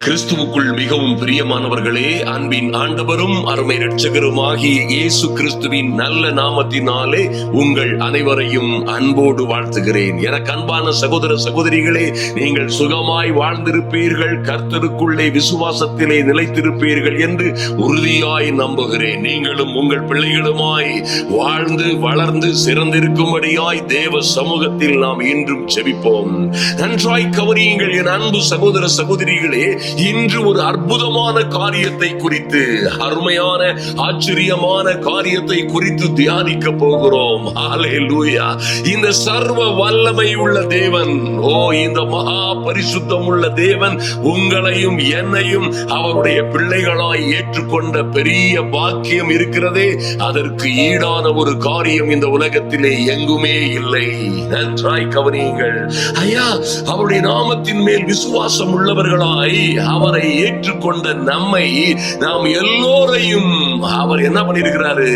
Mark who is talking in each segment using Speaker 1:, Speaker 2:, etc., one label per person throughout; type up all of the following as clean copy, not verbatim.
Speaker 1: கிறிஸ்துவுக்குள் மிகவும் பிரியமானவர்களே, அன்பின் ஆண்டவரும் அருமை இரட்சகருமாகிய இயேசு கிறிஸ்துவின் நல்ல நாமத்தினாலே உங்கள் அனைவரையும் அன்போடு வாழ்த்துகிறேன். எனக்கு அன்பான சகோதர சகோதரிகளே, நீங்கள் சுகமாய் வாழ்ந்திருப்பீர்கள், கர்த்தருக்குள்ளே விசுவாசத்திலே நிலைத்திருப்பீர்கள் என்று உறுதியாய் நம்புகிறேன். நீங்களும் உங்கள் பிள்ளைகளுமாய் வாழ்ந்து வளர்ந்து சிறந்திருக்கும்படியாய் தேவ சமூகத்தில் நாம் இன்றும் செபிப்போம். நன்றாய் கவனியுங்கள் என் அன்பு சகோதர சகோதரிகளே. இன்று ஒரு அற்புதமான காரியத்தை குறித்து, அருமையான ஆச்சரியமான காரியத்தை குறித்து தியானிக்க போகிறோம். ஹல்லேலூயா. இந்த சர்வ வல்லமை உள்ள தேவன், இந்த மகா பரிசுத்தம் உள்ள தேவன் உங்களையும் என்னையும் அவருடைய பிள்ளைகளாய் ஏற்றுக்கொண்ட பெரிய பாக்கியம் இருக்கிறதே, அதற்கு ஈடான ஒரு காரியம் இந்த உலகத்திலே எங்குமே இல்லை. நன்றாய் கவனியுங்கள் ஐயா. அவருடைய நாமத்தின் மேல் விசுவாசம் உள்ளவர்களாய் அவரை ஏற்றுக்கொண்ட நம்மை, நாம் எல்லோரையும் அவர் என்ன பண்ணிருக்கிறாரு?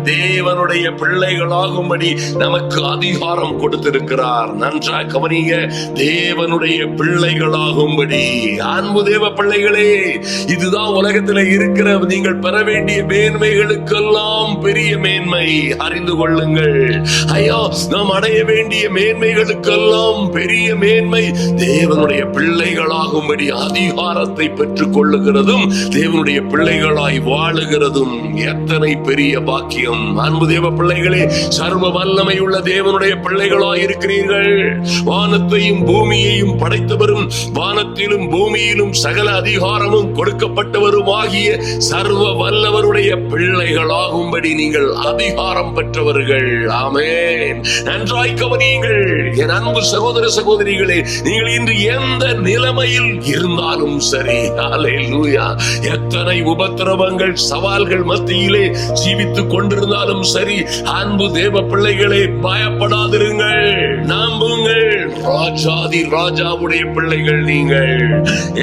Speaker 1: தேவனுடைய பிள்ளைகளாகும்படி நமக்கு அதிகாரம் கொடுத்திருக்கிறார். நன்றாக கவனிங்க. தேவனுடைய பிள்ளைகளாகும்படி. அன்பு தேவ பிள்ளைகளே, இதுதான் உலகத்தில் இருக்கிற நீங்கள் பெற வேண்டிய மேன்மைகளுக்கெல்லாம் பெரிய மேன்மை. அறிந்து கொள்ளுங்கள் ஐயா, நாம் அடைய வேண்டிய மேன்மைகளுக்கெல்லாம் பெரிய மேன்மை தேவனுடைய பிள்ளைகளாகும்படி அதிகாரத்தை பெற்றுக் கொள்ளுகிறதும் தேவனுடைய பிள்ளைகளாய் வாழுகிறதும் எத்தனை பெரிய பாக்கியம். அன்பு தேவ பிள்ளைகளே, சர்வ வல்லமை உள்ள தேவனுடைய பிள்ளைகளாய் இருக்கிறீர்கள். வானத்தையும் பூமியையும் படைத்தவரும், வானத்திலும் பூமியிலும் சகல அதிகாரமும் கொடுக்கப்பட்டவரும் ஆகிய சர்வ வல்லவருடைய பிள்ளைகளாகும்படி நீங்கள் அதிகாரம் பெற்றவர்கள். ஆமென். நன்றாய் கவனியுங்கள் என் அன்பு சகோதர சகோதரிகளே. நீங்கள் இன்று எந்த நிலைமையில் இருந்தாலும் சரி, ஹல்லேலூயா, எத்தனை உபத்திரவங்கள் சவால்கள் மத்தியிலே ஜீவித்துக் கொண்டிருந்தாலும் சரி, அன்பு தேவ பிள்ளைகளே, பயப்படாதிருங்கள், நம்புங்கள். ராஜாதி ராஜாவுடைய பிள்ளைகள் நீங்கள்.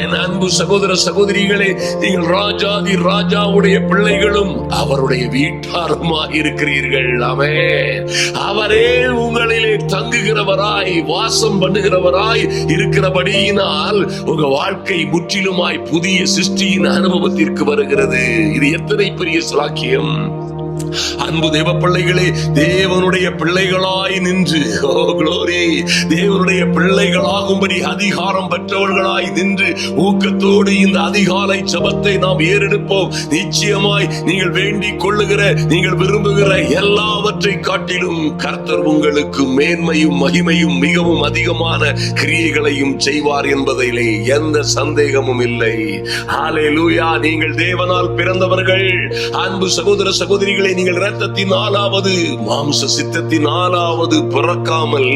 Speaker 1: என் அன்பு சகோதர சகோதரிகளே, நீங்கள் ராஜாதி ராஜாவுடைய பிள்ளைகளும் அவருடைய வீட்டாருமாக இருக்கிறீர்கள். ஆமென். அவரே உங்களிலே தங்குகிறவராய் வாசம் பண்ணுகிறவராய் இருக்கிறபடியினால் உங்க வாழ்க்கை முற்றிலுமாய் புதிய சிருஷ்டியின் அனுபவத்திற்கு வருகிறது. இது எத்தனை பெரிய சாக்கியம். அன்பு தேவ பிள்ளைகளே, தேவனுடைய பிள்ளைகளாய் நின்று, தேவனுடைய பிள்ளைகளாகும்படி அதிகாரம் பெற்றவர்களாய் நின்று ஊக்கத்தோடு இந்த அதிகாலை ஜெபத்தை நாம் ஏறெடுப்போம். நிச்சயமாய் நீங்கள் வேண்டிக் கொள்ளுகிற, நீங்கள் விரும்புகிற எல்லாவற்றை காட்டிலும் கர்த்தர் உங்களுக்கு மேன்மையும் மகிமையும் மிகவும் அதிகமான கிரியைகளையும் செய்வார் என்பதிலே எந்த சந்தேகமும் இல்லை. ஹல்லேலூயா. நீங்கள் தேவனால் பிறந்தவர்கள். அன்பு சகோதர சகோதரிகளே, நீங்கள் இரத்தத்தினாலாவது மாம்ச சித்தத்தினாலாவது பிறக்காமல்,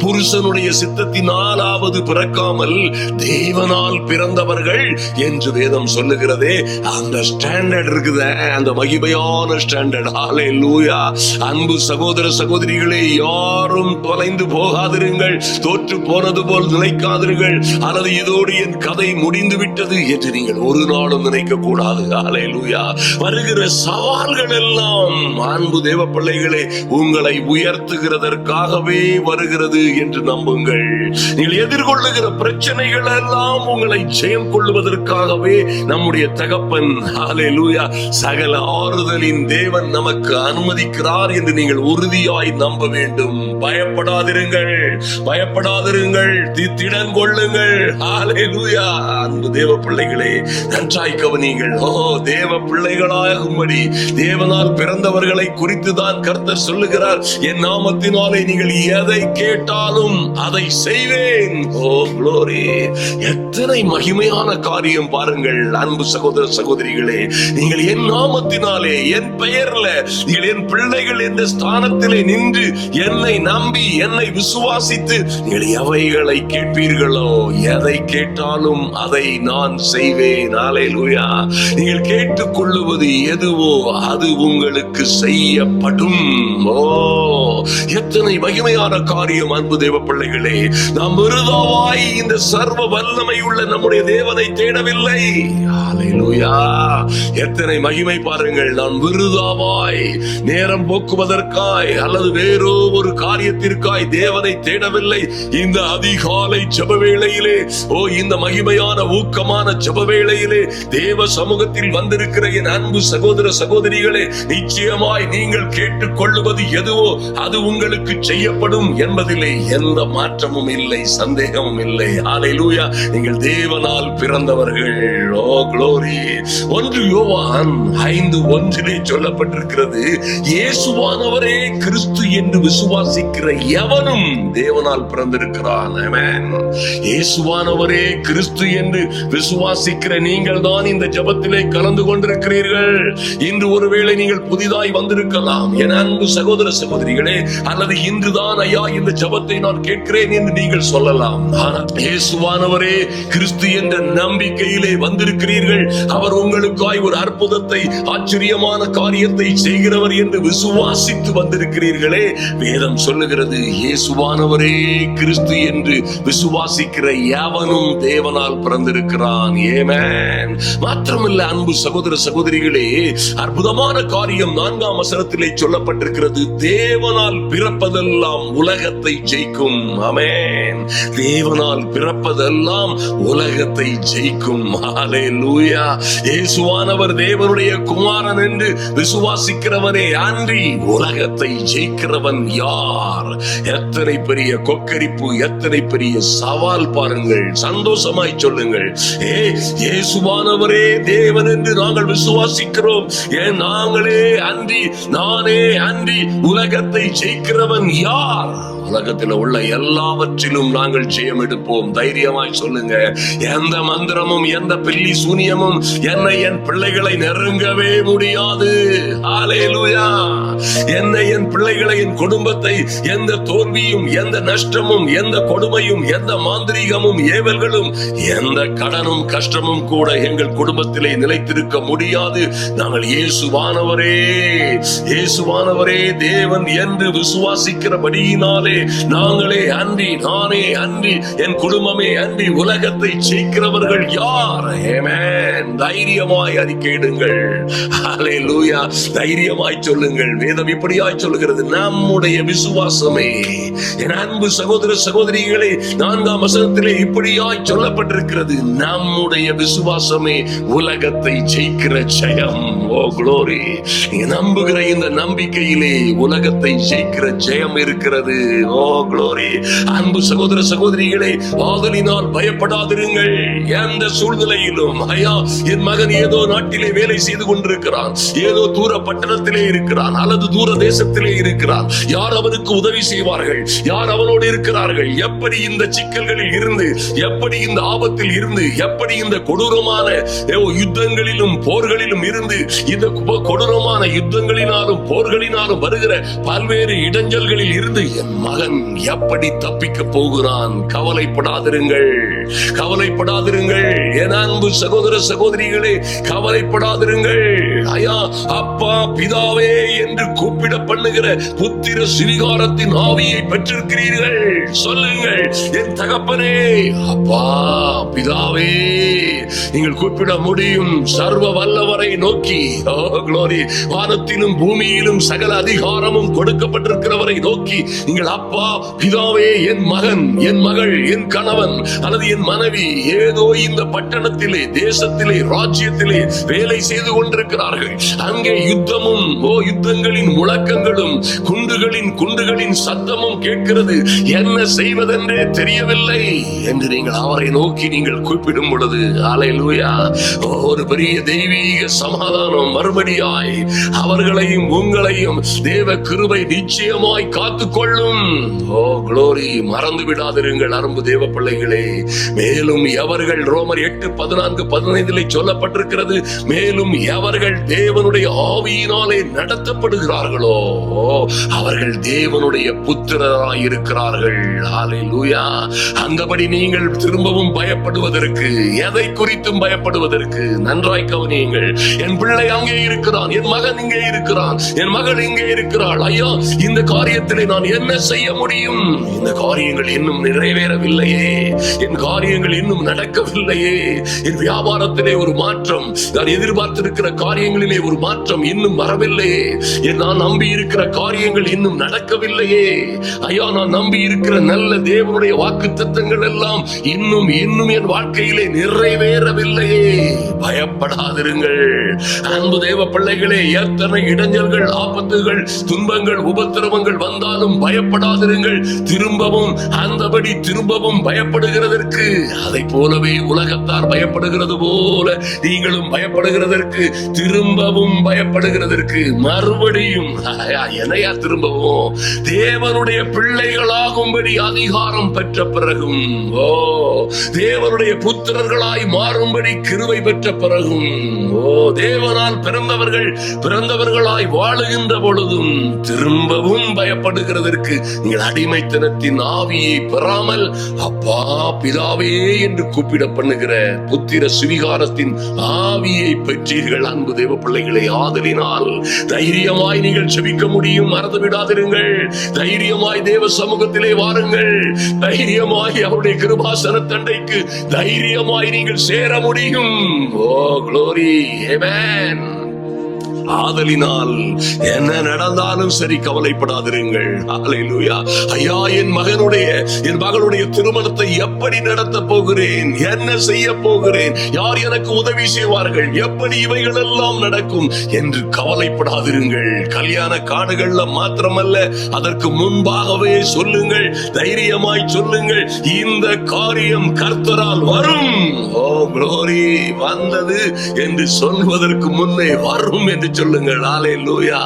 Speaker 1: புருஷனுடைய சித்தத்தினாலாவது பிறக்காமல் தேவனால் பிறந்தவர்கள் என்று வேதம் சொல்லுகிறதே. அந்த ஸ்டாண்டர்ட் இருக்குத, அந்த மகிமையான ஸ்டாண்டர்ட். ஹல்லேலூயா. அன்பு சகோதர சகோதரிகளே, யாரும் தொலைந்து போகாதிருங்கள், தோற்று போனது போல் நினைக்காதிருங்கள், அல்லது இதோடு என் கதை முடிந்து விட்டது என்று நீங்கள் ஒரு நாளும் நினைக்க கூடாது. ஹல்லேலூயா. வருகிற சவால்கள் எல்லாம் அன்பு தேவ பிள்ளைகளே உங்களை உயர்த்துகிறதற்காகவே வருகிறது என்று நம்புங்கள். நீங்கள் எதிர்கொள்ளுகிற பிரச்சனைகள் எல்லாம் உங்களை ஜெயம் கொள்வதற்காகவே நம்முடைய தகப்பன், ஹல்லேலூயா, சகல ஆறுதலின் தேவன் நமக்கு அனுமதிக்கிறார் என்று நீங்கள் உறுதியாய் நம்ப வேண்டும். பயப்படாதிருங்கள், பயப்படாதிருங்கள், திடன் கொள்ளுங்கள். ஹல்லேலூயா. அன்பு தேவ பிள்ளைகளே, நன்றாய் கவனியுங்கள். தேவ பிள்ளைகளாகும்படி தேவனால் பிறந்தவர்களை குறித்து தான் கர்த்தர் சொல்லுகிறார், என் நாமத்தினாலே நீங்கள் எதை கேட்டாலும் அதை செய்வேன். எத்தனை மகிமையான காரியம் பாருங்கள். அன்பு சகோதர சகோதரிகளே, நீங்கள் என் நாமத்தினாலே, என் பெயர்ல, நீங்கள் என் பிள்ளைகள் என்ற ஸ்தானத்திலே நின்று என்னை நம்பி என்னை விசுவாசித்து நீங்கள் எவைகளை கேட்பீர்களோ, எதை கேட்டாலும் அதை நான் செய்வேன். ஹல்லேலூயா. நீங்கள் கேட்டுக்கொள்ளுவது எதுவோ அது உங்களுக்கு உங்களுக்கு செய்யப்படும். ஓ, எத்தனை மகிமையான காரியம் அன்பு தேவ பிள்ளைகளே. நாம் விருதாவாய் இந்த சர்வ வல்லமை உள்ள நம்முடைய தேவனை தேடவில்லை. ஹல்லேலூயா. எத்தனை மகிமை பாருங்கள். நாம் விருதாவாய் நேரம் போக்குவதற்காய் அல்லது வேறோ ஒரு காரியத்திற்காய் தேவனை தேடவில்லை. இந்த அதிகாலை ஜெப வேளையிலே, இந்த மகிமையான ஊக்கமான ஜெப வேளையிலே தேவ சமூகத்தில் வந்திருக்கிற என் அன்பு சகோதர சகோதரிகளே, நிச்சயமாய் நீங்கள் கேட்டுக்கொள்ளுவது எதுவோ அது உங்களுக்கு செய்யப்படும் என்பதிலே எந்த மாற்றமும் இல்லை, சந்தேகமும் இல்லை. ஹல்லேலூயா. நீங்கள் தேவனால் பிறந்தவர்கள். ஓ க்ளோரி. 1 யோவான் 5:1 சொல்லப்பட்டிருக்கிறது, இயேசுவானவரே கிறிஸ்து என்று விசுவாசிக்கிற எவனும் தேவனால் பிறந்திருக்கிறான். ஆமென். இயேசுவானவரே கிறிஸ்து என்று விசுவாசிக்கிற நீங்கள் தான் இந்த ஜெபத்திலே கலந்து கொண்டிருக்கிறீர்கள். இன்று ஒருவேளை நீங்கள் புதிதாய் வந்திருக்கலாம் என் அன்பு சகோதர சகோதரிகளே, அல்லது இன்றுதான் ஐயா இந்த ஜெபத்தை நான் கேட்கிறேன் என்று நீங்கள் சொல்லலாம். ஆனால் இயேசுவானவரே கிறிஸ்து என்ற நம்பிக்கையிலே வந்திருக்கிறீர்கள். அவர் உங்களுக்காய் ஒரு அற்புதத்தை, ஆச்சரியமான காரியத்தை செய்கிறவர் என்று விசுவாசித்து வந்திருக்கிறீர்களே. வேதம் சொல்லுகிறது, இயேசுவானவரே கிறிஸ்து என்று விசுவாசிக்கிற எவனும் தேவனால் பிறந்திருக்கிறான். ஆமென். மாத்திரமல்ல அன்பு சகோதர சகோதரிகளே, அற்புதமான காரியம் 4ஆம் வசனத்திலே சொல்லப்பட்டிருக்கிறது, தேவனால் பிறப்பதெல்லாம் உலகத்தை ஜெயிக்கும். ஆமென். தேவனால் பிறப்பதெல்லாம் உலகத்தை ஜெயிக்கும். ஹல்லேலூயா. இயேசுவானவர் தேவனுடைய குமாரன் என்று விசுவாசிக்கிறவனே அன்றி உலகத்தை ஜெயிக்கிறவன் யார்? எத்தனை பெரிய கொக்கரிப்பு, எத்தனை பெரிய சவால் பாருங்கள். சந்தோஷமாய் சொல்லுங்கள், இயேசுவானவரே தேவன் என்று நாங்கள் விசுவாசிக்கிறோம். நாங்களே அன்றி, நானே அன்றி உலகத்தை ஜெயிக்கிறவன் யார்? உலகத்தில் உள்ள எல்லாவற்றிலும் நாங்கள் ஜெயம் எடுப்போம். தைரியமாய் சொல்லுங்க. எந்த மந்திரமும் எந்த பில்லி சூனியமும் என்னை, என் பிள்ளைகளை நெருங்கவே முடியாது. ஹல்லேலூயா. என்னை, என் பிள்ளைகளை, என் குடும்பத்தை எந்த தோல்வியும், எந்த நஷ்டமும், எந்த கொடுமையும், எந்த மாந்திரீகமும், ஏவல்களும், எந்த கடனும் கஷ்டமும் கூட எங்கள் குடும்பத்திலே நிலைத்திருக்க முடியாது. நாங்கள் இயேசுவானவரே தேவன் என்று விசுவாசிக்கிறபடியினாலே நாங்களே அன்றி, நானே அன்றி, என் குடும்பமே அன்றி உலகத்தை ஜெயிக்கிறவர்கள் யார்? ஆமென். தைரியமாய் அறிக்கையிடுங்கள். ஹல்லேலூயா. தைரியமாய் சொல்லுங்கள். வேதம் இப்படியாய் சொல்லுகிறது, நம்முடைய விசுவாசமே. என் அன்பு சகோதர சகோதரிகளே, 4ஆம் வசனத்திலே இப்படியாய் சொல்லப்பட்டிருக்கிறது, நம்முடைய விசுவாசமே உலகத்தை ஜெயிக்கிற ஜெயம். ஓ க்ளோரி. நீங்க நம்புகிற இந்த நம்பிக்கையிலே உலகத்தை ஜெயிக்கிற ஜெயம் இருக்கிறது. ஓ க்ளோரி. அன்பு சகோதர சகோதரிகளே, ஆதலினால் பயப்படாதிருங்கள். எந்த சூழ்நிலையிலும், ஐயா என் மகன் ஏதோ நாட்டிலே வேலை செய்து கொண்டிருக்கிறான், ஏதோ தூர பட்டணத்திலே இருக்கிறான், அல்லது தூர தேசத்திலே இருக்கிறான். யார் அவனுக்கு உதவி செய்வார்கள்? யார் அவனோடு இருக்கிறார்கள்? எப்படி இந்த சிக்கல்களில் இருந்து, எப்படி இந்த ஆபத்தில் இருந்து, எப்படி இந்த கொடூரமான யுத்தங்களிலும் போர்களிலும் இருந்து, இந்த கொடூரமான யுத்தங்களினாலும் போர்களினாலும் வருகிற பல்வேறு இடைஞ்சல்களில் இருந்து என் மகன் எப்படி தப்பிக்க போகிறான்? கவலைப்படாதிருங்கள், கவலைப்படாதிருங்கள். என் அன்பு சகோதர சகோதரிகளே, கவலைப்படாதிருங்கள். ஐயா, அப்பா, பிதாவே என்று கூப்பிட பண்ணுகிற புத்திர சுவிகாரத்தின் ஆவியை பெற்றிருக்கிறீர்கள். சொல்லுங்கள், என் தகப்பனே, அப்பா, பிதாவே. நீங்கள் கூப்பிட முடியும். சர்வ வல்லவரை நோக்கி, க்ளோரி, வானத்திலும் பூமியிலும் சகல அதிகாரமும் கொடுக்கப்பட்டிருக்கிறவரை நோக்கி நீங்கள் அப்பா, பிதாவே, என் மகன், என் மகள், என் கணவன் அல்லது என் மனைவி ஏதோ இந்த பட்டணத்திலே, தேசத்திலே, ராஜ்யத்திலே வேலை செய்து கொண்டிருக்கிறார்கள். அங்கே யுத்தமும் யுத்தங்களின் முழக்கங்களும் குண்டுகளின் சத்தமும் கேட்கிறது. என்ன செய்வதென்றே தெரியவில்லை என்று நீங்கள் அவரை நோக்கி நீங்கள் கூப்பிடும் பொழுது, ஹல்லேலூயா, ஒரு பெரிய தெய்வீக சமாதானம் மறுபடியாய் அவர்களையும் உங்களையும் தேவ கிருபை நிச்சயமாய் காத்துக்கொள்ளும். ஓ க்ளோரி. மறந்து விடாதிருங்கள் அரும்பு தேவ பிள்ளைகளே. மேலும் எவர்கள், ரோமர் 8:14-15 சொல்லப்பட்டிருக்கிறது, மேலும் எவர்கள் தேவனுடைய ஆவியினாலே நடத்தப்படுகிறார்களோ அவர்கள் தேவனுடைய புத்திரராய் இருக்கிறார்கள். ஹல்லேலூயா. அந்தபடி நீங்கள் திரும்பவும் பயப்படுவதற்கு, எதை குறித்து நிமித்தம் பயப்படுவதற்கு. நன்றாய் கவனியுங்கள். என் பிள்ளை அங்கே இருக்கிறான், என் மகன் இங்கே இருக்கிறான், என் மகள் இங்கே இருக்கிறாள். ஐயா, இந்த காரியத்திலே நான் என்ன செய்ய முடியும்? இந்த காரியங்கள் இன்னும் நிறைவேறவில்லையே, என் காரியங்கள் இன்னும் நடக்கவில்லையே, என் வியாபாரத்திலே ஒரு மாற்றம், நான் எதிர்பார்த்திருக்கிற காரியங்களிலே ஒரு மாற்றம் இன்னும் வரவில்லையே, நான் நம்பி இருக்கிற காரியங்கள் இன்னும் நடக்கவில்லையே. ஐயா, நான் நம்பி இருக்கிற நல்ல தேவனுடைய வாக்குத்தத்தங்கள் எல்லாம் இன்னும் என் வாழ்க்கையிலே நிறைவேறவில்லையே. பயப்படாதிருங்கள் அன்பு தேவ பிள்ளைகளே. எத்தனை இடைஞ்சல்கள், ஆபத்துகள், துன்பங்கள், உபத்திரவங்கள் வந்தாலும் பயப்படாதிருங்கள். திரும்பவும் பயப்படுகிறதற்கு, அதை போலவே உலகத்தார் பயப்படுகிறது போல நீங்களும் பயப்படுகிறதற்கு, திரும்பவும் பயப்படுகிறதற்கு, மறுபடியும் என்னையா திரும்பவும் தேவனுடைய பிள்ளைகளாகும்படி அதிகாரம் பெற்ற பிறகும், தேவனுடைய புத்திரர்களாய் மாறும்படி கிருபை பெற்ற பிறகும், தேவனால் பிறந்தவர்களாய் வாழுகின்ற பொழுதும் திரும்பவும் பயப்படுகிறதற்கு நீங்கள் அடிமைத்தனத்தின் ஆவியை பெறாமல் அப்பா பிதாவே என்று கூப்பிட பண்ணுகிற புத்திர சுவிகாரத்தின் ஆவியை பெற்றீர்கள். அன்பு தேவ பிள்ளைகளை, ஆதலினால் தைரியமாய் நீங்கள் ஜெபிக்க முடியும். மறந்து விடாதிருங்கள். தைரியமாய் தேவ சமூகத்திலே வாருங்கள். தைரியமாய் அவருடைய கிருபாசன தண்டைக்கு தைரியமாய் நீங்கள் சேர முடியும். ஓ க்ளோரி, ஆமென். ஆதலினால் என்ன நடந்தாலும் சரி கவலைப்படாதிருங்கள். ஹல்லேலூயா. ஐயா, என் மகளுடைய திருமணத்தை எப்படி நடத்த போகிறேன், என்ன செய்ய போகிறேன், யார் எனக்கு உதவி செய்வார்கள், எப்படி இவைகள் எல்லாம் நடக்கும் என்று கவலைப்படாதிருங்கள். கல்யாண காடுகள்ல மாத்திரமல்ல, அதற்கு முன்பாகவே சொல்லுங்கள், தைரியமாய் சொல்லுங்கள், இந்த காரியம் கர்த்தரால் வரும். ஓ க்ளோரி, வந்தது என்று சொல்வதற்கு முன்னே வரும் என்று சொல்லுங்கள். ஹல்லேலூயா.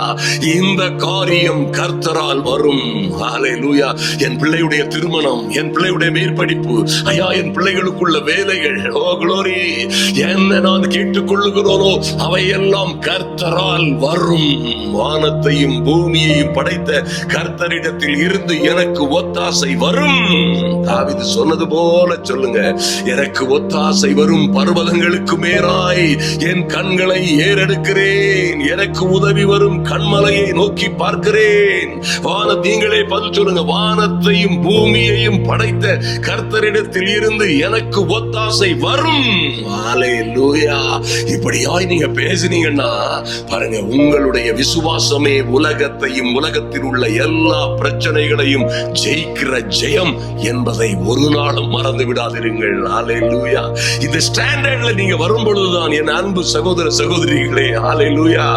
Speaker 1: இந்த காரியம் கர்த்தரால் வரும். ஹல்லேலூயா. என் பிள்ளையுடைய திருமணம், என் பிள்ளையுடைய மேற்படிப்பு, ஐயா, என் பிள்ளைகளுக்குள்ள வேலைகள், ஓ க்ளோரி, என்ன நான் கேட்டுக்கொள்ளுகிறோனோ அவையெல்லாம் கர்த்தரால் வரும். வானத்தையும் பூமியையும் படைத்த கர்த்தரிடத்தில் இருந்து எனக்கு ஒத்தாசை வரும். தாவீது சொன்னது போல சொல்லுங்க, எனக்கு ஒத்தாசை வரும். பர்வதங்களுக்கு மேலாய் என் கண்களை ஏறெடுக்கிறேன், எனக்கு உதவி வரும் கண்மலையை நோக்கி பார்க்கிறேன். நீங்களே பதில் சொல்லுங்க. வானத்தையும் பூமியையும் படைத்த கர்த்தரிடத்தில் இருந்து எனக்கு ஒத்தாசை வரும். ஹல்லேலூயா. இப்படியாய் நீங்க பேசினீங்கன்னா பாருங்க, உங்களுடைய விசுவாசமே உலகத்தையும் உலகத்தில் உள்ள எல்லா பிரச்சனைகளையும் ஜெயிக்கிற ஜெயம் என்பதை ஒரு நாளும் மறந்து விடாதிருங்கள். ஹல்லேலூயா. இந்த ஸ்டாண்டர்ட்ல நீங்க வரும் பொழுதுதான் என் அன்பு சகோதர சகோதரிகளே, ஹல்லேலூயா,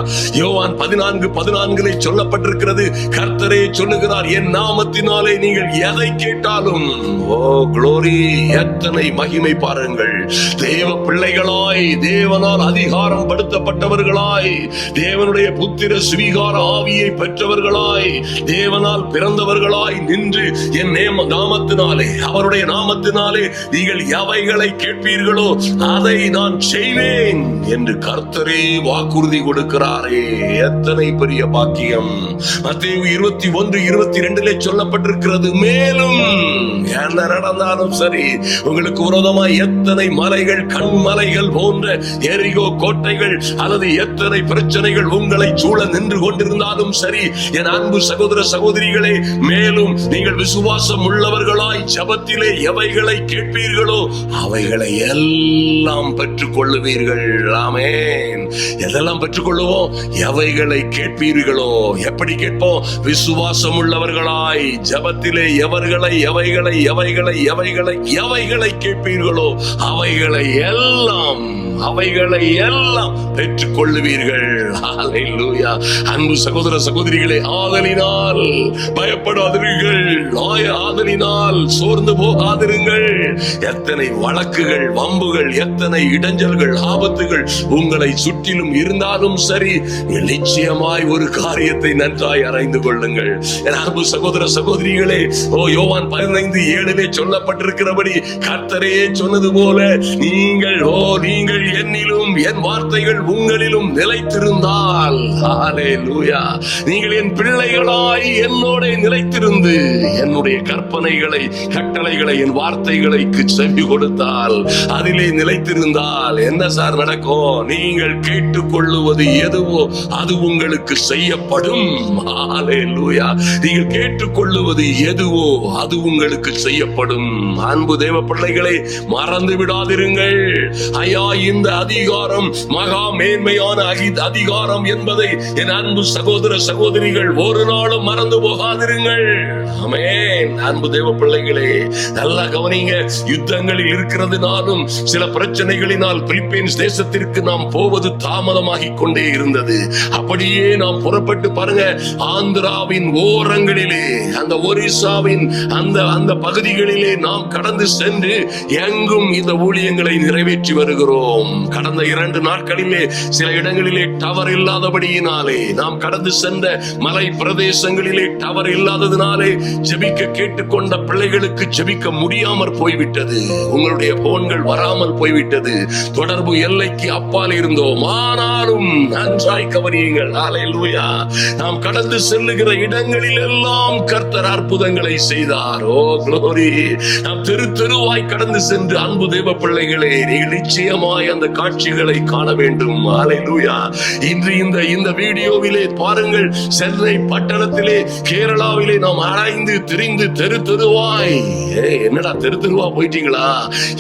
Speaker 1: யோவான் 14:14 சொல்லப்பட்டிருக்கிறது. கர்த்தரே சொல்லுகிறார், என் நாமத்தினாலே நீங்கள் எதை கேட்டாலும். ஓ க்ளோரி, எத்தனை மகிமை பாருங்கள். தேவ பிள்ளைகளாய், தேவனால் அதிகாரம் படுத்தப்பட்டவர்களாய், தேவனுடைய புத்திர சுவிகார ஆவியை பெற்றவர்களாய், தேவனால் பிறந்தவர்களாய் நின்று என் நாமத்தினாலே, அவருடைய நாமத்தினாலே நீங்கள் எவைகளை கேட்பீர்களோ அதை நான் செய்வேன் என்று கர்த்தரே வாக்குறுதி கொடுக்கிறாரே. எத்தனை பெரிய பாக்கியம். மத்தேயு 21:22 சொல்லப்பட்டிருக்கிறது, மேலும் என்ன நடந்தாலும் சரி, உங்களுக்கு விரோதமாய் எத்தனை மலைகள், கண்மலைகள் போன்ற எரிகோ கோட்டைகள் அல்லது எத்தனை பிரச்சனைகள் உங்களை சூழ நின்று கொண்டிருந்தாலும் சரி, என் அன்பு சகோதர சகோதரிகளே, மேலும் நீங்கள் விசுவாசம் உள்ளவர்களாய் ஜெபத்திலே எவைகளை கேட்பீர்களோ அவைகளை எல்லாம் பெற்றுக் கொள்ளுவீர்கள். ஆமென். எதெல்லாம் பெற்றுக்கொள்ளுவோம்? எவைகளை கேட்பீர்களோ. எப்படி கேட்போம்? விசுவாசம் உள்ளவர்களாய் ஜெபத்திலே எவைகளை கேட்பீர்களோ அவைகளை எல்லாம் பெற்றுக் கொள்ளுவீர்கள். ஹல்லேலூயா. அன்பு சகோதர சகோதரிகளே, ஆதலினால் பயப்படாதீர்கள், ஆதலினால் சோர்ந்து போகாதிருங்கள். எத்தனை வழக்குகள், வம்புகள், எத்தனை இடைஞ்சல்கள், ஆபத்துகள் உங்களை சுற்றிலும் இருந்தாலும் சரி, நிச்சயமாய் ஒரு காரியத்தை நன்றாய் அறிந்து கொள்ளுங்கள். என் அன்பு சகோதர சகோதரிகளே, யோவான் 15:7 சொல்லப்பட்டிருக்கிறபடி கர்த்தரே சொன்னது போல நீங்கள் என்னிலும் என்னிலும் என் வார்த்தைகள் உங்களிலும் நிலைத்திருந்தால், ஹல்லேலூயா, நீங்கள் என் பிள்ளைகளாய் என்னோட நிலைத்திருந்து என்னுடைய கற்பனைகளை, கட்டளைகளை, என் வார்த்தைகளுக்கு செவி கொடுத்தால், அதிலே நிலைத்திருந்தால் என்ன சார் நடக்கும்? நீங்கள் கேட்டுக்கொள்ளுவது எதுவோ அது உங்களுக்கு செய்யப்படும். ஹல்லேலூயா. நீங்கள் கேட்டுக்கொள்ளுவது எதுவோ அது உங்களுக்கு செய்யப்படும். அன்பு தேவ பிள்ளைகளை, மறந்து விடாதிருங்கள். ஐயா, இந்த அதிகாரம் மகா மேன்மையான அதிகாரம் என்பதை என் அன்பு சகோதர சகோதரிகள் ஒரு நாளும் மறந்து போகாதிருங்கள். ஆமென். அன்பு தேவ பிள்ளைகளே, நல்லா கவனிங்க. யுத்தங்களில் இருக்கிறதுனாலும் சில பிரச்சனைகளினால் பிலிப்பைன்ஸ் தேசத்திற்கு நாம் போவது தாமதமாகிக் கொண்டே இருந்தது. அப்படியே நாம் புறப்பட்டு பாருங்க, ஆந்திராவின் ஓரங்களிலே, அந்த ஒரிசாவின் அந்த பகுதிகளிலே நாம் கடந்து சென்று எங்கும் இந்த ஊழியங்களை நிறைவேற்றி வருகிறோம். கடந்த 2 நாட்களிலே சில இடங்களிலே டவர் இல்லாதபடியினாலே, நாம் கடந்து சென்ற மலை பிரதேசங்களிலே டவர் இல்லாததினாலே ஜெபிக்க கேட்டுக்கொண்ட பிள்ளைகளுக்கு ஜெபிக்க முடியாமற் போய்விட்டது. உங்களுடைய போன்கள் வராமல் போய்விட்டது. தொடர்பு எல்லைக்கு அப்பால் இருந்தோம். ஆனாலும் நன்றாய் கவனியுங்கள். ஹல்லேலூயா. நாம் கடந்து செல்லுகிற இடங்களில் எல்லாம் கர்த்தர் அற்புதங்களை செய்தார். ஓ க்ளோரி. நாம் தெருவாய் கடந்து சென்று, அன்பு தேவ பிள்ளைகளே, நீங்கள் நிச்சயமாய் அந்த காட்சிகளை காண வேண்டும். ஹல்லேலூயா. இன்று இந்த வீடியோவிலே பாருங்கள், சென்னை பட்டணத்திலே, கேரளாவிலே நாம் அலைந்து திரிந்து தெருவாய். என்னடா தெருவா போயிட்டீங்களா?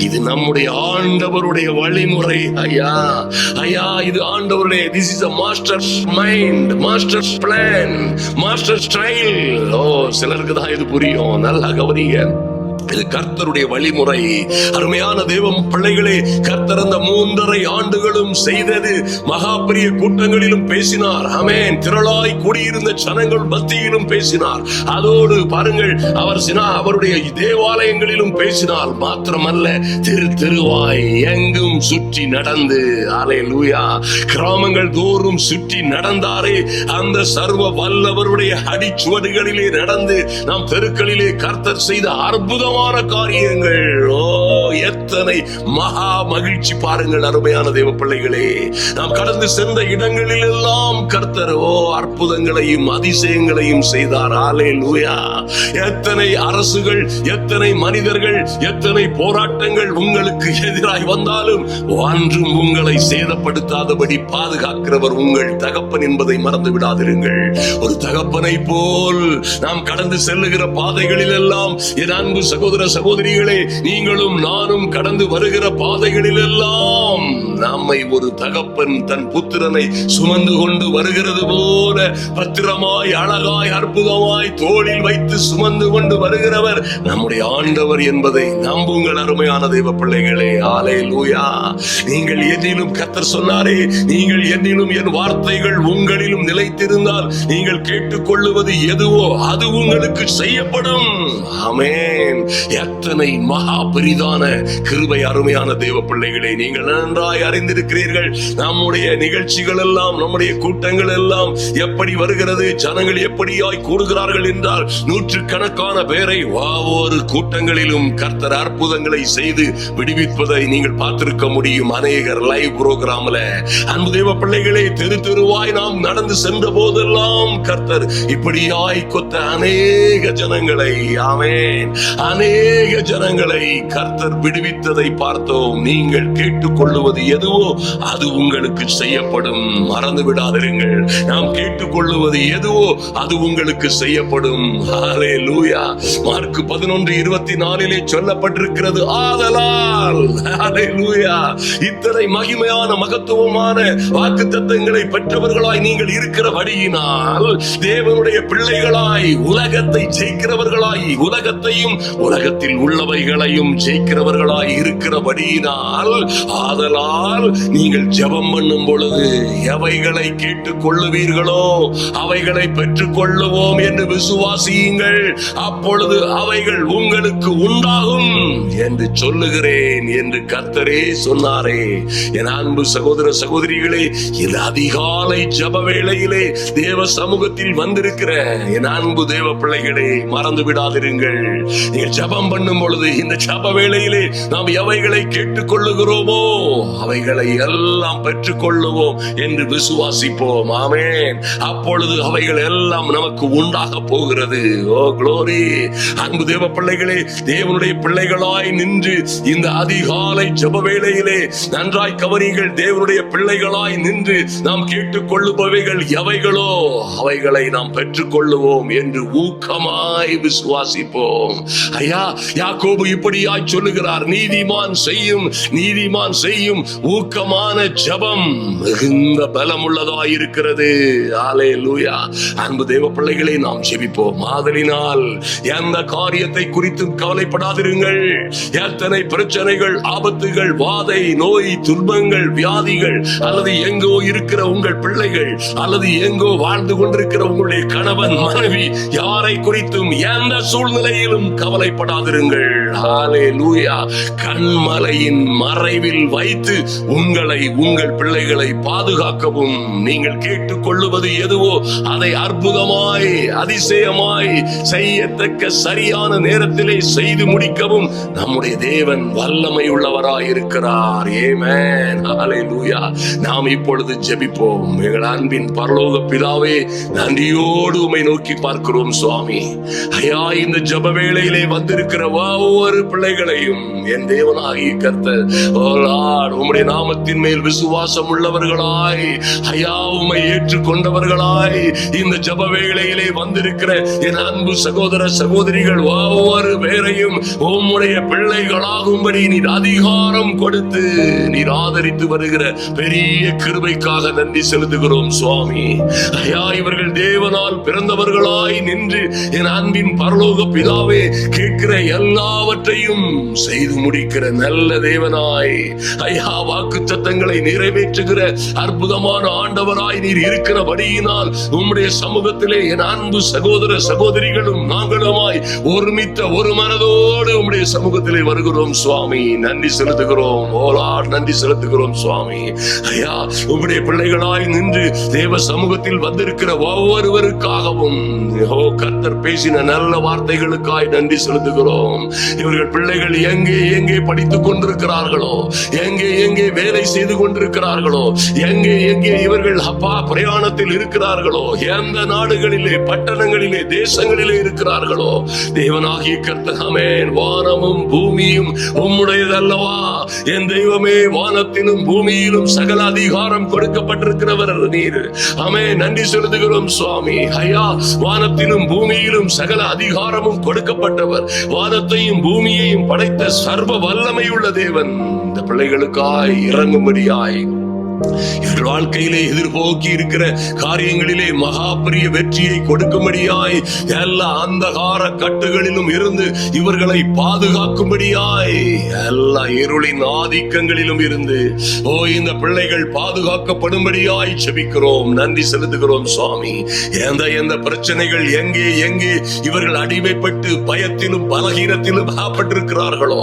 Speaker 1: இது நம்முடைய ஆண்டவருடைய வழிமுறை. ஐயா, இது ஆண்டவருடைய, this is a master mind, master plan, master style. சிலருக்கு தான் இது புரியும். நல்லா கவனிங்க. இது கர்த்தருடைய வழிமுறை. அருமையான தேவம் பிள்ளைகளே, கர்த்தர் அந்த 3.5 ஆண்டுகளும் செய்தது. மகா பெரிய கூட்டங்களிலும் பேசினார். ஆமென். திரளாய் கூடியிருந்த ஜனங்கள் மத்தியிலும் பேசினார். அதோடு பாருங்கள், அவருடைய தேவாலயங்களிலும் பேசினார். மாத்திரமல்ல, தெருவாய் எங்கும் சுற்றி நடந்து, ஹல்லேலூயா, கிராமங்கள் தோறும் சுற்றி நடந்தாரே. அந்த சர்வ வல்லவருடைய அடிச்சுவடுகளிலே நடந்து நாம் தெருக்களிலே கர்த்தர் செய்த அற்புதம் காரியங்கள். எத்தனை மகா மகிழ்ச்சி பாருங்கள். அருமையான தேவ பிள்ளைகளே, நாம் கடந்து சென்ற இடங்களில் எல்லாம் கர்த்தர் அற்புதங்களையும் அதிசயங்களையும் செய்தார். ஹல்லேலூயா. எத்தனை அரசுகள், எத்தனை மனிதர்கள், எத்தனை போராட்டங்கள் உங்களுக்கு எதிராய் வந்தாலும் ஒன்றும் உங்களை சேதப்படுத்தாதபடி பாதுகாக்கிறவர் உங்கள் தகப்பன் என்பதை மறந்து விடாதிருங்கள். ஒரு தகப்பனை போல் நாம் கடந்து செல்லுகிற பாதைகளில் எல்லாம், என் அன்பு சகோதர சகோதரிகளே, நீங்களும் நானும் கடந்து வருகிற பாதைகளில் எல்லாம் நம்மை ஒரு தகப்பன் தன் புத்திரனை சுமந்து கொண்டு வருகிறது போல பத்திரமாய், அழகாய், அற்புதமாய் தோளில் வைத்து சுமந்து கொண்டு வருகிறவர் நம்முடைய ஆண்டவர் என்பதை நம்புங்கள். அருமையான தேவ பிள்ளைகளே, ஹல்லேலூயா. நீங்கள் என்னிலும், கர்த்தர் சொன்னாரே, நீங்கள் என்னிலும் என் வார்த்தைகள் உங்களிலும் நிலைத்திருந்தால், நீங்கள் கேட்டுக்கொள்ளுவது எதுவோ அது உங்களுக்கு செய்யப்படும். ஆமென். எத்தனை மகா பெரிதான கிருபை. அருமையான தேவ பிள்ளைகளே, நீங்கள் நன்றாய் அறிந்திருக்கிறீர்கள். நம்முடைய நிகழ்ச்சிகள் எல்லாம், நம்முடைய கூட்டங்கள் எல்லாம் எப்படி வருகிறது, ஜனங்கள் எப்படியாய் கூடுகிறார்கள் என்றால், 100கணக்கான பேரை ஒவ்வொரு கூட்டங்களிலும் கர்த்தர் அற்புதங்களை செய்து விடுவிப்பதை நீங்கள் பார்த்திருக்க முடியும். அநேகர் லைவ் புரோகிராம்ல. அன்பு தேவ பிள்ளைகளே, தெருவாய் நாம் நடந்து சென்ற போதெல்லாம் கர்த்தர் இப்படியாய் கொத்த அநேக ஜனங்களை, ஆமென், அநேக ஜனங்களை கர்த்தர் விடுவித்ததை பார்த்தோம். நீங்கள் கேட்டுக்கொள்ளுவது எதுவோ அது உங்களுக்கு செய்யப்படும். மறந்து விடாதிருங்கள். நாம் கேட்டுக்கொள்ளுவது எதுவோ அது உங்களுக்கு செய்யப்படும். ஹல்லேலூயா. மார்க் 11:24 சொல்லப்பட்டிருக்கிறது, ஆதலால், ஹல்லேலூயா, இத்தனை மகிமையான மகத்துவமான வாக்குத்தத்தங்களை பெற்றவர்களாய் நீங்கள் இருக்கிறபடியினால், தேவனுடைய பிள்ளைகளாய், உலகத்தை ஜெயிக்கிறவர்களாய், உலகத்தையும் உலகத்தில் உள்ளவைகளையும் ஜெயிக்கிறவர்களாய் இருக்கிறபடியினால், ஆதலால் நீங்கள் ஜெபம் பண்ணும் பொழுது எவைகளை கேட்டுக் கொள்ளுவீர்களோ அவைகளை பெற்றுக் கொள்ளுவோம் என்று விசுவாசியுங்கள். அப்பொழுது அவைகள் உங்களுக்கு உண்டாகும் என்று சொல்லுகிறேன் என்று கர்த்தரே சொன்னாரே. என் அன்பு சகோதர சகோதரிகளே, இந்த அதிகாலை ஜெப வேளையிலே தேவ சமூகத்தில் வந்திருக்கிற என் அன்பு தேவ பிள்ளைகளே, மறந்து விடாதிருங்கள். நீங்கள் ஜெபம் பண்ணும் பொழுது, இந்த ஜெப வேளையிலே நாம் எவைகளை கேட்டுக் கொள்ளுகிறோமோ அவைகளை அவைகளை எல்லாம் பெற்றுக்கொள்ளுவோம் என்று விசுவாசிப்போம். ஆமென். அப்பொழுது அவைகள் எல்லாம் நமக்கு உண்டாக போகிறது. ஓ குளோரி. அன்பு தேவ பிள்ளைகளே, தேவனுடைய பிள்ளைகளாய் நின்று இந்த அதிகாலை ஜெப வேளையிலே நன்றாய் கவனிங்கள். தேவனுடைய பிள்ளைகளாய் நின்று நாம் கேட்டுக்கொள்ளுபவைகள் எவைகளோ அவைகளை நாம் பெற்றுக்கொள்ளுவோம் என்று ஊக்கமாய் விசுவாசிப்போம். ஐயா, யாக்கோபு இப்படியாய் சொல்லுகிறார், நீதிமான் செய்யும் ஊக்கமான ஜெபம் மிகுந்த பலம் உள்ளதாய் இருக்கிறது. அல்லேலூயா. அன்பு தேவ பிள்ளைகளை நாம் ஜெபிப்போம். ஆதலினால் எந்த காரியத்தை குறித்து கவலைப்படாதிருங்கள். எத்தனை பிரச்சனைகள், ஆபத்துகள், வாதை, நோய், துன்பங்கள், வியாதிகள், அல்லது எங்கோ இருக்கிற உங்கள் பிள்ளைகள், அல்லது எங்கோ வாழ்ந்து கொண்டிருக்கிற உங்களுடைய கணவன், மனைவி, யாரை குறித்தும் எந்த சூழ்நிலையிலும் கவலைப்படாதிருங்கள். ஹல்லேலூயா. கண்மலையின் மறைவில் வைத்து உங்களை, உங்கள் பிள்ளைகளை பாதுகாக்கவும், நீங்கள் கேட்டுக்கொள்ளுவது எதுவோ அதை அற்புதமாய், அதிசயமாய் செய்யத்தக்க சரியான நேரத்திலே செய்து முடிக்கவும் நம்முடைய தேவன் வல்லமை உள்ளவராய் இருக்கிறார். ஆமென். ஹல்லேலூயா. நாம் இப்பொழுது ஜெபிப்போம். எங்கள் அன்பின் பரலோக பிதாவே, நன்றியோடு உம்மை நோக்கி பார்க்கிறோம் சுவாமி. ஐயா, இந்த ஜெப வேளையிலே வந்திருக்கிற ஒவ்வொரு பிள்ளைகளையும் என் தேவனாகிய கர்த்தர், ஓ லார்ட், உம்முடைய நாமத்தின் மேல் விசுவாசம் உள்ளவர்களாய், ஐயா, உம்மை ஏற்றுக்கொண்டவர்களாய் இந்த ஜெப வேளையிலே வந்திருக்கிற என் அன்பு சகோதர சகோதரிகள் ஒவ்வொரு பேரையும் உம்முடைய பிள்ளைகளாகும்படி நீர் அதிகாரம் கொடுத்து நீர் ஆதரித்து வருகிற பெரிய கிருபைக்காக நன்றி செலுத்துகிறோம் சுவாமி. ஐயா, இவர்கள் தேவனால் பிறந்தவர்களாய் நின்று என் அன்பின் பரலோக பிதாவே, கேட்கிற எல்லாவற்றையும் செய்து முடிக்கிற நல்ல தேவனாய், ஐயா, வாக்குத்தத்தங்களை நிறைவேற்றுகிற அற்புதமான ஆண்டவராய் நீர் இருக்கிறபடியினால் உம்முடைய சமூகத்திலே என் அன்பு சகோதர சகோதரிகளும் நாங்களுமாய் ஒருமித்த ஒரு மனதோடு உம்முடைய சமூகத்திலே வருகிறோம் சுவாமி. நன்றி செலுத்துகிறோம். ஓலார், நன்றி செலுத்துகிறோம் சுவாமி. ஐயா, உம்முடைய பிள்ளைகளாய் நின்று தேவ சமூகத்தில் வந்திருக்கிற ஒவ்வொருவருக்காகவும் கர்த்தர் பேசின நல்ல வார்த்தைகளுக்காய் நன்றி செலுத்துகிறோம். இவர்கள் பிள்ளைகள் எங்கே எங்கே படித்துக் கொண்டிருக்கிறார்களோ, எங்கே எங்கே வேலை செய்து கொண்டிருக்கிறார்களோ, எங்கே எங்கே இவர்கள் அப்பா பிரயாணத்தில் இருக்கிறார்களோ, எந்த நாடுகளிலே, பட்டணங்களிலே, தேசங்களிலே இருக்கிறார்களோ, தேவனாகிய கர்த்தர், ஆமென், வானமும் பூமியும் உம்முடையதல்லவா? என் தெய்வமே, வானத்திலும் பூமியிலும் சகல அதிகாரம் கொடுக்கப்பட்டிருக்கிறவர் நீர். ஆமென். நன்றி செலுத்துகிறோம் சுவாமி. ஐயா, வானத்திலும் பூமியிலும் சகல அதிகாரமும் கொடுக்கப்பட்டவர், வானத்தையும் பூமியையும் படைத்த சர்வ வல்லமையுள்ள தேவன் இந்த பிள்ளைகளுக்காய் இறங்கும்படியாய், இவர்கள் வாழ்க்கையிலே எதிர்போக்கி இருக்கிற காரியங்களிலே மகா பெரிய வெற்றியை கொடுக்கும்படியாய், எல்லா அந்தகார கட்டுகளிலும் இருந்து இவர்களை பாதுகாக்கும்படியாய், எல்லா இருளின் ஆதிக்கங்களிலும் இருந்து இந்த பிள்ளைகள் பாதுகாக்கப்படும்படியாய் ஜெபிக்கிறோம். நன்றி செலுத்துகிறோம் சுவாமி. எந்த பிரச்சனைகள் எங்கே எங்கே இவர்கள் அடிமைப்பட்டு பயத்திலும் பலகீனத்திலும் ஆப்பட்டிருக்கிறார்களோ,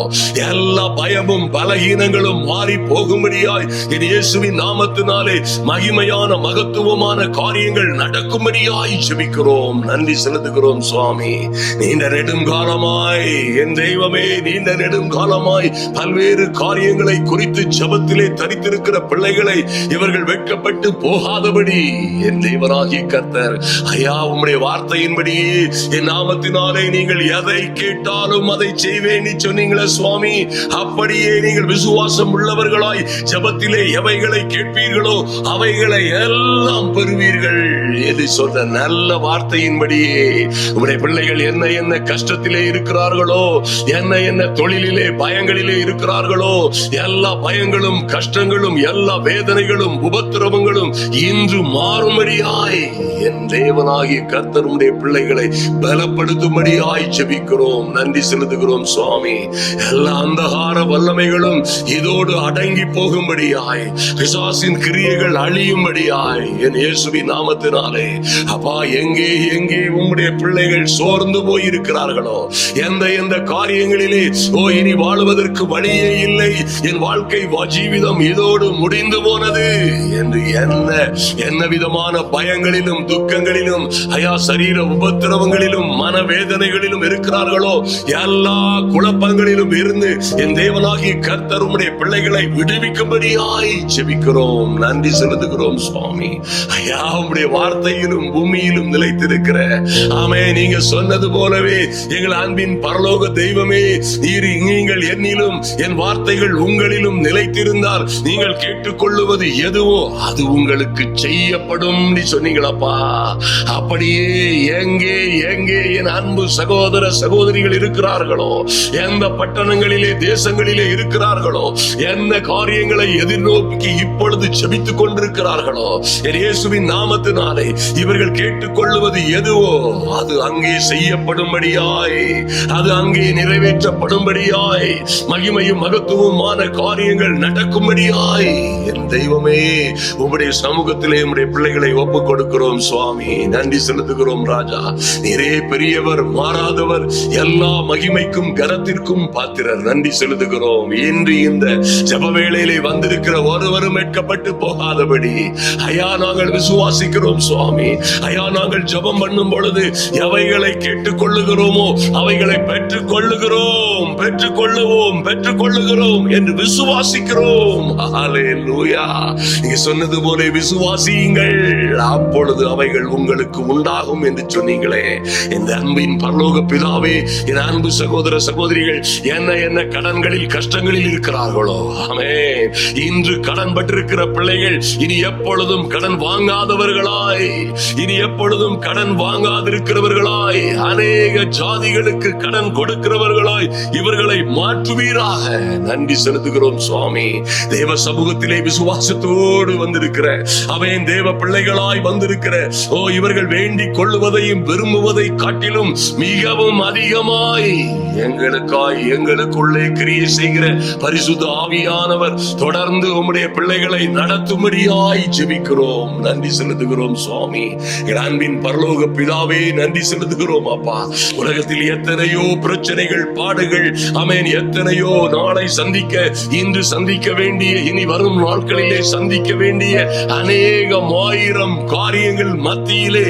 Speaker 1: எல்லா பயமும் பலகீனங்களும் மாறி போகும்படியாய் என் இயேசுவின் நாமத்தினாலே மகிமையான மகத்துவமான காரியங்கள் நடக்கும்படியாய் ஜெபிக்கிறோம். நன்றி செலுத்துகிறோம் சுவாமி. நீண்ட நெடுங்காலமாய் என் தெய்வமே, நீண்ட நெடுங்காலமாய் பல்வேறு காரியங்களை குறித்து ஜெபத்திலே தரித்திருக்கிற பிள்ளைகளை இவர்கள் வெட்கப்பட்டு போகாதபடி என் தேவனாகிய கர்த்தர், ஐயா, உம்முடைய வார்த்தையின்படி என் நாமத்தினாலே நீங்கள் எதை கேட்டாலும் அதை செய்வேன் சொன்னீங்களே சுவாமி. அப்படியே நீங்கள் விசுவாசம் உள்ளவர்களாய் ஜெபத்திலே எவைகளை கேட்பீர்களோ அவைகளை எல்லாம் பெறுவீர்கள் என்று சொன்ன நல்ல வார்த்தையின்படியே உம்முடைய பிள்ளைகள் என்ன என்ன கஷ்டத்திலே இருக்கிறார்களோ, என்ன தொழிலிலே பயங்களிலே இருக்கிறார்களோ, எல்லா பயங்களும் கஷ்டங்களும் எல்லா வேதனைகளும் உபத்திரவங்களும் இன்று மாறும்படியாய் என் தேவனாகிய கர்த்தருடைய பிள்ளைகளை பலப்படுத்தும்படியாய் ஜெபிக்கிறோம். நன்றி செலுத்துகிறோம் சுவாமி. எல்லா அந்தகார வல்லமைகளும் இதோடு அடங்கி போகும்படியாய், பிசாசின் கிரியைகள் அழியும்படியாய் என் இயேசுவின் நாமத்தினாலே அப்பா, எங்கே எங்கே உம்முடைய பிள்ளைகள் சோர்ந்து போயிருக்கிறார்களோ, எந்த காரியங்களிலே இனி வாழுவதற்கு வழியே இல்லை, என் வாழ்க்கை ஜீவிதம் இதோடு முடிந்து போனது என்று என்ன விதமான பயங்களிலும் துக்கங்களிலும் சரீர உபத்திரவங்களிலும் மனவேதனைகளிலும் இருக்கிறார்களோ, எல்லா குழப்பங்களிலும் இருந்து என் தேவனாகிய கர்த்தர் உம்முடைய பிள்ளைகளை விடுவிக்கும்படியாய் ஜெபிக்கிறோம். நன்றி செலுத்துகிறோம் சுவாமி. உம்முடைய வார்த்தையிலும் பூமியிலும் நிலைத்திருக்கிற நீங்க சொன்னது போலவே எங்கள் அன்பின் பரலோக தெய்வமே, நீங்கள் என்னிலும் என் வார்த்தைகள் உங்களிலும் நிலைத்திருந்தால் நீங்கள் கேட்டுக்கொள்ளுவது எதுவோ அது உங்களுக்கு செய்யப்படும் சொன்னீங்களப்பா. அப்படியே எங்கே எங்கே என் அன்பு சகோதர சகோதரிகள் இருக்கிறார்களோ, எந்த பட்டணங்களிலே தேசங்களிலே இருக்கிறார்களோ, என்ன காரியங்களை எதிர்நோக்கி இப்பொழுது ஜெபித்துக் கொண்டிருக்கிறார்களோ, இயேசுவின் நாமத்தினாலே இவர்கள் கேட்டுக்கொள்ளுவது எதுவோ அது அங்கே செய்யப்படும்படியாய், அது அங்கே நிறைவேற்றப்படும்படியாய், மகிமையும் மகத்துவமான காரியங்கள் நடக்கும்படியாய் என் தெய்வமே உம்முடைய சமூகத்திலே உம்முடைய பிள்ளைகளை ஒப்புக் கொடுக்கிறோம் சுவாமி. நன்றி செலுத்துகிறோம் ராஜா. நீரே பெரியவர், மாறாதவர், எல்லா மகிமைக்கும் கனத்திற்கும் பாத்திரர். நன்றி செலுத்துகிறோம். இன்று இந்த ஜெப வேளையிலே வந்திருக்கிற ஒருவரும் மீட்கப்பட்டு போகாதபடி நாங்கள் விசுவாசிக்கிறோம் சுவாமி. நாங்கள் ஜெபம் பண்ணும் பொழுது எவைகளை கேட்டுக் கொள்ளுகிறோமோ அவைகளை பெற்றுக் கொள்ளுகிறோம், பெற்றுக் கொள்ளுகிறோம் என்று விசுவாசிக்கிறோம். ஹல்லேலூயா. நீங்க சொன்னது போல விசுவாசியுங்கள், அப்பொழுது அவைகள் உங்களுக்கு உண்டாகும் என்று சொன்னீங்களே. இந்த அன்பின் பரலோக பிதாவே, என் அன்பு சகோதர சகோதரிகள் என்ன கடன்களில் கஷ்டங்களில் இருக்கிறார்களோ, ஆமென், இன்று கடன் பட்டிருக்கிற பிள்ளைகள் இனி எப்பொழுதும் கடன் வாங்காதவர்களாய், இனி எப்பொழுதும் கடன் வாங்காதிருக்கிறவர்களாய், அநேக ஜாதிகளுக்கு கடன் கொடுக்கிறவர்களாய் இவர்களை மாற்றுவீராக. நன்றி செலுத்துகிறோம் சுவாமி. தேவ சமூகத்திலே விசுவாசத்தோடு வந்திருக்கிற அவன் தேவ பிள்ளைகளாய் வந்திருக்கிற இவர்கள் வேண்டிக் கொள்ளுவதையும் விரும்புவதை காட்டிலும் மிகவும் அதிகமாய் எங்களுக்காய் எங்களுக்குள்ளே கிரியை செய்கிற பரிசுத்த ஆவியானவர் தொடர்ந்து உம்முடைய பிள்ளைகளை நடத்தும்படியாய் ஜெபிக்கிறோம். நன்றி செலுத்துகிறோம் சுவாமி. அன்பின் பரலோக பிதாவே, நன்றி செலுத்துகிறோம் அப்பா. உலகத்தில் எத்தனையோ பிரச்சனைகள், பாடுகள், ஆமென், எத்தனையோ நாளை சந்திக்க, இன்று சந்திக்க வேண்டிய, இனி வரும் நாட்களிலே சந்திக்க வேண்டிய அநேகம் ஆயிரம் காரியங்கள் மத்தியிலே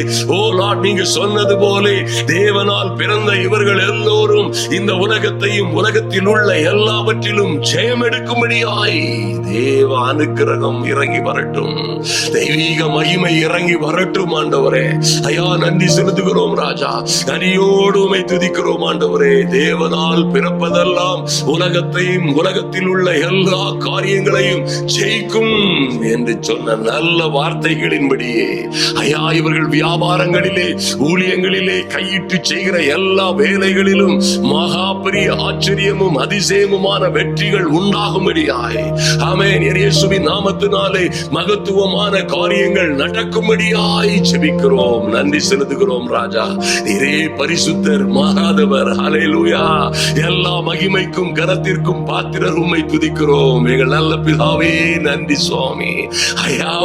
Speaker 1: நீங்க சொன்னது போல தேவனால் பிறந்த இவர்கள் எல்லோரும் இந்த உலகத்தையும் உலகத்தில் உள்ள எல்லாவற்றிலும் ஜெயம் எடுக்கும்படியாய் தேவ அனுக்கிரகம் இறங்கி வரட்டும், தெய்வீக மகிமை இறங்கி வரட்டும் ஆண்டவரே. நன்றி செலுத்துகிறோம் ராஜா. நன்றியோடு உம்மை துதிக்கிறோம் ஆண்டவரே. தேவனால் பிறப்பதெல்லாம் உலகத்தையும் உலகத்தில் உள்ள எல்லா காரியங்களையும் ஜெயிக்கும் என்று சொன்ன நல்ல வார்த்தைகளின்படியே இவர்கள் வியாபாரங்களிலே, ஊழியங்களிலே, கையிட்டு செய்கிற எல்லா வேலைகளிலும் மகா பெரிய ஆச்சரியமும் அதிசயமுமான வெற்றிகள் உண்டாகும்படியாய், ஆமென், இயேசுவின் நாமத்தினாலே மகத்துவமான காரியங்கள் நடக்கும்படியாய் ஜெபிக்கிறோம். நன்றி செலுத்துகிறோம் ராஜா. நீரே பரிசுத்தர், மாறாதவர். ஹல்லேலூயா. எல்லா மகிமைக்கும் கனத்திற்கும் பாத்திரர். உம்மை துதிக்கிறோம் எங்கள் நல்ல பிதாவே. நன்றி சுவாமி.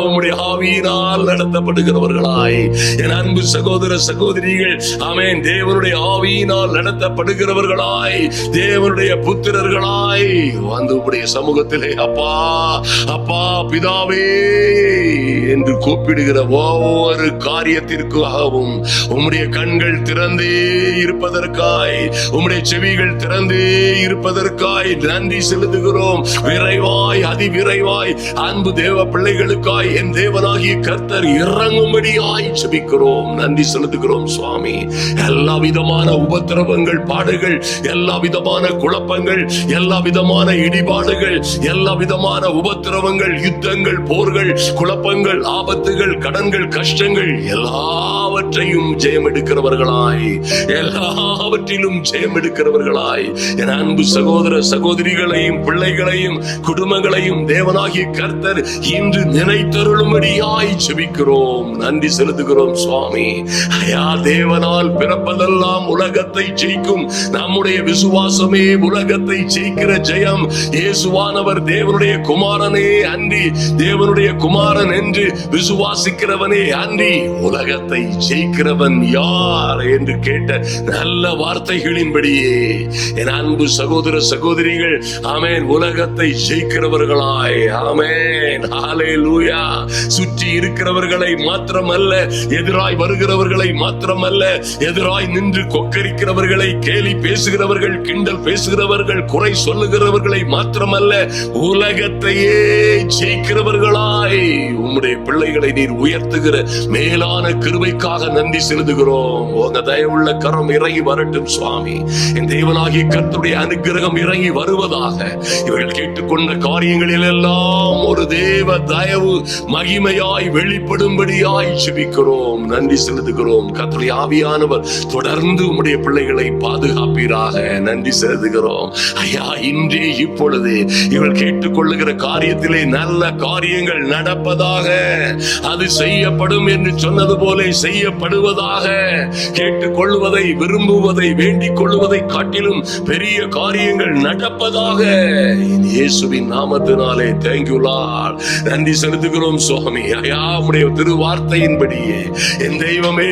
Speaker 1: உம்முடைய ஆவியினால் நடத்தப்படுகிறவர்களாய் என் அன்பு சகோதர சகோதரிகள், ஆமென், தேவனுடைய ஆவியினால் நடத்தப்படுகிறவர்களாய், தேவனுடைய புத்திரர்களாய் வந்து உம்முடைய சமூகத்திலே அப்பா அப்பா பிதாவே என்று கூப்பிடுகிற ஒவ்வொரு காரியத்திற்காகவும் உம்முடைய கண்கள் திறந்தே இருப்பதற்காய், உம்முடைய செவிகள் திறந்தே இருப்பதற்காய் நன்றி செலுத்துகிறோம். விரைவாய், அதிவிரைவாய் அன்பு தேவ பிள்ளைகளுக்காய் என் தேவனாகிய கர்த்தர் இறங்கும்படியாய் ஜெபிக்கிறோம். நன்றி செலுத்துகிறோம் சுவாமி. எல்லா விதமான உபத்திரவங்கள், பாடுகள், எல்லா விதமான குழப்பங்கள், எல்லா விதமான இடிபாடுகள், எல்லா விதமான உபத்திரவங்கள், யுத்தங்கள், போர்கள், குழப்பங்கள், ஆபத்துகள், கடன்கள், கஷ்டங்கள் எல்லாவற்றையும் ஜெயம் எடுக்கிறவர்களாய், எல்லாவற்றிலும் ஜெயம் எடுக்கிறவர்களாய் என் அன்பு சகோதர சகோதரிகளையும் பிள்ளைகளையும் குடும்பங்களையும் தேவனாகிய கர்த்தர் இன்று நினைத்தருளும்படியாய் ஜெபிக்கிறோம். நன்றி செலுத்துகிறோம் சுவாமி. தேவனால் பிறப்பதெல்லாம் உலகத்தை ஜெயிக்கும். நம்முடைய விசுவாசமே உலகத்தை ஜெயிக்கிற ஜெயம். இயேசுவானவர் தேவனுடைய குமாரனே அன்றி தேவனுடைய குமாரன் என்று விசுவாசிக்கிறவனே அன்றி உலகத்தை ஜெயிக்கிறவன் யார் என்று கேட்ட நல்ல வார்த்தைகளின்படியே என் அன்பு சகோதர சகோதரிகள், ஆமென், உலகத்தை ஜெயிக்கிறவர்களாய், ஆமென், ஹல்லேலூயா, சுற்றி இருக்கிறவர்களை மாத்திரமல்ல, எதிராய் வருகிறவர்களை மாத்திரமல்ல, எதிராய் நின்று கொக்கரிக்கிறவர்களை, கேலி பேசுகிறவர்கள், கிண்டல் பேசுகிறவர்கள், குறை சொல்லுகிறவர்களை மாத்திரமல்ல, உலகத்தையே ஜெயிக்கிறவர்களாய் உம்முடைய பிள்ளைகளை நீர் உயர்த்துகிற மேலான கிருபைக்காக நன்றி செலுத்துகிறோம். உங்க தயவுள்ள கரம் இறங்கி வரட்டும் சுவாமி. என் தேவனாகிய கர்த்தருடைய அனுக்கிரகம் இறங்கி வருவதாக. இவர்கள் கேட்டுக்கொண்ட காரியங்களில் எல்லாம் ஒரு தேவ தயவு மகிமையாய் வெளிப்படும்படியாய் ஜெபிக்கிறோம், நன்றி செலுத்துகிறோம். கர்த்தருடைய ஆவியானவர் தொடர்ந்து உம்முடைய பிள்ளைகளை பாதுகாப்பீராக. நன்றி செலுத்துகிறோம் ஐயா. இன்றே இப்பொழுது இவர்கள் கேட்டுக்கொள்ளுகிற காரியத்திலே நல்ல காரியங்கள் நடப்பதாக. அது செய்யப்படும் என்று சொன்னது போல செய்யப்படுவதாக. கேட்டுக்கொள்வதை, விரும்புவதை, வேண்டிக் கொள்வதை காட்டிலும் பெரிய காரியங்கள் நடப்பதாக. இயேசுவின் நாமத்தினாலே தேங்க்யூ லார்ட், நன்றி செலுத்துகிறோம் சுவாமி. ஐயா, உம்முடைய திருவார்த்தையின்படியே என் தெய்வமே,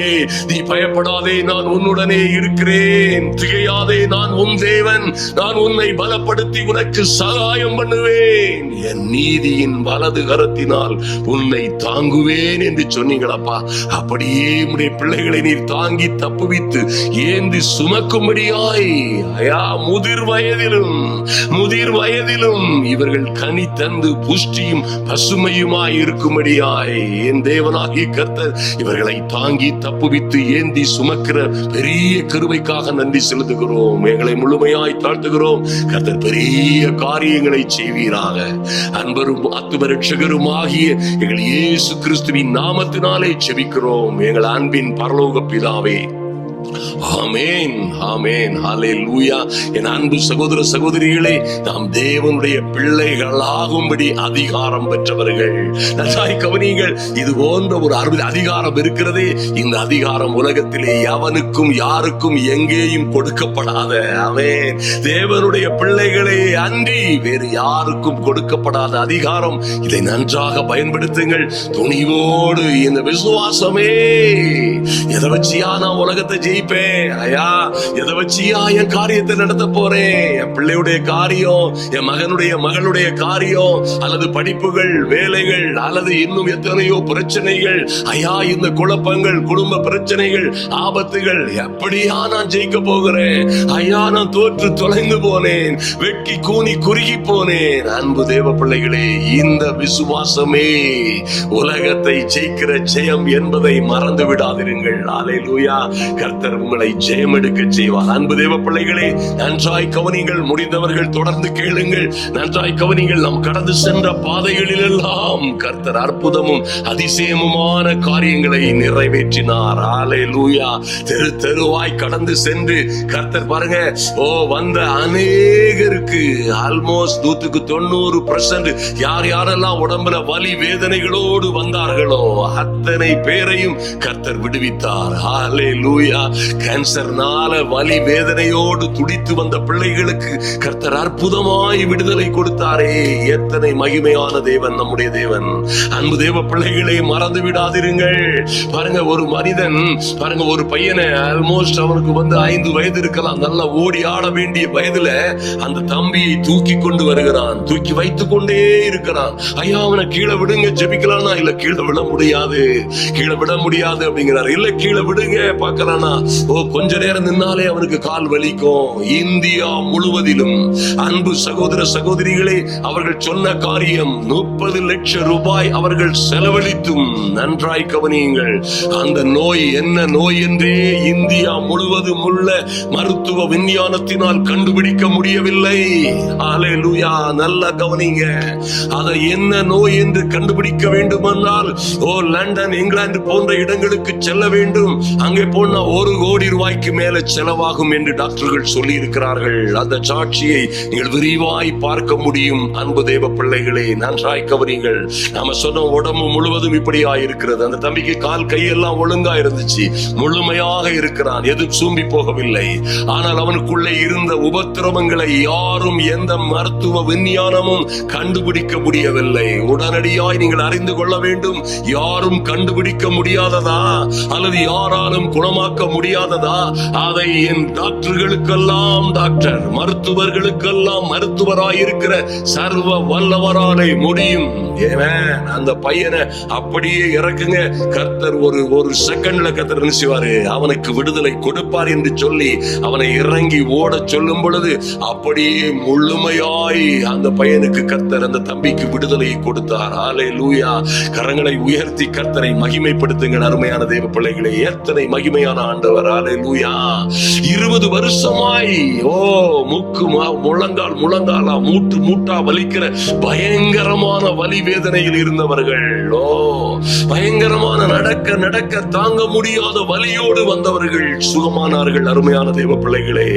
Speaker 1: நீ பயப்படாதே, நான் உன்னுடனே இருக்கிறேன், திகையாதே, நான் உன் தேவன், நான் உன்னை பலப்படுத்தி உனக்கு சகாயம் பண்ணுவேன், என் நீதியின் வலது கரத்தினால் உன்னை தாங்குவேன் என்று சொன்னீங்களப்பா. அப்படியே உம்முடைய பிள்ளைகளை நீர் தாங்கி தப்புவித்து ஏந்தி சுமக்கும்படியாய் ஐயா, முதிர் வயதிலும் இவர்கள் கனி தந்து புஷ்டியும் பசுமையுமாய் இருக்கும்படியாய் என் தேவனாகிய கர்த்தர் இவர்களை தாங்கி தப்புவித்து ஏந்தி சுமக்கிற பெரிய கிருபைக்காக நன்றி செலுத்துகிறோம். எங்களை முழுமையாய் தாழ்த்துகிறோம். கர்த்தர் பெரிய காரியங்களை செய்வீராக. அன்பரும் ஆத்தும ரட்சகரும் ஆகிய எங்கள் இயேசு கிறிஸ்துவின் நாமத்தினாலே ஜெபிக்கிறோம் எங்கள் அன்பின் பரலோக பிதாவே. ஆமென், ஆமென், ஹல்லேலூயா. என் அன்பு சகோதர சகோதரிகளே, நாம் தேவனுடைய பிள்ளைகளாகும்படி அதிகாரம் பெற்றவர்கள். நன்றாய் கவனியுங்கள். இது போன்ற ஒரு அதிகாரம் இருக்கிறதே, இந்த அதிகாரம் உலகத்திலே எவனுக்கும் யாருக்கும் எங்கேயும் கொடுக்கப்படாத, ஆமென், தேவனுடைய பிள்ளைகளே அன்றி வேறு யாருக்கும் கொடுக்கப்படாத அதிகாரம். இதை நன்றாக பயன்படுத்துங்கள். துணிவோடு இந்த விசுவாசமே, எதை வச்சியா நான் உலகத்தை ஜெயிப்பேன் ஐயா, எதை வச்சியா என் காரியத்தை நடத்த போறேன், என் பிள்ளையுடைய காரியம், என் மகளுடைய காரியம், அல்லது படிப்புகள், வேலைகள், அல்லது இன்னும் எத்தனையோ பிரச்சனைகள் ஐயா, இந்த குழப்பங்கள், குடும்ப பிரச்சனைகள், ஆபத்துகள், எப்படியா நான் ஜெயிக்க போகிறேன் ஐயா, நான் தோற்று தொலைந்து போனேன், வெட்கி கூனி குறுகி போனேன். அன்பு தேவ பிள்ளைகளே, இந்த விசுவாசமே உலகத்தை ஜெயிக்கிற ஜெயம் என்பதை மறந்து விடாதிருங்கள். அல்லேலூயா. கர்த்தர் உங்களை ஜெயம் எடுக்க செய்வார். அன்பு தேவ பிள்ளைகளே, நன்றாய் கவனிங்கள். முடிந்தவர்கள் தொடர்ந்து கேளுங்கள். நன்றாய் கவனிங்கள். நாம் கடந்து சென்ற பாதைகளில் எல்லாம் கர்த்தர் அற்புதமும் அதிசயமுமான காரியங்களை நிறைவேற்றினார். அல்லேலூயா. தெரு தெருவாய் கடந்து சென்று கர்த்தர் பாருங்க, வந்த அநேகருக்கு ஆல்மோஸ்ட் 190% யார் யாரெல்லாம் உடம்புல வலி வேதனைகளோடு வந்தார்களோ அத்தனை பேரையும் கர்த்தர் விடுவித்தார். அல்லேலூயா. கேன்சர்னால வலி வேதனையோடு துடித்து வந்த பிள்ளைகளுக்கு கர்த்தர் அற்புதமாய் விடுதலை கொடுத்தாரே. எத்தனை மகிமையான தேவன் நம்முடைய தேவன். அன்பு தேவ பிள்ளைகளை மறந்து விடாதிருங்கள். பாருங்க, ஒரு மனிதன் பாருங்க, ஒரு பையனை ஆல்மோஸ்ட் அவனுக்கு 5 வயது இருக்கலாம், நல்லா ஓடி ஆட வேண்டிய வயதுல அந்த தம்பியை தூக்கி கொண்டு வருகிறான், தூக்கி வைத்துக் கொண்டே இருக்கிறான். ஐயா, அவனை கீழே விடுங்க, ஜெபிக்கலானா? இல்ல, கீழே விட முடியாது, கீழே விட முடியாது அப்படிங்கிறார். இல்ல, கீழே விடுங்க பார்க்கலானா? கொஞ்ச நேரம் நின்னாலே அவனுக்கு கால் வலிக்கும். இந்தியா முழுவதிலும் அன்பு சகோதர சகோதரிகளே, அவர்கள் சொன்ன காரியம் 30 லட்சம் ரூபாய் அவர்கள் செலவழித்தும், நன்றாய் கவனியுங்கள், அந்த நோய் என்ன நோய் என்றே இந்தியா முழுவதும் உள்ள மருத்துவ விஞ்ஞானத்தினால் கண்டுபிடிக்க முடியவில்லை. அல்லேலூயா. நல்லா கவனிங்க. அதை என்ன நோய் என்று கண்டுபிடிக்க வேண்டுமானால் லண்டன், இங்கிலாந்து போன்ற இடங்களுக்கு செல்ல வேண்டும். அங்கே போனா 1 1 கோடி ரூபாய்க்கு மேல செலவாகும் என்று டாக்டர்கள் சொல்லி இருக்கிறார்கள். அந்த சாட்சியை நீங்கள் விரிவாய் பார்க்க முடியும். அன்பு தேவ பிள்ளைகளே, நன்றாய் கவனிங்கள். நாம சொன்ன உடம்பு முழுவதும் இப்படியா இருக்கிறது. அந்த தம்பிக்கு கால் கையெல்லாம் ஒழுங்கா இருந்துச்சு, முழுமையாக இருக்கிறான், எதுவும் சூம்பி போகவில்லை. ஆனால் அவனுக்குள்ளே இருந்த உபத்திரவங்களை யாரும் எந்த மருத்துவ விஞ்ஞானமும் கண்டுபிடிக்க முடியவில்லை. உடனடியாய் நீங்கள் அறிந்து கொள்ள வேண்டும். யாரும் கண்டுபிடிக்க முடியாததா அல்லது யாராலும் குணமாக்க முடியாததா? அதை என் டாக்டர்களுக்கெல்லாம் டாக்டர், மருத்துவர்களுக்கெல்லாம் மருத்துவராயிருக்கிற சர்வ வல்லவராலே முடியும். அந்த பையனை அப்படியே இறக்குங்க. கர்த்தர் ஒரு செகண்ட்ல கர்த்தர் நினைச்சுவாரு, அவனுக்கு விடுதலை கொடுப்பார் என்று சொல்லி அவனை இறங்கி ஓட சொல்லும் பொழுது அப்படியே முழுமையாய் அந்த பையனுக்கு கர்த்தர், அந்த தம்பிக்கு விடுதலையை கொடுத்தார். ஹல்லேலூயா. கரங்களை உயர்த்தி கர்த்தரை மகிமைப்படுத்துங்கள் அருமையான தேவ பிள்ளைகளே. எத்தனை மகிமையான ஆண்டவர். ஹல்லேலூயா. 20 வருஷமாய் முக்கு முழங்காலா மூட்டா வலிக்கிற பயங்கரமான வலி வேதனையில் இருந்தவர்கள், பயங்கரமான நடக்க தாங்க முடியாத வலியோடு வந்தவர்கள் சுகமானார்கள். அருமையான தேவ பிள்ளைகளே,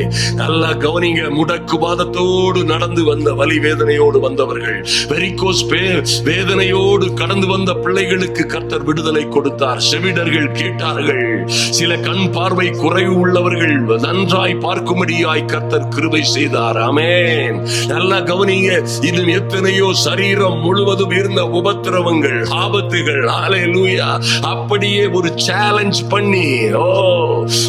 Speaker 1: நல்லா கவனிங்க. முடக்குவாதத்தோடு நடந்து வந்த வலி வேதனையோடு வந்தவர்கள், வெரிகோஸ் வேதனையோடு கடந்து வந்த பிள்ளைகளுக்கு கர்த்தர் விடுதலை கொடுத்தார். செவிடர்கள் கேட்டார்கள். சில கண் பார்வை குறைவு உள்ளவர்கள் நன்றாய் பார்க்கும்படியாய் கர்த்தர் கிருபை செய்தார். ஆமென். நல்லா கவனிங்க. இன்னும் எத்தனையோ சரீரம் முழுவதும் இருந்த உபத்திரவங்கள், ஆபத்துகள், ஹல்லேலூயா, அப்படியே ஒரு சேலஞ்ச் பண்ணி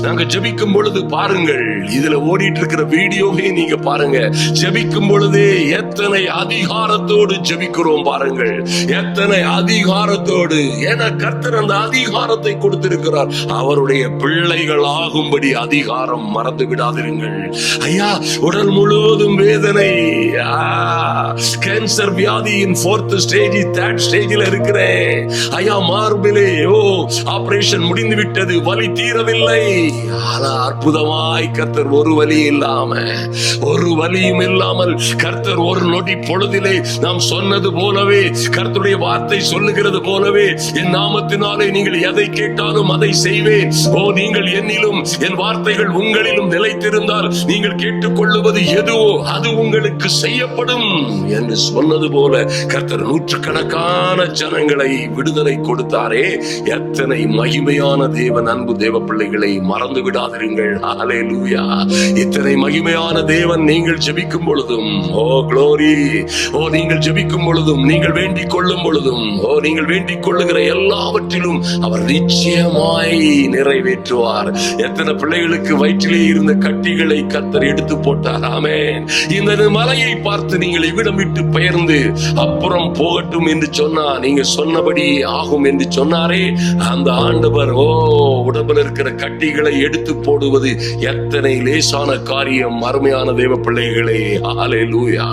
Speaker 1: நாங்க ஜெபிக்கும் பொழுது பாருங்கள், இதுல ஓடிட்டு இருக்கிற வீடியோவை நீங்க பாருங்க. ஜெபிக்கும் பொழுது எத்தனை அதிகாரத்தோடு ஜெபிக்கிறோம் பாருங்கள், எத்தனை அதிகாரத்தோடு. ஏன்னா கர்த்தர் அந்த அதிகாரத்தை கொடுத்திருக்கிறார். அவருடைய பிள்ளைகள் ஆகும்படி அதிகாரம் மறந்து விடாதிருங்கள். ஐயா, உடல் முழுவதும் வேதனை, கேன்சர் வியாதியின் 4th ஸ்டேஜ் 3rd ஸ்டேஜில் இருக்கிறேன். ஐயா, மார்பிலே ஆபரேஷன் முடிந்து விட்டது, வலி தீரவில்லை. ஆனா அற்புதமாய் கர்த்தர் ஒரு வலியும் இல்லாமல் கர்த்தர் ஒரு நொடி பொழுதிலே நாம் சொன்னது போலவே, கர்த்தருடைய வார்த்தை சொல்லுகிறது போலவே, என் நாமத்தினாலே நீங்கள் எதை கேட்டாலும் அதை செய்வேன். நீங்கள் என்னிலும் என் வார்த்தைகள் உங்களிலும் நிலைத்திருந்தால் நீங்கள் கேட்டுக்கொள்ளுவது எதுவோ அது உங்களுக்கு செய்யப்படும் என்று சொன்னது போல கர்த்தர் நூற்றுக்கணக்கான ஜனங்களை விடுதலை கொடுத்தாரே. எத்தனை மகிமையான தேவன். அன்பு தேவ பிள்ளைகளை மறந்து விடாதிருங்கள். ஹல்லேலூயா. இத்தனை மகிமையான தேவன். நீங்கள் ஜெபிக்கும் பொழுதும் க்ளோரி, நீங்கள் ஜெபிக்கும் பொழுதும், நீங்கள் வேண்டிக் கொள்ளும் பொழுதும், நீங்கள் வேண்டிக் கொள்ளுகிற எல்லாவற்றிலும் அவர் நிச்சயமாய் நிறைவேற்றுவார். எத்தனை பிள்ளைகளுக்கு வயிற்றிலே இருந்த கட்டிகளை கர்த்தர் எடுத்து போட்டார். ஆமென். இந்த மலையை பார்த்து நீங்கள் இவ்விடம் விட்டு பெயர்ந்து அப்புறம் போகட்டும் என்று சொன்னா, நீங்க சொன்னபடி ஆகும் என்று சொன்னாரே அந்த ஆண்டவர். உடம்பில் இருக்கிற கட்டிகளை எடுத்து போடுவது எத்தனை லேசான காரியம். அருமையான தேவ பிள்ளைகளே, ஹல்லேலூயா.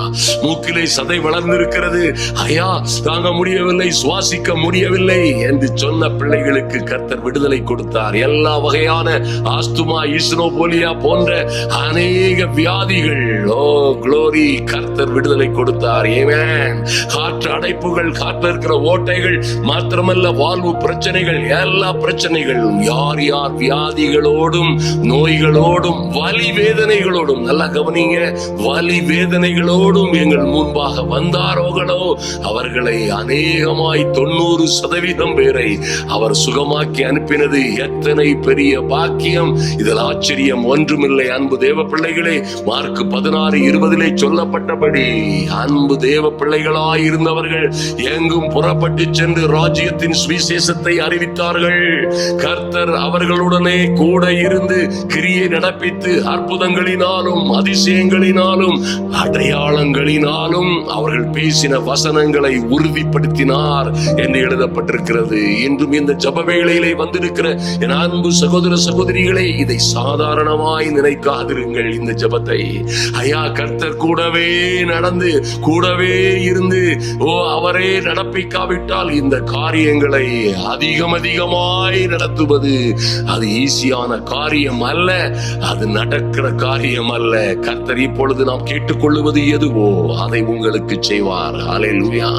Speaker 1: மூக்கிலே சதை வளர்ந்திருக்கிறது, ஐயா தாங்க முடியவில்லை, சுவாசிக்க முடியவில்லை என்று சொன்ன பிள்ளைகளுக்கு கர்த்தர் விடுதலை கொடுத்தார். எல்லா வகையான ஆஸ்துமா, ஈஸ்னோபோலியா போன்ற அநேக வியாதிகள், க்ளோரி, கர்த்தர் விடுதலை கொடுத்தார். ஆமென். காற்று அடைப்புகள், காற்றில் இருக்கிற ஓட்டைகள் மாத்திரமல்ல, வாழ்வு பிரச்சனைகள், எல்லா பிரச்சனைகளும், யார் யார் வியாதிகளோடும் நோய்களோடும் வலி வேதனைகளோடும், நல்லா கவனிங்க, வலி வேதனைகளோடும் எங்கள் முன்பாக வந்தாரோகளோ அவர்களை அநேகமாய் 90% பேரை அவர் சுகமாக்கி அனுப்பினது எத்தனை பெரிய பாக்கியம். இதில் ஆச்சரியம் ஒன்றுமில்லை. அன்பு தேவ பிள்ளைகளே, மார்க் 16:20 சொல்லப்பட்டபடி அன்பு தேவ பிள்ளைகளாய் இருந்தவர்கள் எங்கும் புறப்பட்டு சென்று ராஜ்யத்தின் சுவிசேஷத்தை அறிவித்தார்கள். கர்த்தர் அவர்களுடனே கூட இருந்து கிரியை நடப்பித்து அற்புதங்களினாலும் அதிசயங்களினாலும் அடையாளங்களினாலும் அவர்கள் பேசின வசனங்களை உறுதிப்படுத்தினார் என்று எழுதப்பட்டிருக்கிறது. இன்றும் இந்த ஜப வேளையிலே வந்திருக்கிற என் அன்பு சகோதர சகோதரிகளை, இதை சாதாரணமாய் நினைக்காதிருங்கள். இந்த ஜபத்தை ஐயா கர்த்தர் கூடவே நடந்து கூடவே இருந்து அவரே நடப்பிக்காவிட்டால் இந்த காரியங்களை அதிகமாய் நடத்துவது அது ஈஸியான காரியம் அல்ல, அது நடக்கிற காரியம் அல்ல. கர்த்தர் இப்பொழுது நாம் கேட்டுக்கொள்ளுவது எதுவோ அதை உங்களுக்கு செய்வார். ஹல்லேலூயா.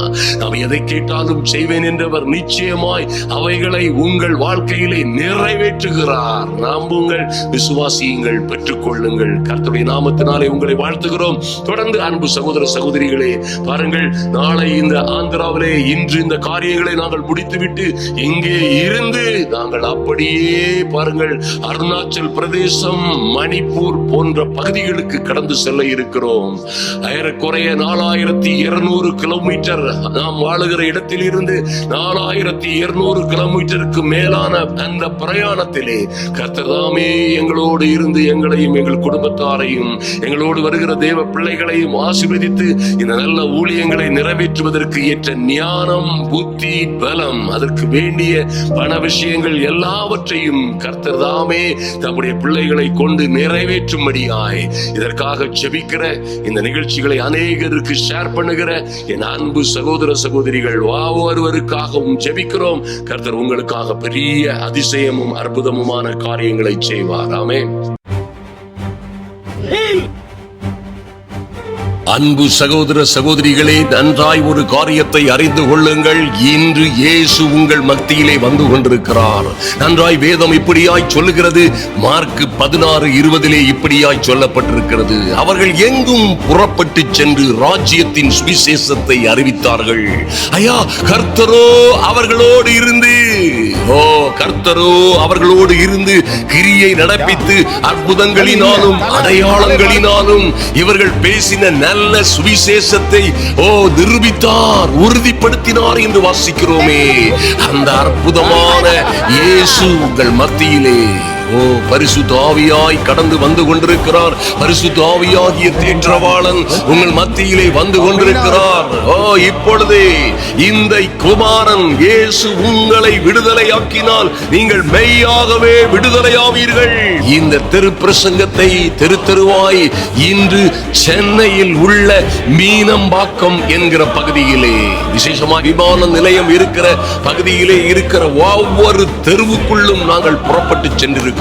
Speaker 1: நாம் எதை கேட்டாலும் செய்வேன் என்றவர் நிச்சயமாய் அவைகளை உங்கள் வாழ்க்கையிலே நிறைவேற்றுகிறார். இருக்கிறார். நம்புங்கள், விசுவாசியுங்கள், பெற்றுக்கொள்ளுங்கள். கர்த்தருடைய நாமத்தினாலே உங்களை வாழ்த்துகிறோம். தொடர்ந்து அன்பு சகோதர சகோதரிகளே, பாருங்கள், நாளை இந்த ஆந்திராவிலே இன்று இந்த காரியங்களை நாங்கள் முடித்துவிட்டு இங்கே இருந்து நாங்கள் அப்படியே பாருங்கள் அருணாச்சல் பிரதேசம், மணிப்பூர் போன்ற பகுதிகளுக்கு கடந்து செல்ல இருக்கிறோம். ஏறக்குறைய 4200 கிலோமீட்டர் நாம் வாழுகிற இடத்தில் இருந்து 4200 கிலோமீட்டருக்கு மேலான அந்த பிரயாணத்திலே கர்த்தர் தாமே எங்களோடு இருந்து எங்களையும் எங்கள் குடும்பத்தாரையும் எங்களோடு வருகிற தேவ பிள்ளைகளையும் ஆசீர்வதித்து இந்த நல்ல ஊழியங்களை நிறைவேற்றுவதற்கு ஏற்ற ஞானம், புத்தி, பலம், அதற்கு வேண்டிய பண விஷயங்கள் எல்லாவற்றையும் கர்த்தர் தாமே தம்முடைய பிள்ளைகளை கொண்டு நிறைவேற்றும்படியாய் இதற்காக ஜெபிக்கிற, இந்த நிகழ்ச்சிகளை அநேகருக்கு ஷேர் பண்ணுகிற என் அன்பு சகோதர சகோதரிகள் ஒவ்வொருவருக்காகவும் ஜெபிக்கிறோம். கர்த்தர் உங்களுக்காக பெரிய அதிசயமும் அற்புதமுமான காரியங்களை செய்வார். ஆமென். அன்பு சகோதர சகோதரிகளே, நன்றாய் ஒரு காரியத்தை அறிந்து கொள்ளுங்கள். இன்று இயேசு உங்கள் மத்தியிலே வந்து கொண்டிருக்கிறார். நன்றாய் வேதம் இப்படியாய் சொல்லுகிறது. மார்க் 16:20 இப்படியாய் சொல்லப்பட்டிருக்கிறது. அவர்கள் எங்கும் புறப்பட்டு சென்று ராஜ்யத்தின் சுவிசேஷத்தை அறிவித்தார்கள். ஐயா, கர்த்தரோ அவர்களோடு இருந்து கர்த்தரோ அவர்களோடு இருந்து கிரியை நடப்பித்து அற்புதங்களினாலும் அடையாளங்களினாலும் இவர்கள் பேசின நல்ல சுவிசேஷத்தை நிரூபித்தார், உறுதிப்படுத்தினார் என்று வாசிக்கிறோமே. அந்த அற்புதமான இயேசு உங்கள் மத்தியிலே பரிசுத்த ஆவியாய் கடந்து வந்து கொண்டிருக்கிறார். பரிசுத்த ஆவியாகிய தேற்றவாளன் உங்கள் மத்தியிலே வந்து கொண்டிருக்கிறார். இப்பொழுதே இந்த குமாரன் இயேசு உங்களை விடுதலையாக்கினால் நீங்கள் மெய்யாகவே விடுதலையாவீர்கள். இந்த திருப்பிரசங்கத்தை தெருவாய் இன்று சென்னையில் உள்ள மீனம்பாக்கம் என்கிற பகுதியிலே, விசேஷமாக விமான நிலையம் இருக்கிற பகுதியிலே இருக்கிற ஒவ்வொரு தெருவுக்குள்ளும் நாங்கள் புறப்பட்டு சென்றிருக்கிறோம்.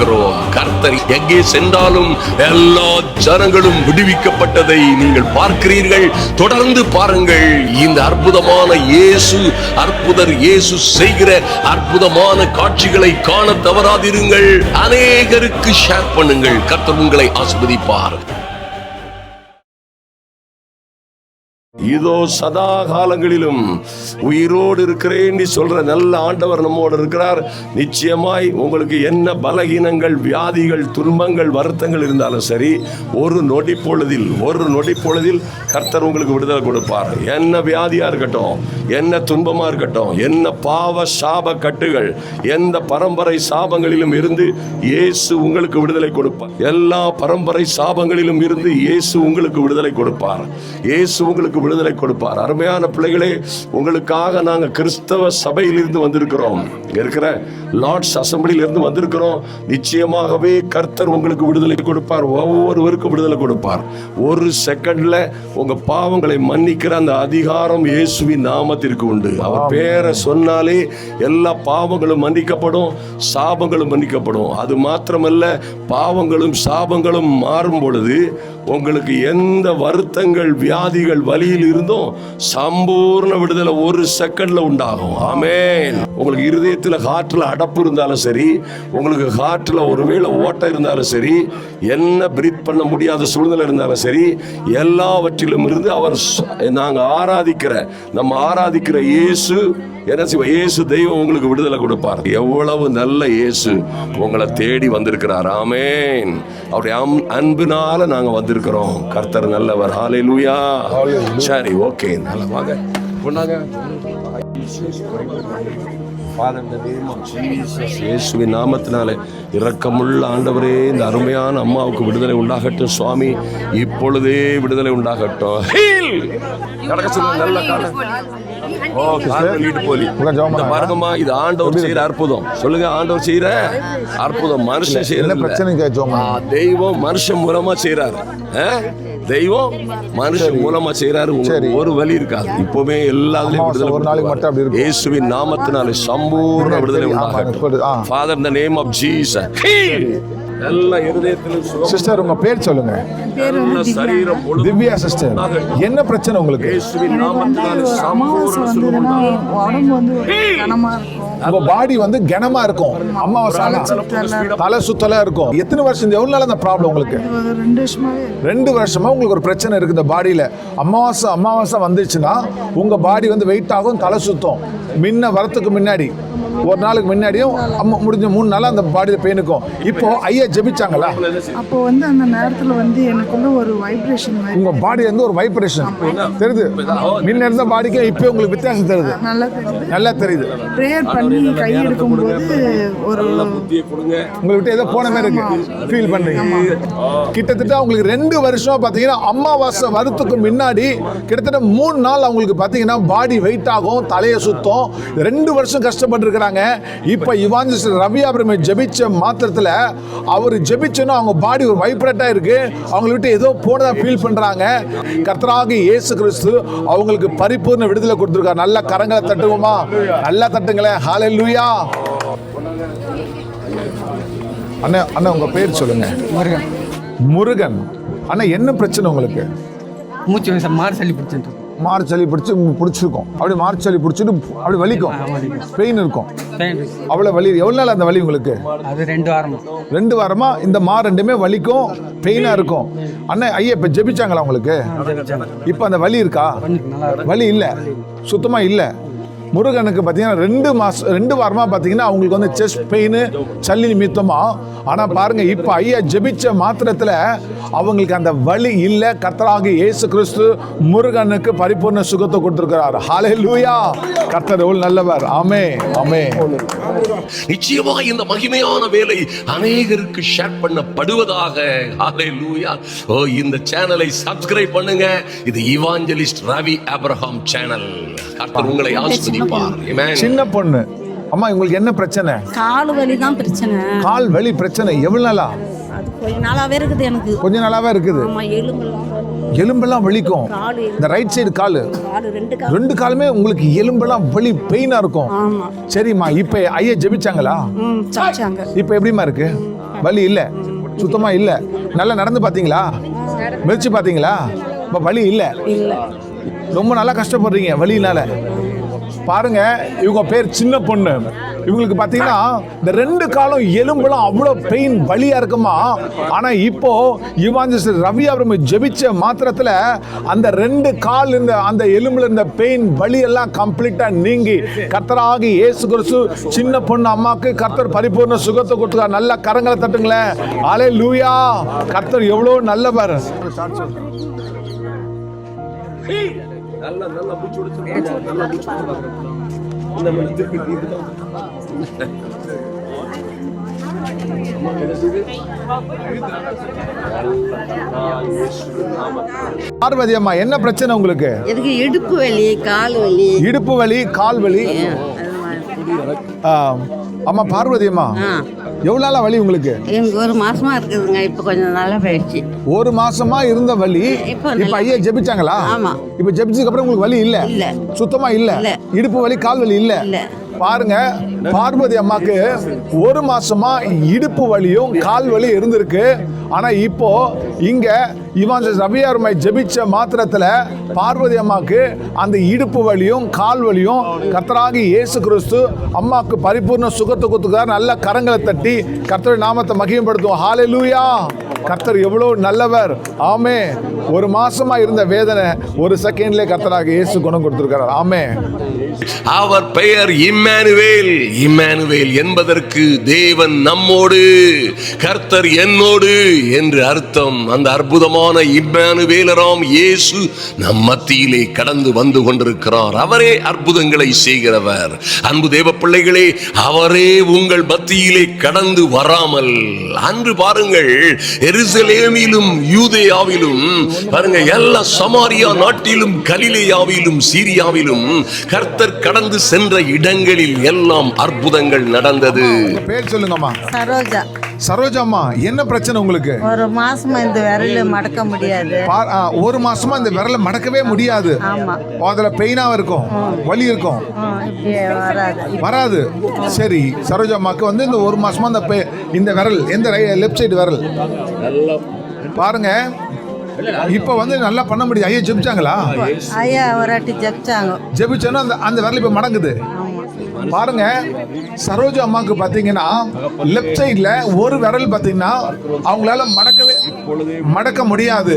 Speaker 1: கர்த்தர் எங்கே சென்றாலும் எல்லா ஜனங்களும் விடுவிக்கப்பட்டதை நீங்கள் பார்க்கிறீர்கள். தொடர்ந்து பாருங்கள். இந்த அற்புதமான இயேசு, அற்புதர் இயேசு செய்கிற அற்புதமான காட்சிகளை காண தவறாதிருங்கள். அநேகருக்கு ஷேர் பண்ணுங்கள். கர்த்தர் உங்களை ஆசீர்வதிப்பார். இதோ சதா காலங்களிலும் உயிரோடு இருக்கிறேன் சொல்ற நல்ல ஆண்டவர் நம்மோடு இருக்கிறார். நிச்சயமாய் உங்களுக்கு என்ன பலகீனங்கள், வியாதிகள், துன்பங்கள், வருத்தங்கள் இருந்தாலும் சரி, ஒரு நொடி பொழுதில் கர்த்தர் உங்களுக்கு விடுதலை கொடுப்பார். என்ன வியாதியா இருக்கட்டும், என்ன துன்பமா இருக்கட்டும், என்ன பாவ சாப கட்டுகள், எந்த பரம்பரை சாபங்களிலும் இருந்து இயேசு உங்களுக்கு விடுதலை கொடுப்பார். எல்லா பரம்பரை சாபங்களிலும் இருந்து இயேசு உங்களுக்கு விடுதலை கொடுப்பார். இயேசு உங்களுக்கு விடுதலை கொடுப்பார். அருமையான பிள்ளைகளே, உங்களுக்காக நாங்கள் கிறிஸ்தவ சபையில் இருந்து வந்திருக்கிறோம். இருக்கிற லார்ட்ஸ் அசம்பிளியில் இருந்து வந்திருக்கிறோம். நிச்சயமாகவே கர்த்தர் உங்களுக்கு விடுதலை கொடுப்பார். ஒவ்வொருவருக்கும் விடுதலை கொடுப்பார். ஒரு செகண்ட்ல உங்க பாவங்களை மன்னிக்கிற அந்த அதிகாரம் இயேசுவின் நாமத்திற்கு உண்டு. அவர் பேரை சொன்னாலே எல்லா பாவங்களும் மன்னிக்கப்படும், சாபங்களும் மன்னிக்கப்படும். அது மாத்திரமல்ல, பாவங்களும் சாபங்களும் மாறும் பொழுது உங்களுக்கு எந்த வருத்தங்கள், வியாதிகள், வலியில் இருந்தும் சம்பூர்ண விடுதலை ஒரு செகண்ட்ல உண்டாகும். ஆமென். உங்களுக்கு இருதயத்தில் ஹார்ட்ல அடப்பு இருந்தாலும் சரி, உங்களுக்கு ஹார்ட்ல ஒருவேளை ஓட்டை இருந்தாலும் சரி, என்ன பிரீத் பண்ண முடியாத சூழ்நிலை இருந்தாலும் சரி, எல்லாவற்றிலும் இருந்து அவர் நம்ம ஆராதிக்கிற இயேசு இயேசு தெய்வம் உங்களுக்கு விடுதலை கொடுப்பார். எவ்வளவு நல்ல இயேசு உங்களை தேடி வந்திருக்கிறார். ஆமென். அவருடைய அன்பினால நாங்க வந்திருக்கிறோம். கர்த்தர் நல்லவர். ஹல்லேலூயா. சரி, ஓகே, நல்லா வாங்க. இயேசுவின் நாமத்தினாலே இரக்கமுள்ள ஆண்டவரே, இந்த அருமையான அம்மாவுக்கு விடுதலை உண்டாகட்டும் சுவாமி. இப்பொழுதே விடுதலை உண்டாகட்டும். நல்ல பாருங்கம்மா, இது ஆண்டவர் செய்யற அற்புதம். சொல்லுங்க, ஆண்டவர் செய்யற அற்புதம். மனுஷன் செய்யற தெய்வம் மனுஷன் மூலமா செய்யறாரு. தெய்வம் மனுஷன் மூலமா செய்யறாரு. ஒரு வழி இருக்காது. இப்பவுமே எல்லாத்துலயும் விடுதலை இயேசுவின் நாமத்தினாலே சம்பூர்ண விடுதலை உண்டாகட்டும். Father, in the name of Jesus. எல்லா இருதயத்திலும்
Speaker 2: சிஸ்டர், உங்க பேர் சொல்லுங்க.
Speaker 1: சரீரம்
Speaker 2: திவ்யா சிஸ்டர், என்ன பிரச்சனை உங்களுக்கு?
Speaker 1: இயேசுவின் நாமத்தினாலே சம்பூர்ண
Speaker 2: அமாவாசை வந்ததுன்னா உடம்பு வந்து ஒரு கனமா இருக்கும்.
Speaker 3: உங்க பாடி வந்து கனமா இருக்கும். அமாவாசை தலை சுத்தலா இருக்கும். எத்தனை வருஷம், எவ்வளவு நாள் அந்த ப்ராப்ளம் உங்களுக்கு?
Speaker 2: 2 வருஷமாவே.
Speaker 3: 2 வருஷமா உங்களுக்கு ஒரு பிரச்சனை இருக்கு இந்த பாடியில. அமாவாசை வந்துச்சுன்னா உங்க பாடி வந்து வெயிட் ஆகும், தலை சுத்தம். முன்ன வரத்துக்கு முன்னாடி ஒரு நாளுக்கு முன்னாடியும் முடிஞ்ச 3 நாளா அந்த பாடியில பெயின் இருக்கும். இப்போ ஐயா ஜெபிச்சாங்களா?
Speaker 2: அப்போ வந்து அந்த நேரத்துல வந்து எனக்குள்ள ஒரு வைப்ரேஷன்,
Speaker 3: உங்க பாடியில இருந்து ஒரு வைப்ரேஷன் தெரியுது. முன்ன இருந்த பாடிக்கு இப்போ உங்களுக்கு வித்தியாசம் தெரியுது. நல்லா தெரியுது.
Speaker 2: பிரேயர் பண்ணி கை எடுக்கும்போது ஒரு
Speaker 3: உங்களுக்கு ஏதோ போன மாதிரி இருக்கு, ஃபீல் பண்றீங்க. கிட்டத்தட்ட உங்களுக்கு 2 வருஷம் பாத்தீங்கன்னா அமாவாசை வரத்துக்கு முன்னாடி கிட்டத்தட்ட 3 நாள் அவங்களுக்கு பாத்தீங்கன்னா பாடி வெயிட் ஆகும், தலையை சுத்தம். 2 வருஷம் கஷ்டப்பட்டு இருக்கிறாங்க. இப்ப இவாஞ்சலிஸ்ட் ரவி ஆபிரகாம் ஜெபிச்ச மாத்திரத்துல அவர் ஜெபிச்சோன்னா அவங்க பாடி ஒரு வைப்ரேட்டா இருக்கு. அவங்க விட்டு ஏதோ போனதா ஃபீல் பண்றாங்க. கர்த்தராகிய இயேசு கிறிஸ்து அவங்களுக்கு பரிபூர்ண விடுதலை கொடுத்திருக்கார். நல்ல கரங்களை தட்டுவோமா? நல்லா தட்டுங்களேன். ஹல்லேலூயா. அண்ணா அண்ணா உங்க பேர் சொல்லுங்க.
Speaker 4: முருகன்.
Speaker 3: முருகன் அண்ணா, என்ன பிரச்சனை உங்களுக்கு?
Speaker 4: மூச்சு மாறு சளி பிடிச்சிட்டு
Speaker 3: மாறு சளி பிடிச்சிருக்கும். அப்படி மாறு சளி பிடிச்சிட்டு அப்படி வலிக்கும், பெயின் இருக்கும். அவ்வளவு வலி. எவ்வளவு நாள் அந்த வலி உங்களுக்கு?
Speaker 4: அது 2 வாரமா.
Speaker 3: 2 வாரமா இந்த ரெண்டுமே வலிக்கும், பெயினா இருக்கும். அண்ணா ஐயா இப்ப ஜெபிச்சாங்களா உங்களுக்கு? இப்ப அந்த வலி இருக்கா? வலி இல்ல, சுத்தமா இல்ல. முருகனுக்கு பார்த்தீங்கன்னா 2 வாரமா பார்த்தீங்கன்னா அவங்களுக்கு வந்து செஸ்ட் பெயின், சளி நிமித்தமா. ஆனால் பாருங்க இப்போ ஐயா ஜெபிச்ச மாத்திரத்தில் அவங்களுக்கு அந்த வலி இல்லை. கர்த்தராகிய இயேசு கிறிஸ்து முருகனுக்கு பரிபூர்ண சுகத்தை கொடுத்திருக்கிறார். ஹல்லேலூயா. கர்த்தர் எவ்வளவு நல்லவர். ஆமென் ஆமென்.
Speaker 1: நிச்சயமாக இந்த மகிமையான வேலை அநேகருக்கு ஷேர் பண்ணப்படுவதாக. ஹல்லேலூயா. இந்த சேனலை சப்ஸ்கிரைப் பண்ணுங்க. இது இவாஞ்சலிஸ்ட் ரவி ஆபிரகாம் சேனல். கர்த்தர் உங்களை ஆசீர்வதிப்பார்.
Speaker 3: சின்ன பொண்ணு, அம்மா உங்களுக்கு என்ன பிரச்சனை?
Speaker 5: கால் வலி தான் பிரச்சனை.
Speaker 3: கால் வலி பிரச்சனை எவ்வளவு நாளா?
Speaker 5: அது கொஞ்ச நாளாவே இருக்குது எனக்கு.
Speaker 3: கொஞ்ச நாளாவே இருக்குது.
Speaker 5: ஆமா,
Speaker 3: எலும்பெல்லாம் வலிக்கும். இந்த ரைட் சைடு காலு, 2 காலுமே உங்களுக்கு எலும்பெல்லாம் வலி, பெயினா இருக்கும். சரிம்மா, இப்ப ஐயா ஜெபிச்சாங்களா? இப்ப எப்படிமா இருக்கு? வலி இல்ல, சுத்தமா இல்ல. நல்லா நடந்து பாத்தீங்களா? மிதிச்சு பாத்தீங்களா? இப்ப வலி இல்ல. ரொம்ப நல்லா கஷ்டப்படுறீங்க வலியினால. பாருங்க, இவங்க பேர் சின்ன பொண்ணு. இவங்களுக்கு பாத்தீங்கன்னா இந்த 2 காலம் எலும்பெல்லாம் அவ்வளவு பெயின், வலியா இருக்குமா. ஆனா இப்போ இவாஞ்சலிஸ்ட் ரவி ஆபிரகாம் ஜெபிச்ச மாத்திரத்துல அந்த 2 கால் இருந்த அந்த எலும்புல இருந்த பெயின், வலி எல்லாம் கம்ப்ளீட்டா நீங்கி கர்த்தராகிய இயேசு கிறிஸ்து சின்ன பொண்ணு அம்மாக்கு கர்த்தர் பரிபூர்ண சுகத்தை கொடுத்தார். நல்ல கரங்களை தட்டுங்களேன். ஹல்லேலூயா. கர்த்தர் எவ்வளவு நல்லவர். நல்லா மூச்சு விடுங்க. நல்லா மூச்சு விடுங்க. இந்த மாதிரி திருப்பி பார்வதி அம்மா, என்ன பிரச்சனை உங்களுக்கு?
Speaker 6: எனக்கு இடுப்பு வலி, கால் வலி.
Speaker 3: இடுப்பு வலி, கால் வலி. அம்மா பார்வதி அம்மா, எவ்வளவு நாளா வலி உங்களுக்கு?
Speaker 6: எனக்கு 1 மாசமா இருக்குதுங்க. இப்ப கொஞ்சம் நல்லா போயிடுச்சு.
Speaker 3: 1 மாசமா இருந்த வலி இப்ப ஐயா ஜெபிச்சாங்களா?
Speaker 6: ஆமா.
Speaker 3: இப்ப ஜெபிச்சதுக்கு அப்புறம் உங்களுக்கு வலி இல்ல?
Speaker 6: இல்ல,
Speaker 3: சுத்தமா இல்ல. இடுப்பு வலி, கால் வலி இல்ல. பாருங்க, பார்வதி அம்மாக்கு 1 மாசமா இடுப்பு வலியும் கால் வலி இருந்திருக்கு. ஆனா இப்போ இங்க இவாஞ்சலிஸ்ட் ரவி ஆபிரகாம் ஜெபிச்ச மாத்திரத்துல பார்வதி அம்மாக்கு அந்த இடுப்பு வலியும் கால் வலியும் கர்த்தராகிய இயேசு கிறிஸ்து அம்மாக்கு பரிபூர்ண சுகத்தை கொடுத்துக்கார். நல்ல கரங்களை தட்டி கர்த்தருடைய நாமத்தை மகிமைப்படுத்துவோம். ஹல்லேலூயா. கர்த்தர் எவ்வளவு நல்லவர். ஆமே. 1 மாசமா இருந்த வேதனை 1 செகண்ட்ல கர்த்தராகிய இயேசு குணம் கொடுத்திருக்கிறார். ஆமே.
Speaker 1: அவர் பெயர் இம்மானுவேல். இம்மானுவேல் என்பதற்கு தேவன் நம்மோடு, கர்த்தர் என்னோடு என்று அர்த்தம். அந்த அற்புதமான இம்மானுவேலராம் இயேசு நம் மத்தியிலே கடந்து வந்து கொண்டிருக்கிறார். அவரே அற்புதங்களை செய்கிறவர். அன்பு தேவ பிள்ளைகளே, அவரே உங்கள் மத்தியிலே கடந்து வராமல், அன்று பாருங்கள், எருசலேமிலும் யூதேயாவிலும் பாருங்க, எல்லா சமாரியா நாட்டிலும் கலிலேயாவிலும் சீரியாவிலும் கர்த்தர் கடந்து சென்ற இடங்களில் எல்லாம் அற்புதங்கள் நடந்தது.
Speaker 3: பேர் சொல்லுங்கம்மா.
Speaker 6: சரோஜா.
Speaker 3: சரோஜா அம்மா, என்ன பிரச்சனை உங்களுக்கு?
Speaker 6: 1 மாசமா இந்த விரல மடக்க முடியாது.
Speaker 3: 1 மாசமா இந்த விரல மடக்கவே முடியாது.
Speaker 6: ஆமா.
Speaker 3: அதுல பெயினா இருக்கும், வலி இருக்கும். வராது. சரி, சரோஜா அம்மாக்கு வந்து இந்த 1 மாசமா இந்த விரல், எந்த லெஃப்ட் சைடு விரல் பாருங்க, இப்போ வந்து நல்லா பண்ண முடியுது. ஐயா ஜெபிச்சாங்களா?
Speaker 6: ஐயா ஒரு வாட்டி ஜெபிச்சாங்க.
Speaker 3: ஜெபிச்சோன்னா அந்த விரல் இப்போ மடங்குது. பாருங்க, சரோஜா அம்மாவுக்கு பாத்தீங்கன்னா லெஃப்ட் சைட்ல ஒரு விரல் பாத்தீங்கன்னா அவங்களால மடக்க முடியாது.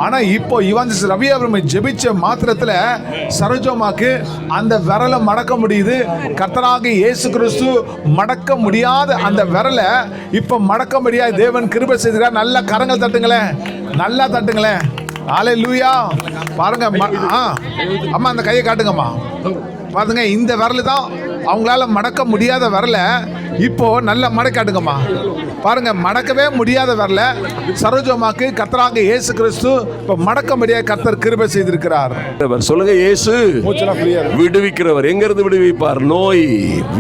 Speaker 3: ஆனா இப்போ இவாஞ்சலிஸ்ட் ரவி அவர்கள் ஜெபிச்ச மாத்திரத்துல சரோஜா அம்மாக்கு அந்த விரலை மடக்க முடியுது. கர்த்தராகிய இயேசு கிறிஸ்து மடக்க முடியாத அந்த விரலை இப்ப மடக்க முடியாது. தேவன் கிருபை செய்கிறார். நல்ல கரங்கள் தட்டுங்களேன், நல்லா தட்டுங்களேன். ஹல்லேலூயா. பாருங்க அம்மா அந்த கையை காட்டுங்கம்மா. பாருங்க, இந்த விரல் தான் அவங்களால மடக்க முடியாத விரல இப்போ நல்ல மடக்காட்டுங்கம்மா. பாருங்க, மடக்கவே முடியாத விரல சரோஜாமாக்கு கர்த்தராகிய இயேசு கிறிஸ்து இப்ப மடக்க முடியாத கர்த்தர் கிருபை செய்திருக்கிறார்.
Speaker 1: சொல்லுங்க, இயேசு விடுவிக்கிறவர். எங்க இருந்து விடுவிப்பார்? நோய்,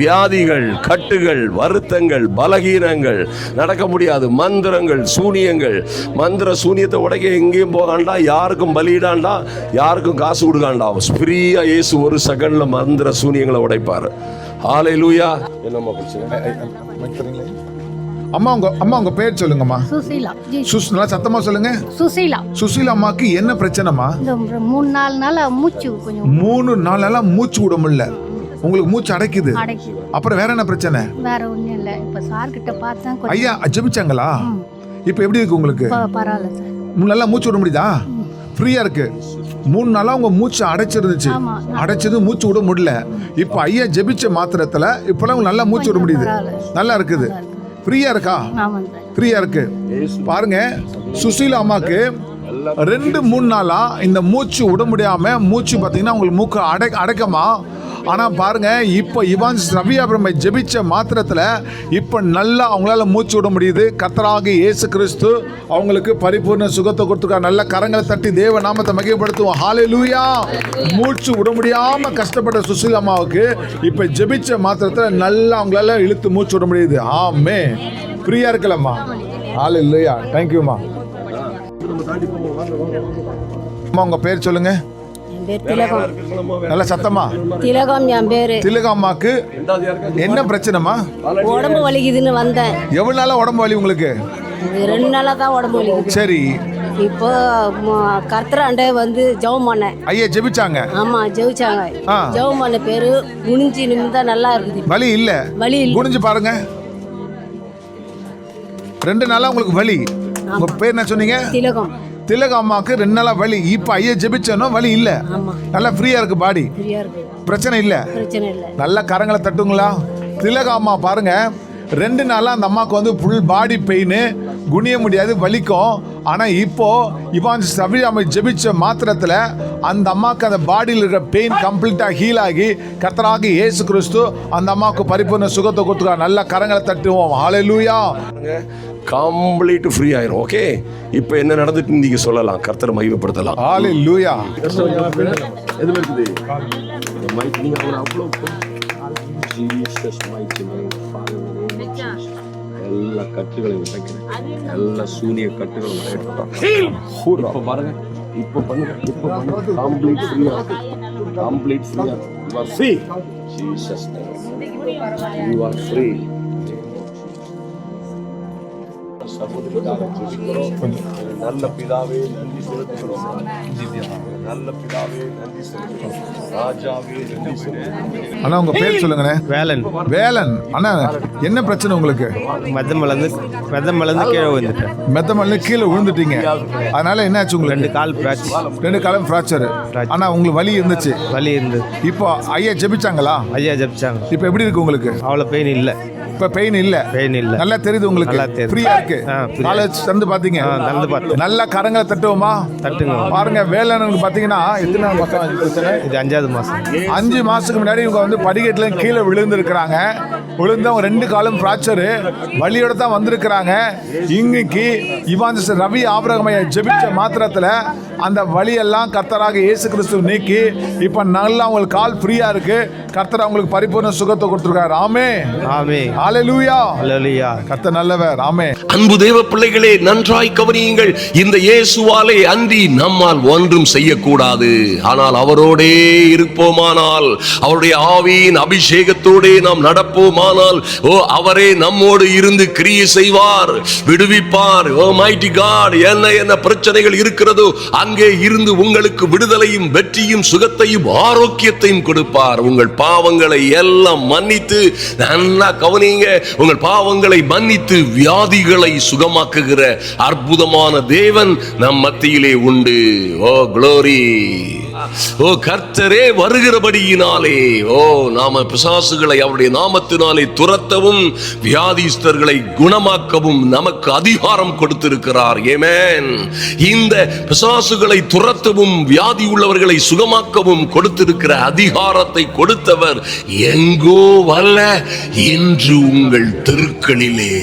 Speaker 1: வியாதிகள், கட்டுகள், வருத்தங்கள், பலகீனங்கள், நடக்க முடியாது மந்திரங்கள், சூனியங்கள். மந்திர சூனியத்தை உடைக்க எங்கேயும் போகாண்டா, யாருக்கும் பலியிடாண்டா, யாருக்கும் காசு கொடுக்காண்டா. ஃப்ரீயா இயேசு ஒரு செகண்ட்ல மந்திர சூனியங்களை உடைப்பார். ஹல்லேலூயா. என்னம்மா பிரச்சனை?
Speaker 3: அம்மா உங்க பேர் சொல்லுங்கம்மா.
Speaker 7: சுசீலா.
Speaker 3: நல்லா சத்தமா சொல்லுங்க.
Speaker 7: சுசீலா.
Speaker 3: சுசீலா அம்மாக்கு என்ன பிரச்சனைமா?
Speaker 7: இந்த 3-4 நாளா மூச்சு கொஞ்சம்
Speaker 3: 3 நாளா மூச்சு விட முடியல. உங்களுக்கு மூச்சு அடைக்குது. அப்புறம் வேற என்ன பிரச்சனை?
Speaker 7: வேற ஒண்ணும் இல்ல. இப்ப சார் கிட்ட பார்த்தேன்.
Speaker 3: ஐயா ஜெபிச்சாங்களா? இப்போ எப்படி இருக்கு உங்களுக்கு?
Speaker 7: பரவாயில்ல சார்.
Speaker 3: நல்லா மூச்சு விட முடியுதா? ஃப்ரீயா இருக்கு. 3 நாளா உங்க மூச்சு அடைச்சிருந்துச்சு. அடைச்சது மூச்சு விட முடியல. இப்போ ஐயா ஜெபிச்ச மாத்திரத்துல இப்பெல்லாம் நல்லா மூச்சு விட முடியுது. நல்லா இருக்குது. ஃப்ரீயா இருக்கா? ஃப்ரீயா இருக்கு. பாருங்க, சுசீலா அம்மாக்கு 2-3 நாளா இந்த மூச்சு விட முடியாம மூச்சு பார்த்தீங்கன்னா உங்களுக்கு மூக்கு அடைக்கமா. ஆனா பாருங்க, இப்போ இவாஞ்சலிஸ்ட் ரவி அவர்கள் ஜெபிச்ச மாத்திரத்துல இப்ப நல்லா அவங்களால மூச்சு விட முடியுது. கர்த்தராகிய இயேசு கிறிஸ்து அவங்களுக்கு பரிபூர்ண சுகத்தை கொடுத்துருக்கார். நல்ல கரங்களை தட்டி தேவ நாமத்தை மகிமைப்படுத்துவோம். ஹல்லேலூயா. மூச்சு விட முடியாம கஷ்டப்பட்ட சுசீலா அம்மாவுக்கு இப்ப ஜெபிச்ச மாத்திரத்துல நல்லா அவங்களால இழுத்து மூச்சு விட முடியுது. ஆமென். ஃப்ரீயா இருக்கலாமா? ஹல்லேலூயா. தேங்க்யூமா. அம்மா உங்க பேர் சொல்லுங்க. நல்ல சத்தமா.
Speaker 5: திலகம் என் பேரு.
Speaker 3: திலகம் அம்மாக்கு என்ன பிரச்சனைமா?
Speaker 5: உடம்பு வலிக்குதுன்னு வந்தேன்.
Speaker 3: எவ்வளவு நாளா உடம்பு வலி உங்களுக்கு?
Speaker 5: 2 நாளா தான் உடம்பு வலிக்குது.
Speaker 3: சரி,
Speaker 5: இப்போ கர்த்தராண்டே வந்து ஜெபம் பண்ணேன்.
Speaker 3: ஐயா ஜெபிச்சாங்க.
Speaker 5: ஆமா ஜெபிச்சாங்க. ஜெபம் பண்ண பேரு குனிஞ்சு நிமிந்தா நல்லா இருக்குது.
Speaker 3: வலி இல்ல.
Speaker 5: வலி இல்ல.
Speaker 3: குனிஞ்சு பாருங்க. 2 நாளா உங்களுக்கு வலி. உங்க பேர் என்ன சொன்னீங்க?
Speaker 5: திலகம்.
Speaker 3: திலகம் அம்மாக்கு 2 நாளா வலி. இப்ப ஐயா ஜெபிச்சனோ வலி இல்ல. நல்லா ஃப்ரீயா இருக்கு பாடி. பிரச்சனை இல்ல. நல்ல கரங்களை தட்டுங்களா. திலகம் அம்மா பாருங்க, 2 நாளா அந்த அம்மாவுக்கு வந்து ஃபுல் பாடி பெயின், குனிய முடியாது, வலிக்கும். ஆனா இப்போ இவாஞ்சலிஸ்ட் ரவி அவர்கள் ஜெபிச்ச மாத்திரத்துல அந்த அம்மாவுக்கு அந்த பாடியில் இருக்கிற பெயின் கம்ப்ளீட்டா ஹீல் ஆகி கர்த்தராகிய இயேசு கிறிஸ்து அந்த அம்மாவுக்கு பரிபூர்ண சுகத்தை கொடுத்துருக்கார். நல்ல கரங்களை தட்டுவோம். ஹல்லேலூயா.
Speaker 1: கம்ப்ளீட் ஃப்ரீ ஆயிரும். ஓகே, இப்போ என்ன நடந்துட்டு நீங்க சொல்லலாம், கர்த்தரை மகிமைப்படுத்தலாம்.
Speaker 3: ஹல்லேலூயா.
Speaker 1: எது இருக்குது? மைக் நீங்க அவ்வளவு ஜீசஸ் மைக் எல்லா கட்டுகளையும் உடைக்கிறேன். எல்லா சூனிய கட்டுகளும் உடைக்கிறேன். பாருங்க, இப்போ பண்ணுங்க, இப்போ பண்ணுங்க. கம்ப்ளீட் ஃப்ரீயா, கம்ப்ளீட் ஃப்ரீயா. You are free. Jesus name you are free. நல்ல பிதாவே நன்றி செலுத்துகிறோம். நல்ல பிதாவே நன்றி செலுத்துகிறோம். ராஜாவே நன்றி செலுத்துகிறோம்.
Speaker 3: அண்ணா உங்க பேர் சொல்லுங்கண்ணே.
Speaker 8: வேலன்.
Speaker 3: வேலன் அண்ணா, என்ன பிரச்சனை உங்களுக்கு?
Speaker 8: மெத்தமலந்து கீழே விழுந்துட்டேன்.
Speaker 3: மெத்தமல்ல கீழே விழுந்துட்டீங்க. அதனால என்ன ஆச்சு உங்களுக்கு?
Speaker 8: 2 கால் ஃப்ராக்சர்.
Speaker 3: 2 காலம் ஃப்ராக்சர். ஆனா உங்களுக்கு வலி இருந்துச்சு.
Speaker 8: வலி இருந்து.
Speaker 3: இப்போ ஐயா ஜெபிச்சாங்களா?
Speaker 8: ஐயா ஜெபிச்சாங்க.
Speaker 3: இப்போ எப்படி இருக்கு உங்களுக்கு?
Speaker 8: அவ்வளோ பெயின் இல்லை.
Speaker 3: இப்ப பெயின் இல்ல.
Speaker 8: பெயின் இல்ல.
Speaker 3: நல்லா தெரியுது உங்களுக்கு?
Speaker 8: நல்லா தெரியுது.
Speaker 3: ஃப்ரீயா இருக்கு. காலேஜ் தந்து பாத்தீங்க?
Speaker 8: தந்து பார்த்தேன்.
Speaker 3: நல்ல கரங்களை தட்டுவோமா?
Speaker 8: தட்டுங்க.
Speaker 3: பாருங்க, வேலனுக்கு பாத்தீங்கன்னா எத்தனை மாசம் பிரச்சனை?
Speaker 8: இது 5வது மாசம்.
Speaker 3: 5 மாசத்துக்கு முன்னாடி இவங்க வந்து படிக்கட்டுல கீழே விழுந்திருக்கிறாங்க. விழுந்தவங்க 2 காலும் ஃப்ராக்சர் வலியோட தான் வந்திருக்கிறாங்க. இன்னைக்கு இவாஞ்சலிஸ்ட் ரவி ஆபிரகாம் ஜெபிச்ச மாத்திரத்துல அந்த வலியெல்லாம் கர்த்தராக இயேசு கிறிஸ்து நீக்கி இப்ப நல்லா உங்களுக்கு கால் ஃப்ரீயா இருக்கு. கர்த்தர் உங்களுக்கு பரிபூர்ண சுகத்தை கொடுத்திருக்காரு. ஆமென்.
Speaker 8: ஆமென்.
Speaker 3: ஹalleluya.
Speaker 8: ஹalleluya.
Speaker 3: கர்த்தர் நல்லவர். ஆமென்.
Speaker 1: அன்பு தேவ பிள்ளைகளே, நன்றாய் கவனியுங்கள். இந்த இயேசுவாலே அன்றி நம்மால் ஒன்றும் செய்யக்கூடாது. ஆனால் அவரோடே இருப்போமானால், அவருடைய ஆவியின் அபிஷேகத்தோடே நாம் நடப்போமானால், அவரே நம்மோடு இருந்து கிரியை செய்வார், விடுவிப்பார். ஓ மைட்டி காட், என்ன பிரச்சனைகள் இருக்கிறதோ அங்கே இருந்து உங்களுக்கு விடுதலையும் வெற்றியும் சுகத்தையும் ஆரோக்கியத்தையும் கொடுப்பார். உங்கள் பாவங்களை எல்லாம் மன்னித்து, நல்லா கவனிங்க, உங்கள் பாவங்களை மன்னித்து வியாதிகளை சுகமாக்குகிற அற்புதமான தேவன் நம் மத்தியிலே உண்டு. ஓ க்ளோரி. ஓ கர்த்தரே வருகிறபடியினாலே நாம பிசாசுகளை அவருடைய நாமத்தினாலே துரத்தவும் வியாதிஸ்தர்களை குணமாக்கவும் நமக்கு அதிகாரம் கொடுத்திருக்கிறார். ஆமென். இந்த பிசாசுகளை துரத்தவும் வியாதி உள்ளவர்களை சுகமாக்கவும் கொடுத்திருக்கிற அதிகாரத்தை கொடுத்தவர் எங்கோ வல்ல இன்று உங்கள் தெருக்களிலே.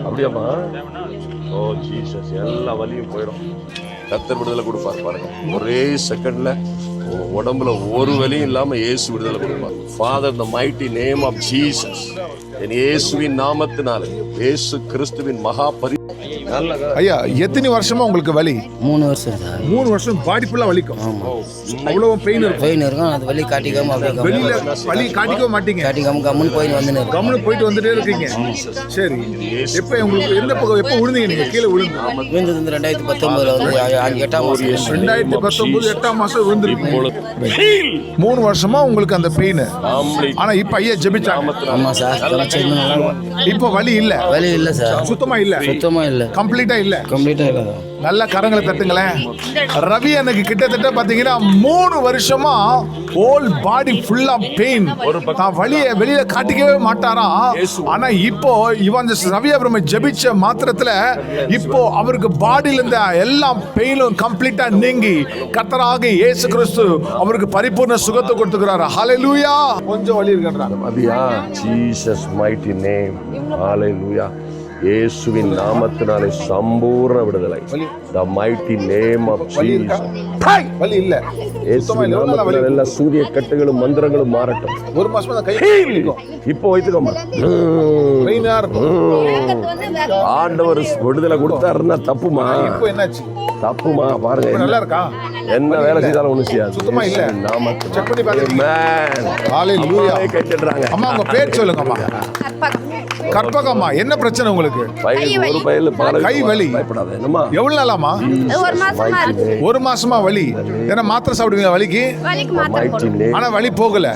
Speaker 1: அப்படியாமா? ஓ ஜீசஸ், எல்லா வலியும் போயிடும். கர்த்தர் விடுதலை கொடுப்பார் பாருங்க. ஒரே செகண்ட்ல உடம்புல ஒரு வலியும் இல்லாம இயேசு விடுதலை கொடுப்பார். Father, the mighty name of Jesus, என் இயேசுவின் நாமத்தினாலே, இயேசு கிறிஸ்துவின் மகா பரி.
Speaker 3: ஐயா, எத்தனை வருஷமா உங்களுக்கு வலி?
Speaker 9: 3 வருஷம் சார்.
Speaker 3: 3 வருஷம் பாடி ஃபுல்லா வலிக்கும். அவ்வளவு பெயின்
Speaker 9: இருக்கும். அது வலி காட்டிக்காம அப்படியே
Speaker 3: வெளியில வலி காட்டிக்க மாட்டீங்க.
Speaker 9: காட்டிக்காம கம்முன்னு போயிட்டு
Speaker 3: வந்துட்டே இருக்கீங்க. சரி, எப்ப உங்களுக்கு எப்ப விழுந்தீங்க? நீங்க கீழே
Speaker 9: விழுந்தது 2019 வந்து 8ஆம் மாசம்.
Speaker 3: 2019 8ஆம் மாசம் விழுந்திருக்கீங்க. 3 வருஷமா உங்களுக்கு அந்த பெயின். ஆனா இப்ப ஐயா ஜெபிச்சாங்க.
Speaker 9: ஆமா சார்.
Speaker 3: இப்ப வலி இல்ல.
Speaker 9: வலி இல்ல சார்.
Speaker 3: சுத்தமா இல்ல. கம்ப்ளீட்டா இல்ல. நல்ல கரங்களை தட்டுங்களேன். ரவி எனக்கு கிட்டத்தட்ட பாத்தீங்கன்னா 3 வருஷமா ஹோல் பாடி ஃபுல்லா பெயின். தான் வலியை வெளியில காட்டிக்கவே மாட்டாராம். ஆனா இப்போ இவன் ரவி அப்புறம் ஜெபிச்ச மாத்திரத்துல இப்போ அவருக்கு பாடியில இருந்த எல்லா பெயினும் கம்ப்ளீட்டா நீங்கி கர்த்தராகிய இயேசு கிறிஸ்து அவருக்கு பரிபூர்ண சுகத்தை கொடுத்துக்கிறாரு. ஹalleluya. கொஞ்சம் வலி இருக்கறாங்க.
Speaker 1: அப்படியா? Jesus mighty name. ஹalleluya. இயேசுவின் நாமத்தினாலே சம்பூர்ண விடுதலை. The mighty name of Jesus.
Speaker 3: வலி இல்ல.
Speaker 1: இயேசுவின் நாமத்தினாலே எல்லா சூரிய கட்டுகளும் மந்திரங்களும் மாறட்டும்.
Speaker 3: 1 மாசமா கை வலிக்கும்.
Speaker 1: இப்போ வைத்துக்கோமா.
Speaker 3: பெயினா இருக்கும்.
Speaker 1: ஆண்டவர் விடுதலை கொடுத்தாருன்னா தப்புமா?
Speaker 3: இப்போ என்னாச்சு?
Speaker 1: தப்புமா? பாருங்க,
Speaker 3: நல்லா இருக்கா?
Speaker 1: என்ன வேலை செய்தாலும் ஒண்ணு செய்யாது.
Speaker 3: சுத்தமா இல்ல.
Speaker 1: நாமத்தில்
Speaker 3: செக் பண்ணி பாருங்க.
Speaker 1: ஹalleluya. கைத்தட்டுறாங்க.
Speaker 3: அம்மா உங்க பேர் சொல்லுங்க அம்மா. கற்பகம்மா, என்ன பிரச்சனை உங்களுக்கு? கை வலி.
Speaker 1: பயப்படாத. என்னம்மா?
Speaker 3: எவ்வளவு நாளாமா? 1 மாசமா வலி. என்ன மாத்திரை சாப்பிடுவீங்க வலிக்கு? ஆனா வலி போகல.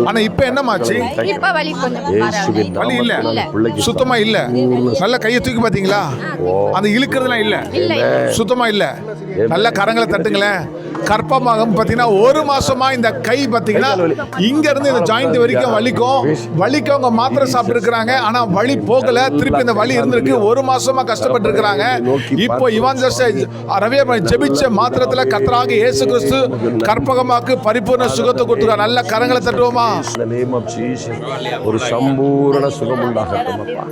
Speaker 3: ஆனா இப்ப என்னமாச்சு? வலி இல்ல. சுத்தமா இல்ல. நல்ல கையை தூக்கி பாத்தீங்களா? அந்த இழுக்கிறதுலாம் இல்ல. சுத்தமா இல்ல. நல்ல கரங்களை தட்டுங்களேன். கற்பமாக பாத்தீங்கன்னா 1 மாசமா இந்த கை பாத்தீங்கன்னா இங்க இருந்து இந்த ஜாயிண்ட் வரைக்கும் வலிக்கும் அவங்க மாத்திரை சாப்பிட்டு இருக்காங்க. ஆனா வலி போகல. திருப்பி இந்த வலி இருந்திருக்கு. 1 மாசமா கஷ்டப்பட்டு இருக்காங்க. இப்போ ரவி ஜெபிச்ச மாத்திரத்துல கர்த்தராகிய இயேசு கிறிஸ்து கற்பகமாக்கு பரிபூர்ண சுகத்தை கொடுத்துருக்கார். நல்ல கரங்களை தட்டுவோமா?
Speaker 1: ஒரு சம்பூரண சுகம் உண்டாகட்டும் அப்பா.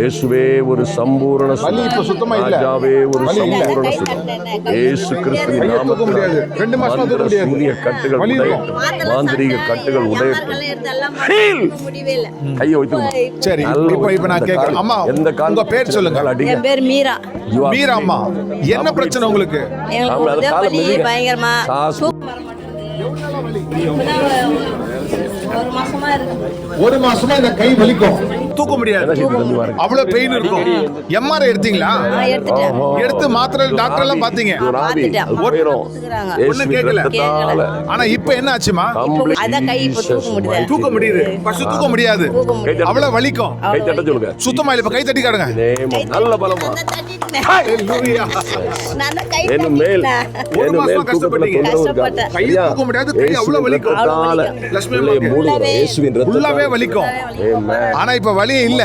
Speaker 1: இயேசுவே, ஒரு சம்பூரண
Speaker 3: வலி இப்ப சுத்தமா இல்ல.
Speaker 1: ராஜாவே, ஒரு சம்பூரண சுகம். இயேசு கிறிஸ்துவின் நாமத்தில்
Speaker 3: 2 மாசமா தூக்க முடியாது.
Speaker 1: சூரிய கட்டுகள் உடையட்டும். மாந்திரீக கட்டுகள் உடையட்டும். கையை வைத்துக்கோமா.
Speaker 3: சரி, இப்ப நான் கேட்கிறேன். அம்மா, உங்க பேர் சொல்லுங்க.
Speaker 6: என் பேர் மீரா.
Speaker 3: மீரா அம்மா, என்ன பிரச்சனை உங்களுக்கு?
Speaker 6: பயங்கரமா
Speaker 3: 1 மாசமா இந்த கை வலிக்கும். தூக்க முடியாது. அவ்வளவு பெயின் இருக்கும். எம்ஆர்ஐ எடுத்தீங்களா? எடுத்து மாத்திரை டாக்டர் எல்லாம் பாத்தீங்க. ஒண்ணு கேட்கல. ஆனா இப்ப என்ன ஆச்சுமா? தூக்க முடியுது. ஃபர்ஸ்ட் தூக்க முடியாது. அவ்வளவு வலிக்கும். சுத்தமா இல்ல. இப்ப கை தட்டி காடுங்க.
Speaker 1: நல்ல பலமா. ஹalleluya. என்ன மேல்.
Speaker 3: 1 மாசமா கஷ்டப்பட்டீங்க. கை தூக்க முடியாது. கை அவ்வளவு வலிக்கும். லட்சுமி ஃபுல்லாவே வலிக்கும். ஆனா இப்ப வலியே இல்ல.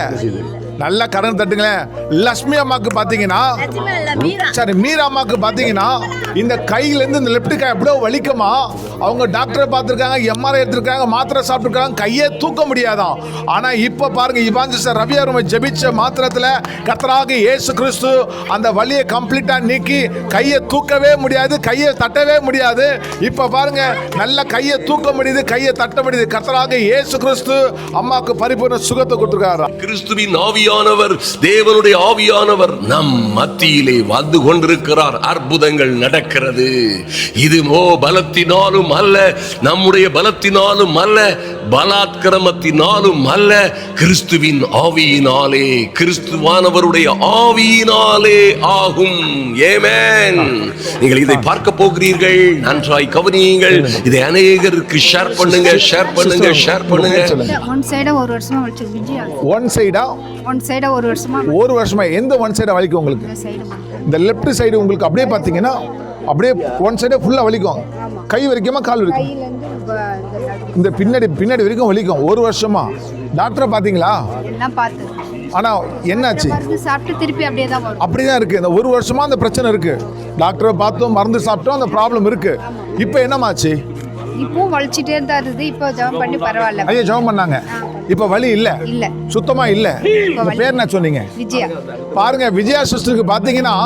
Speaker 3: நல்லா கடன் தட்டுங்களேன். லட்சுமி அம்மாக்கு பாத்தீங்கன்னா, சரி மீரா அம்மாக்கு பாத்தீங்கன்னா இந்த கையில இருந்து இந்த லெப்ட் கை அப்படியே வலிக்குமா. அவங்க டாக்டரை பார்த்திருக்காங்க, எம்ஆர்ஐ எடுத்திருக்காங்க, மாத்திரை சாப்பிட்டுருக்காங்க, கையே தூக்க முடியாதான். ஆனா இப்ப பாருங்க, இவாஞ்சலிஸ்ட் ரவி அவர்கள் ஜெபிச்ச மாத்திரத்துல கர்த்தராகிய இயேசு கிறிஸ்து அந்த வலியை கம்ப்ளீட்டா நீக்கி கையை தூக்கவே முடியாது, கையை தட்டவே முடியாது. இப்ப பாருங்க, நல்ல கையை தூக்க முடியுது, கையை தட்ட முடியுது. கர்த்தராகிய இயேசு கிறிஸ்து அம்மாக்கு பரிபூர்ண சுகத்தை கொடுத்திருக்காரு.
Speaker 1: கிறிஸ்துவின் ஆவியானவர், தேவனுடைய ஆவியானவர் நம் மத்தியிலே வந்து கொண்டிருக்கிறார். அற்புதங்கள் நடக்கிறது. இது பலத்தினாலும் அல்ல, நம்முடைய பலத்தினாலும் அல்ல, பலாத்கிரமத்தினாலும் அல்ல, கிறிஸ்துவின் ஆவியினாலே, கிறிஸ்துவானவருடைய ஆவியினாலே ஆகும். ஆமென். நீங்கள் இதை பார்க்க போகிறீர்கள். நன்றாய் கவனியுங்கள். இதை அநேகருக்கு ஷேர் பண்ணுங்க, ஷேர் பண்ணுங்க, ஷேர் பண்ணுங்க.
Speaker 7: ஒன் சைடா ஒரு வருஷமா வச்சு விஜயா
Speaker 3: ஒன் சைடா ஒரு வருஷமா எந்த ஒன் சைடா வலிக்கும் உங்களுக்கு? இந்த லெஃப்ட் சைடு உங்களுக்கு அப்படியே பாத்தீங்கன்னா அப்படியே ஒன் சைடே ஃபுல்லா வலிக்கும். கை வரைக்குமா கால் வரைக்கும்? இந்த பின்னாடி வரைக்கும் வலிக்கும். ஒரு வருஷமா டாக்டரை பாத்தீங்களா?
Speaker 7: எல்லாம் பார்த்து.
Speaker 3: ஆனா என்னாச்சு?
Speaker 7: சாப்பிட்டு திருப்பி அப்படியே தான் வரும்.
Speaker 3: அப்படிதான் இருக்கு. இந்த ஒரு வருஷமா அந்த பிரச்சனை இருக்கு. டாக்டரை பார்த்தோம், மருந்து சாப்பிட்டோம், அந்த ப்ராப்ளம் இருக்கு. இப்போ என்னமாச்சு?
Speaker 7: இப்போ வலிச்சிட்டே தான் இருந்தது. இப்போ ஜெபம் பண்ணி பரவாயில்ல.
Speaker 3: ஐயா ஜெபம் பண்ணாங்க. இப்ப வலி இல்ல, சுத்தமா இல்ல. உங்க பேர் என்ன சொன்னீங்க?
Speaker 7: விஜயா.
Speaker 3: பாருங்க, விஜயா சிஸ்டருக்கு பாத்தீங்கன்னா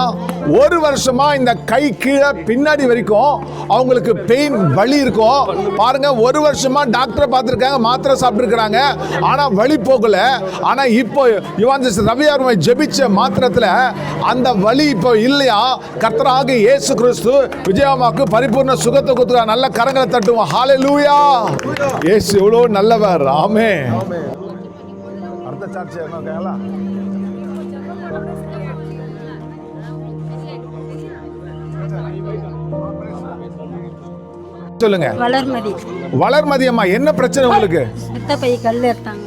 Speaker 3: ஒரு வருஷமா இந்த கை கீழே பின்னாடி வரைக்கும் அவங்களுக்கு பெயின், வலி இருக்கும். பாருங்க, ஒரு வருஷமா டாக்டரை பார்த்திருக்காங்க, மாத்திரை சாப்பிட்டுருக்காங்க, ஆனா வலி போகல. ஆனா இப்போ இவாஞ்சலிஸ்ட் ரவி அவர்கள் ஜெபிச்ச மாத்திரத்துல அந்த வலி இப்போ இல்லையா. கர்த்தராகிய இயேசு கிறிஸ்து விஜயாமாக்கு பரிபூர்ண சுகத்தை கொடுத்துருக்கார். நல்ல கரங்களை தட்டுவோம். ஹல்லேலூயா. இயேசு எவ்வளவு நல்லவர். ஆமென். அடுத்த சாட்சி என்ன கேளா? சொல்லுங்க. வளர்மதி அம்மா, என்ன பிரச்சனை உங்களுக்கு?
Speaker 5: பித்தப்பை கல் எடுத்தாங்க.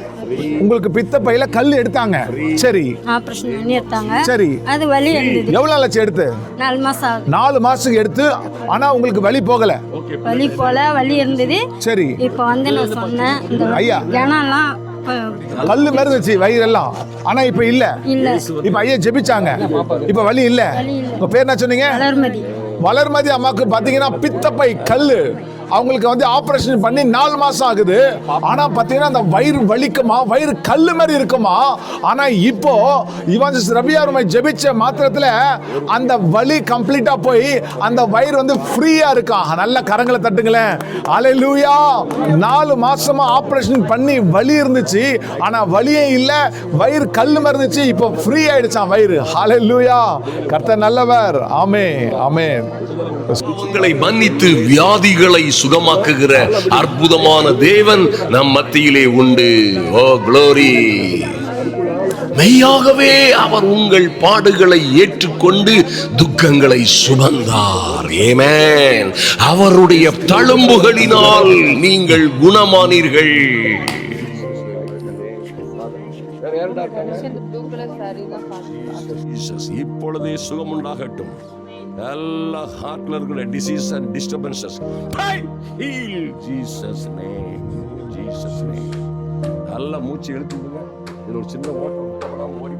Speaker 3: உங்களுக்கு பித்தப்பையில கல் எடுத்தாங்க. சரி,
Speaker 5: ஆபரேஷன் பண்ணி எடுத்தாங்க.
Speaker 3: சரி,
Speaker 5: அது வலி இருந்தது.
Speaker 3: எவ்வளவு நாள் ஆச்சு எடுத்து?
Speaker 5: 4 மாசம்.
Speaker 3: 4 மாசத்துக்கு எடுத்து, ஆனா உங்களுக்கு வலி போகல.
Speaker 5: வலி இருந்தது.
Speaker 3: சரி,
Speaker 5: இப்போ வந்து நான் சொன்னேன், இந்த
Speaker 3: ஐயா
Speaker 5: ஜனம்லாம்
Speaker 3: கல்லு மாதிரி இருந்துச்சு வயிறெல்லாம், ஆனா இப்ப இல்ல. இப்ப ஐயா ஜெபிச்சாங்க, இப்ப வலி இல்ல. உங்க பேர் என்ன சொன்னீங்க? வளர்மதி அம்மாக்கு பாத்தீங்கன்னா பித்தப்பை கல்லு. அவங்களுக்கு வந்து ஆபரேஷன் பண்ணி 4 மாசம் ஆகுது. ஆனா பாத்தீங்கன்னா அந்த வயிறு வலிக்குமா, வயிறு கல்லு மாதிரி இருக்குமா. ஆனா இப்போ இவாஞ்சலிஸ்ட் ரவி அவர்கள் ஜெபிச்ச மாத்திரத்துல அந்த வலி கம்ப்ளீட்டா போய் அந்த வயிறு வந்து ஃப்ரீயா இருக்கா. நல்ல கரங்களை தட்டுங்களேன். ஹல்லேலூயா. 4 மாசமா ஆபரேஷன் பண்ணி வலி இருந்துச்சு, ஆனா வலியே இல்ல, வயிறு கல்லு மாதிரி இருந்துச்சு, இப்போ ஃப்ரீ ஆயிடுச்சான் வயிறு. ஹல்லேலூயா. கர்த்தர் நல்லவர். ஆமென், ஆமென்.
Speaker 1: உங்களை மன்னித்து வியாதிகளை சுகமாக்குகிற அற்புதமான தேவன் நம் மத்தியிலே உண்டு. ஓ க்ளோரி. மெய்யாகவே அவர் உங்கள் பாடுகளை ஏற்றுக்கொண்டு துக்கங்களை சுமந்தார். ஆமென். அவருடைய தழும்புகளினால் நீங்கள் குணமானீர்கள். இப்பொழுதே சுகம் உண்டாகட்டும். எல்லா ஹார்ட்ல இருக்கிற disease and disturbances heal Jesus name, Jesus name. நல்லா மூச்சு இழுத்துங்க. இது ஒரு சின்ன ஓட்டம், ஓடி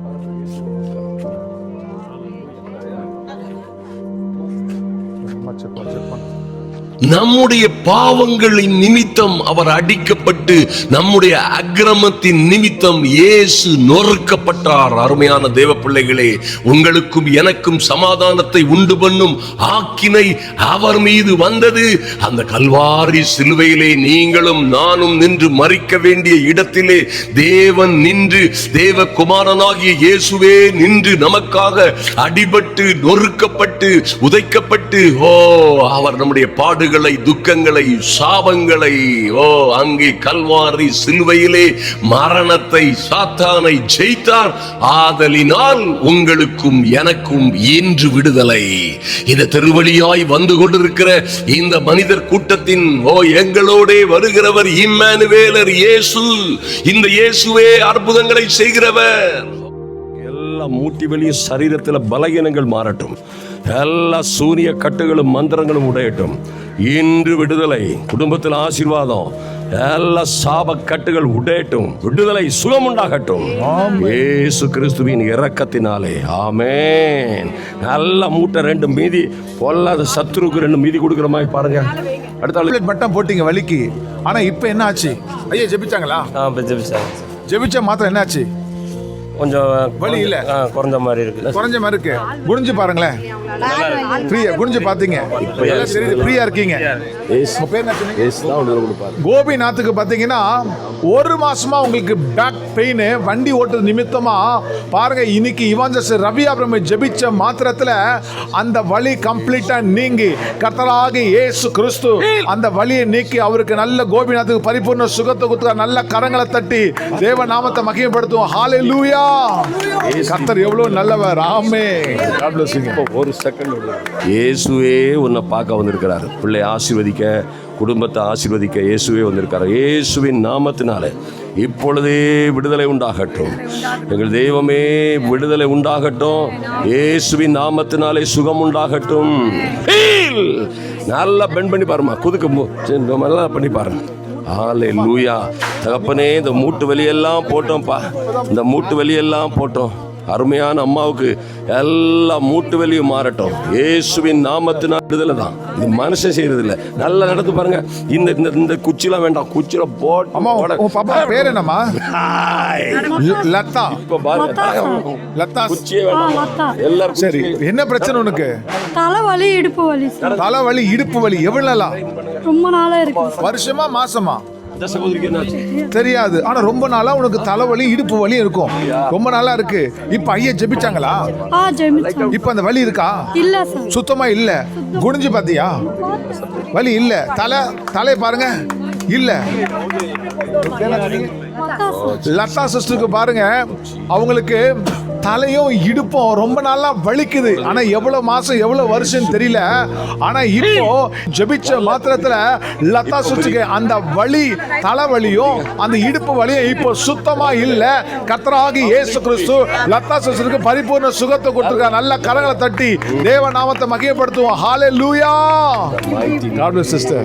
Speaker 1: நம்முடைய பாவங்களின் நிமித்தம் அவர் அடிக்கப்பட்டு, நம்முடைய அக்கிரமத்தின் நிமித்தம் இயேசு நொறுக்கப்பட்டார். அருமையான தேவ பிள்ளைகளே, உங்களுக்கும் எனக்கும் சமாதானத்தை உண்டு பண்ணும் ஆக்கினை அவர் மீது வந்தது. அந்த கல்வாரி சிலுவையிலே நீங்களும் நானும் நின்று மரிக்க வேண்டிய இடத்திலே தேவன் நின்று, தேவகுமாரனாகிய இயேசுவே நின்று நமக்காக அடிபட்டு, நொறுக்கப்பட்டு, உதைக்கப்பட்டு, அவர் நம்முடைய பாடுகள், துக்கங்களை, சாபங்களை, அங்கே கல்வாரி சிலுவையிலே மரணத்தை, சாத்தானை ஜெயித்தார். ஆதலினால் உங்களுக்கும் எனக்கும் இன்று விடுதலை. இந்த திருவழியாய் வந்து கொண்டிருக்கிற இந்த மனிதர் கூட்டத்தின் எங்களோடே வருகிறவர் இம்மானுவேலர் இயேசு. இந்த இயேசுவே அற்புதங்களை செய்கிறவர். எல்லா மூட்டி வெளிய சரீரத்தில் பலகீனங்கள் மாறட்டும். எல்லா சூரிய கட்டுகளும் மந்திரங்களும் உடையட்டும். இன்று விடுதலை, குடும்பத்தில் ஆசீர்வாதம், எல்லா சாப கட்டுகள் உடையட்டும், விடுதலை சுகம் உண்டாகட்டும் இயேசு கிறிஸ்துவின் இரக்கத்தினாலே. ஆமென். நல்ல மூட்டை 2 மீதி பொல்லாத சத்துருக்கு 2 மீதி கொடுக்குற மாதிரி பாருங்க. அடுத்த
Speaker 3: பட்டம் போட்டீங்க வலிக்கு, ஆனா இப்ப என்ன ஆச்சு? ஐயா ஜெபிச்சாங்களா? ஜெபிச்ச மாத்திரம் என்ன ஆச்சு?
Speaker 9: கொஞ்சம்
Speaker 3: வலி இல்ல,
Speaker 9: குறைஞ்ச மாதிரி இருக்கு.
Speaker 3: குறைஞ்ச மாதிரி இருக்கு. குனிஞ்சு பாருங்களேன், ஃப்ரீயா குனிஞ்சு பாத்தீங்க, ஃப்ரீயா இருக்கீங்க. கோபிநாத்துக்கு பாத்தீங்கன்னா 1 மாசமா உங்களுக்கு பேக் பெயின், வண்டி ஓட்டுறது நிமித்தமா பாருங்க. இன்னைக்கு இவாஞ்சஸ் ரவி ஆபிரகாம் ஜெபிச்ச மாத்திரத்துல அந்த வலி கம்ப்ளீட்டா நீங்கி கர்த்தராகிய இயேசு கிறிஸ்து அந்த வலியை நீக்கி அவருக்கு நல்ல கோபிநாத்துக்கு பரிபூர்ண சுகத்தை கொடுத்து நல்ல கரங்களை தட்டி தேவ நாமத்தை மகிமைப்படுத்துவோம். ஹalleluya. கர்த்தர் எவ்வளவு நல்லவர். ஆமென். God bless you.
Speaker 1: ஒரு செகண்ட். இயேசுவே உன்னை பார்க்க வந்திருக்கிறார். பிள்ளை ஆசீர்வதிக்க, குடும்பத்தை ஆசீர்வதிக்க இயேசுவே வந்திருக்கிறார். இயேசுவின் நாமத்தினாலே இப்பொழுதே விடுதலை உண்டாகட்டும். எங்கள் தெய்வமே விடுதலை உண்டாகட்டும். இயேசுவின் நாமத்தினாலே சுகம் உண்டாகட்டும். நல்லா பெண்ட் பண்ணி பாருமா, குதுக்கு நல்லா பண்ணி பாருங்க. ஹalleluya. தகப்பனே, இந்த மூட்டு வலியெல்லாம் போட்டோம்ப்பா, இந்த மூட்டு வலியெல்லாம் போட்டோம். அருமையான அம்மாவுக்கு எல்லா மூட்டு வலியும் மாறட்டும். இயேசுவின் நாமத்தினால் விடுதலை தான். இது மனுஷன் செய்யறது இல்ல. நல்லா நடந்து பாருங்க. இந்த குச்சிலாம் வேண்டாம், குச்சில போட்.
Speaker 3: அம்மா உன் பாப்பா பேர் என்னம்மா? லதா.
Speaker 1: இப்ப பாருங்க,
Speaker 3: லதா
Speaker 1: குச்சியே வேண்டாம் எல்லாரும்.
Speaker 3: சரி, என்ன பிரச்சனை உனக்கு?
Speaker 10: தலைவலி, இடுப்பு வலி.
Speaker 3: தலைவலி, இடுப்பு வலி. எவ்வளவு நாளா?
Speaker 10: ரொம்ப நாளா இருக்கு.
Speaker 3: வருஷமா மாசமா
Speaker 1: சகோதரிக்கு என்ன
Speaker 3: தெரியாது, ஆனா ரொம்ப நாளா உனக்கு தலைவலி இடுப்பு வலி இருக்கும். ரொம்ப நாளா இருக்கு. இப்ப ஐயா ஜெபிச்சாங்களா?
Speaker 10: ஜெபிச்சாங்க.
Speaker 3: இப்ப அந்த வலி இருக்கா?
Speaker 10: இல்ல சார்,
Speaker 3: சுத்தமா இல்ல. குனிஞ்சு பாத்தியா? வலி இல்ல. தலை பாருங்க, இல்ல. லதா சிஸ்டருக்கு பாருங்க, அவங்களுக்கு தலையும் இடுப்பும் ரொம்ப நாளா வலிக்குது. ஆனா எவ்வளவு மாசம் எவ்வளவு வருஷம் தெரியல. ஆனா இப்போ ஜெபிச்ச மாத்திரத்துல லதா சிஸ்டருக்கு அந்த வலி, தலைவலியும் அந்த இடுப்பு வலியும் இப்போ சுத்தமா இல்ல. கர்த்தராகிய இயேசு கிறிஸ்து லதா சிஸ்டருக்கு பரிபூர்ண சுகத்தை கொடுத்திருக்கார். நல்ல கரங்களை தட்டி தேவ நாமத்தை மகிமைப்படுத்துவோம். ஹalleluya. God bless sister.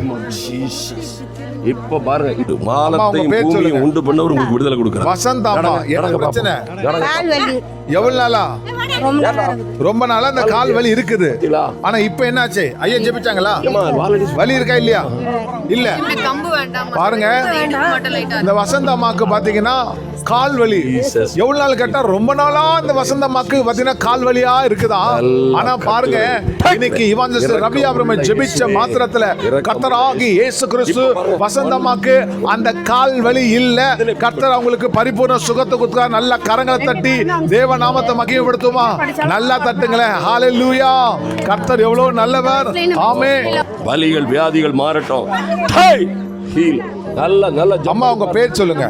Speaker 1: இப்ப பாருங்க, மாலத்தையும் பூமியையும் உண்டு பண்ணவர் உங்களுக்கு விடுதலை கொடுக்கிறார்.
Speaker 3: வசந்தாமா, என்ன பிரச்சனை? எவ்வளவு நாளா? ரொம்ப நாளா இந்த கால் வலி இருக்குது. ஆனா இப்ப என்னாச்சு? ஐயா ஜெபிச்சாங்களா? வலி இருக்கா இல்லையா? இல்ல. பாருங்க, இந்த வசந்தம்மாக்கு பாத்தீங்கன்னா கால் வலி எவ்வளவு நாள் கேட்டா ரொம்ப நாளா இந்த வசந்தம்மாக்கு பாத்தீங்கன்னா கால் வலியா இருக்குதா. ஆனா பாருங்க, இன்னைக்கு இவாஞ்சஸ் ரவி ஆபிரகாம் ஜெபிச்ச மாத்திரத்துல கர்த்தராகிய இயேசு கிறிஸ்து வசந்தம்மாக்கு அந்த கால் வலி இல்ல. கர்த்தர் அவங்களுக்கு பரிபூர்ண சுகத்தை கொடுக்க நல்ல கரங்களை தட்டி தேவ நாமத்தை மகிமைப்படுத்துமா. நல்லா தட்டுங்களேன். ஹalleluya. கர்த்தர் எவ்வளவு நல்லவர். ஆமென்.
Speaker 1: வலிகள் வியாதிகள் மாறட்டும். நல்ல நல்ல
Speaker 3: அம்மா உங்க பேர் சொல்லுங்க.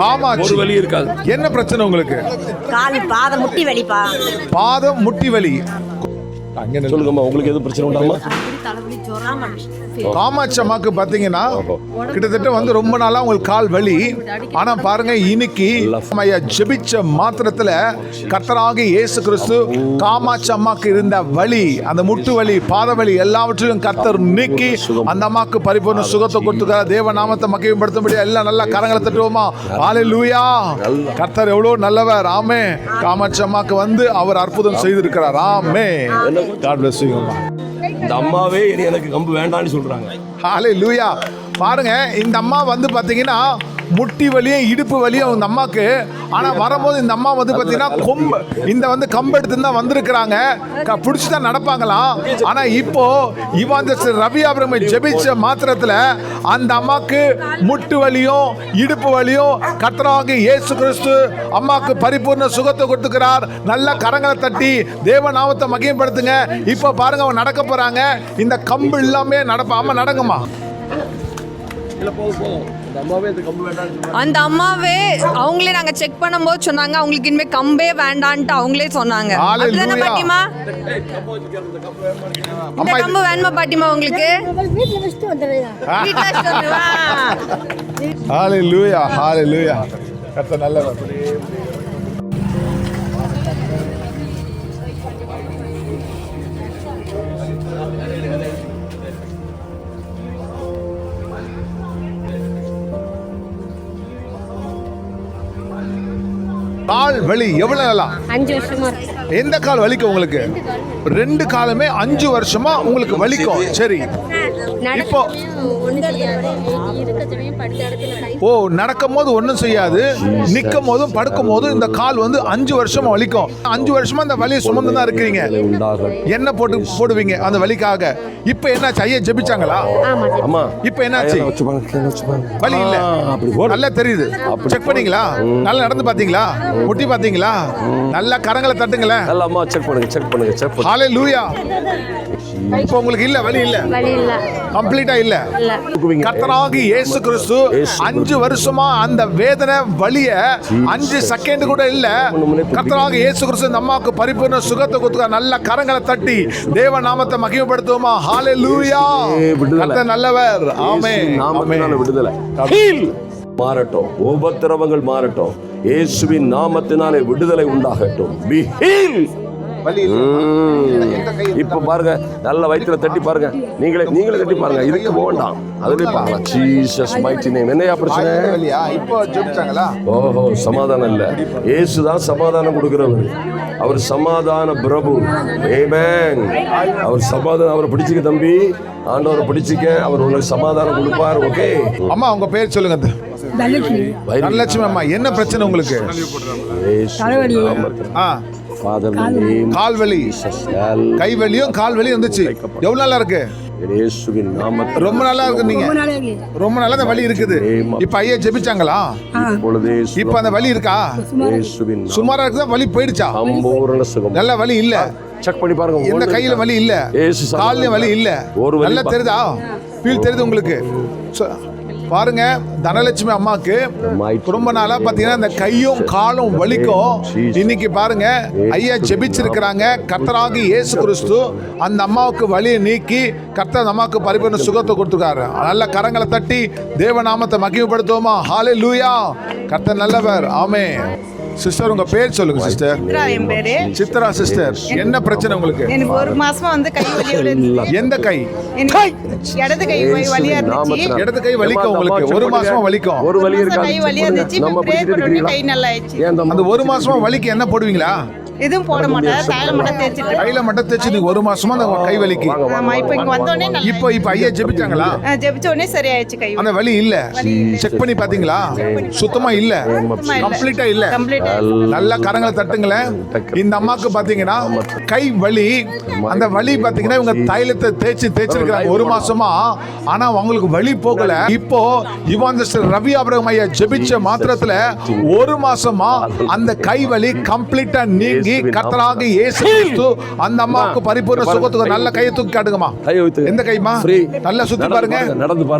Speaker 3: காமாட்சி.
Speaker 1: ஒரு வலி இருக்காது.
Speaker 3: என்ன பிரச்சனை உங்களுக்கு?
Speaker 6: கால் பாதம் முட்டி வலிப்பா.
Speaker 3: பாதம் முட்டி வலி.
Speaker 1: சொல்லுங்கம்மா, உங்களுக்கு எது பிரச்சனை உண்டாமா?
Speaker 3: காமாட்சி அம்மாக்கு பாத்தீங்கன்னா கிட்டத்தட்ட வந்து ரொம்ப நாளா உங்களுக்கு கால் வலி. ஆனா பாருங்க, இன்னைக்கு ஜெபிச்ச மாத்திரத்துல கர்த்தராகிய இயேசு கிறிஸ்து காமாட்சி அம்மாக்கு இருந்த வலி, அந்த முட்டு வலி, பாத வலி எல்லாவற்றையும் கர்த்தர் நீக்கி அந்த அம்மாக்கு பரிபூர்ண சுகத்தை கொடுத்துக்கிறார். தேவ நாமத்தை மகிமைப்படுத்தும்படி எல்லாம் நல்லா கரங்களை தட்டுவோமா. ஹalleluya. கர்த்தர் எவ்வளவு நல்லவர். ஆமென். காமாட்சி அம்மாக்கு வந்து அவர் அற்புதம் செய்திருக்கிறார். ஆமென். God bless you.
Speaker 1: இந்த அம்மாவே எனக்கு கம்பு வேண்டாம்னு சொல்றாங்க.
Speaker 3: ஹalleluya. பாருங்க, இந்த அம்மா வந்து பாத்தீங்கன்னா முட்டி வலியும் இடுப்பு வலியும் இந்த அம்மாக்கு. ஆனா வரும்போது இந்த அம்மா வந்து பாத்தீங்கன்னா கொம்பு, இந்த வந்து கம்பு எடுத்து தான் வந்திருக்கிறாங்க. பிடிச்சி தான் நடப்பாங்களாம். ஆனா இப்போ இவாஞ்சஸ் ரவி ஆபிரகாம் ஜெபிச்ச மாத்திரத்துல அந்த அம்மாக்கு முட்டு வலியும் இடுப்பு வலியும் கர்த்தராகிய இயேசு கிறிஸ்து அம்மாக்கு பரிபூர்ண சுகத்தை கொடுத்துக்கிறார். நல்ல கரங்களை தட்டி தேவ நாமத்தை மகிமைப்படுத்துங்க. இப்போ பாருங்க, அவங்க நடக்க போறாங்க. இந்த கம்பு இல்லாம நடப்பா. அம்மா நடங்கம்மா.
Speaker 10: அந்த அம்மாவே அவங்களே நாங்க செக் பண்ணும்போது சொன்னாங்க அவங்களுக்கு இனிமே கம்பே வேண்டான்ட்டு அவங்களே சொன்னாங்க. அதுதானே பாட்டிமா? இந்த கம்பு வேணுமா பாட்டிமா உங்களுக்கு? வீட்ல வச்சிட்டு வந்துடுவா.
Speaker 3: ஹalleluya. ஹalleluya. கர்த்தர் நல்லவர். கால் வலி எவ்வளவு நாளா?
Speaker 5: 5 வருஷமா இருக்கு.
Speaker 3: எந்த கால் வலிக்கும் உங்களுக்கு? 2 காலுமே 5 வருஷமா உங்களுக்கு வலிக்கும். சரி, இப்போ ஓ, நடக்கும் போது ஒன்றும் செய்யாது, நிற்கும் போதும் படுக்கும் போதும் இந்த கால் வந்து 5 வருஷமா வலிக்கும். 5 வருஷமா அந்த வலியை சுமந்து தான் இருக்கிறீங்க. என்ன போடுவீங்க அந்த வலிக்காக? இப்போ என்னாச்சு? ஐயா ஜெபிச்சாங்களா?
Speaker 1: அம்மா
Speaker 3: இப்போ என்னாச்சு? வலி இல்ல, நல்லா தெரியுது. செக் பண்ணீங்களா? நல்லா நடந்து பாத்தீங்களா? முட்டி பாத்தீங்களா? நல்லா கரங்களை தட்டுங்களேன்.
Speaker 1: நல்ல அம்மா செக் பண்ணுங்க.
Speaker 3: ஹalleluya. இப்போ உங்களுக்கு இல்ல, வலி இல்ல, கம்ப்ளீட்டா இல்ல. கர்த்தராகிய இயேசு கிறிஸ்து 5 வருஷமா அந்த வேதனை வலிய 5 செகண்ட் கூட இல்ல. கர்த்தராகிய இயேசு கிறிஸ்து இந்த அம்மாவுக்கு பரிபூர்ண சுகத்தை கொடுத்து நல்ல கரங்களை தட்டி தேவ நாமத்தை மகிமைப்படுத்துவோமா? ஹalleluya. கர்த்தர் நல்லவர். ஆமென்.
Speaker 1: நாமத்தினால விடுதலை மாறட்டும், உபத்திரவங்கள் மாறட்டும், இயேசுவின் நாமத்தினாலே விடுதலை உண்டாகட்டும். Be healed. இப்ப பாருங்க, நல்ல வயிற்றுல தட்டி பாருங்க. நீங்களே தட்டி பாருங்க. இதுக்கு போகண்டாம், அதுவே பாருங்க. Jesus mighty name. என்னையா பிரச்சனை?
Speaker 3: இப்போ ஜெபிச்சாங்களா?
Speaker 1: ஓஹோ, சமாதானம் இல்ல. இயேசுதான் சமாதானம் கொடுக்கிறவர். அவர் சமாதான பிரபு. ஆமென். அவர் சமாதானம். அவரை பிடிச்சிக்க தம்பி, ஆண்டவரை பிடிச்சிக்க. அவர் உங்களுக்கு சமாதானம் கொடுப்பார். ஓகே
Speaker 3: அம்மா, உங்க பேர் சொல்லுங்க. தனலட்சுமி அம்மா, என்ன பிரச்சனை உங்களுக்கு? கால்வலி, கைவலியும் கால்வலியும் இருந்துச்சு. எவ்வளவு நாளா இருக்கு? ரொம்ப நாளா இருக்கு. நீங்க ரொம்ப நாளா அந்த வலி இருக்குது. இப்ப ஐயா ஜெபிச்சாங்களா? இப்ப அந்த வலி இருக்கா? சுமாரா இருக்குதா? வலி போயிடுச்சா? நல்ல வலி இல்ல.
Speaker 1: செக் பண்ணி பாருங்க.
Speaker 3: எந்த கையில வலி இல்ல, கால்ல வலி இல்ல. நல்லா தெரியுதா? ஃபீல் தெரியுது உங்களுக்கு? பாருங்க, தனலட்சுமி அம்மாக்கு ரொம்ப நாளா பாத்தீங்கன்னா இந்த கையும் காலும் வலிக்கும். இன்னைக்கு பாருங்க, ஐயா ஜெபிச்சிருக்கிறாங்க. கர்த்தராகிய இயேசு கிறிஸ்து அந்த அம்மாவுக்கு வலியை நீக்கி கர்த்தர் அம்மாவுக்கு பரிபூர்ண சுகத்தை கொடுத்துருக்காரு. நல்ல கரங்களை தட்டி தேவ நாமத்தை மகிமைப்படுத்துவோமா? ஹalleluya. கர்த்தர் நல்லவர். ஆமென். சிஸ்டர், உங்க பேர் சொல்லுங்க சிஸ்டர்.
Speaker 2: என் பேரு
Speaker 3: சித்ரா சிஸ்டர். என்ன பிரச்சனை உங்களுக்கு?
Speaker 2: எனக்கு 1 மாசமா வந்து கை வலி.
Speaker 3: எந்த கை?
Speaker 2: இடது கை வலியா இருந்துச்சு.
Speaker 3: இடது கை வலிக்கும் உங்களுக்கு? 1 மாசமா வலிக்கும்?
Speaker 1: ஒரு வலி இருக்கா?
Speaker 2: கை வலியா இருந்துச்சு. கை நல்லா ஆயிடுச்சு.
Speaker 3: அந்த 1 மாசமா வலிக்கு என்ன போடுவீங்களா?
Speaker 2: எதுவும் போட மாட்டேன். தைல மட்டும் தேய்ச்சிட்டு.
Speaker 3: கையில மட்டும் தேய்ச்சி 1 மாசமா அந்த கை வலிக்கு.
Speaker 2: ஆமா, இப்போ இங்க வந்தோனே நல்லா.
Speaker 3: இப்போ ஐயா ஜெபிச்சாங்களா?
Speaker 2: ஜெபிச்ச உடனே சரியாயிடுச்சு கை.
Speaker 3: அந்த வலி இல்ல. செக் பண்ணி பாத்தீங்களா? சுத்தமா இல்ல, கம்ப்ளீட்டா இல்ல. நல்ல கரங்களை தட்டுங்களேன். இந்த அம்மாக்கு பாத்தீங்கன்னா கை வலி. அந்த வலி பாத்தீங்கன்னா இவங்க தைலத்தை தேய்ச்சிருக்காங்க 1 மாசமா. ஆனா அவங்களுக்கு வலி போகல. இப்போ இவாஞ்சலிஸ்ட் ரவி ஆபிரகாம் ஐயா ஜெபிச்ச மாத்திரத்துல 1 மாசமா அந்த கை வலி கம்ப்ளீட்டா நீங்கி கர்த்தராகிய இயேசு கிறிஸ்து அந்த அம்மாவுக்கு பரிபூர்ண சுகத்துக்கு நல்ல கையை தூக்கி காட்டுங்கம்மா. எந்த கைமா? நல்லா சுத்தி பாருங்க.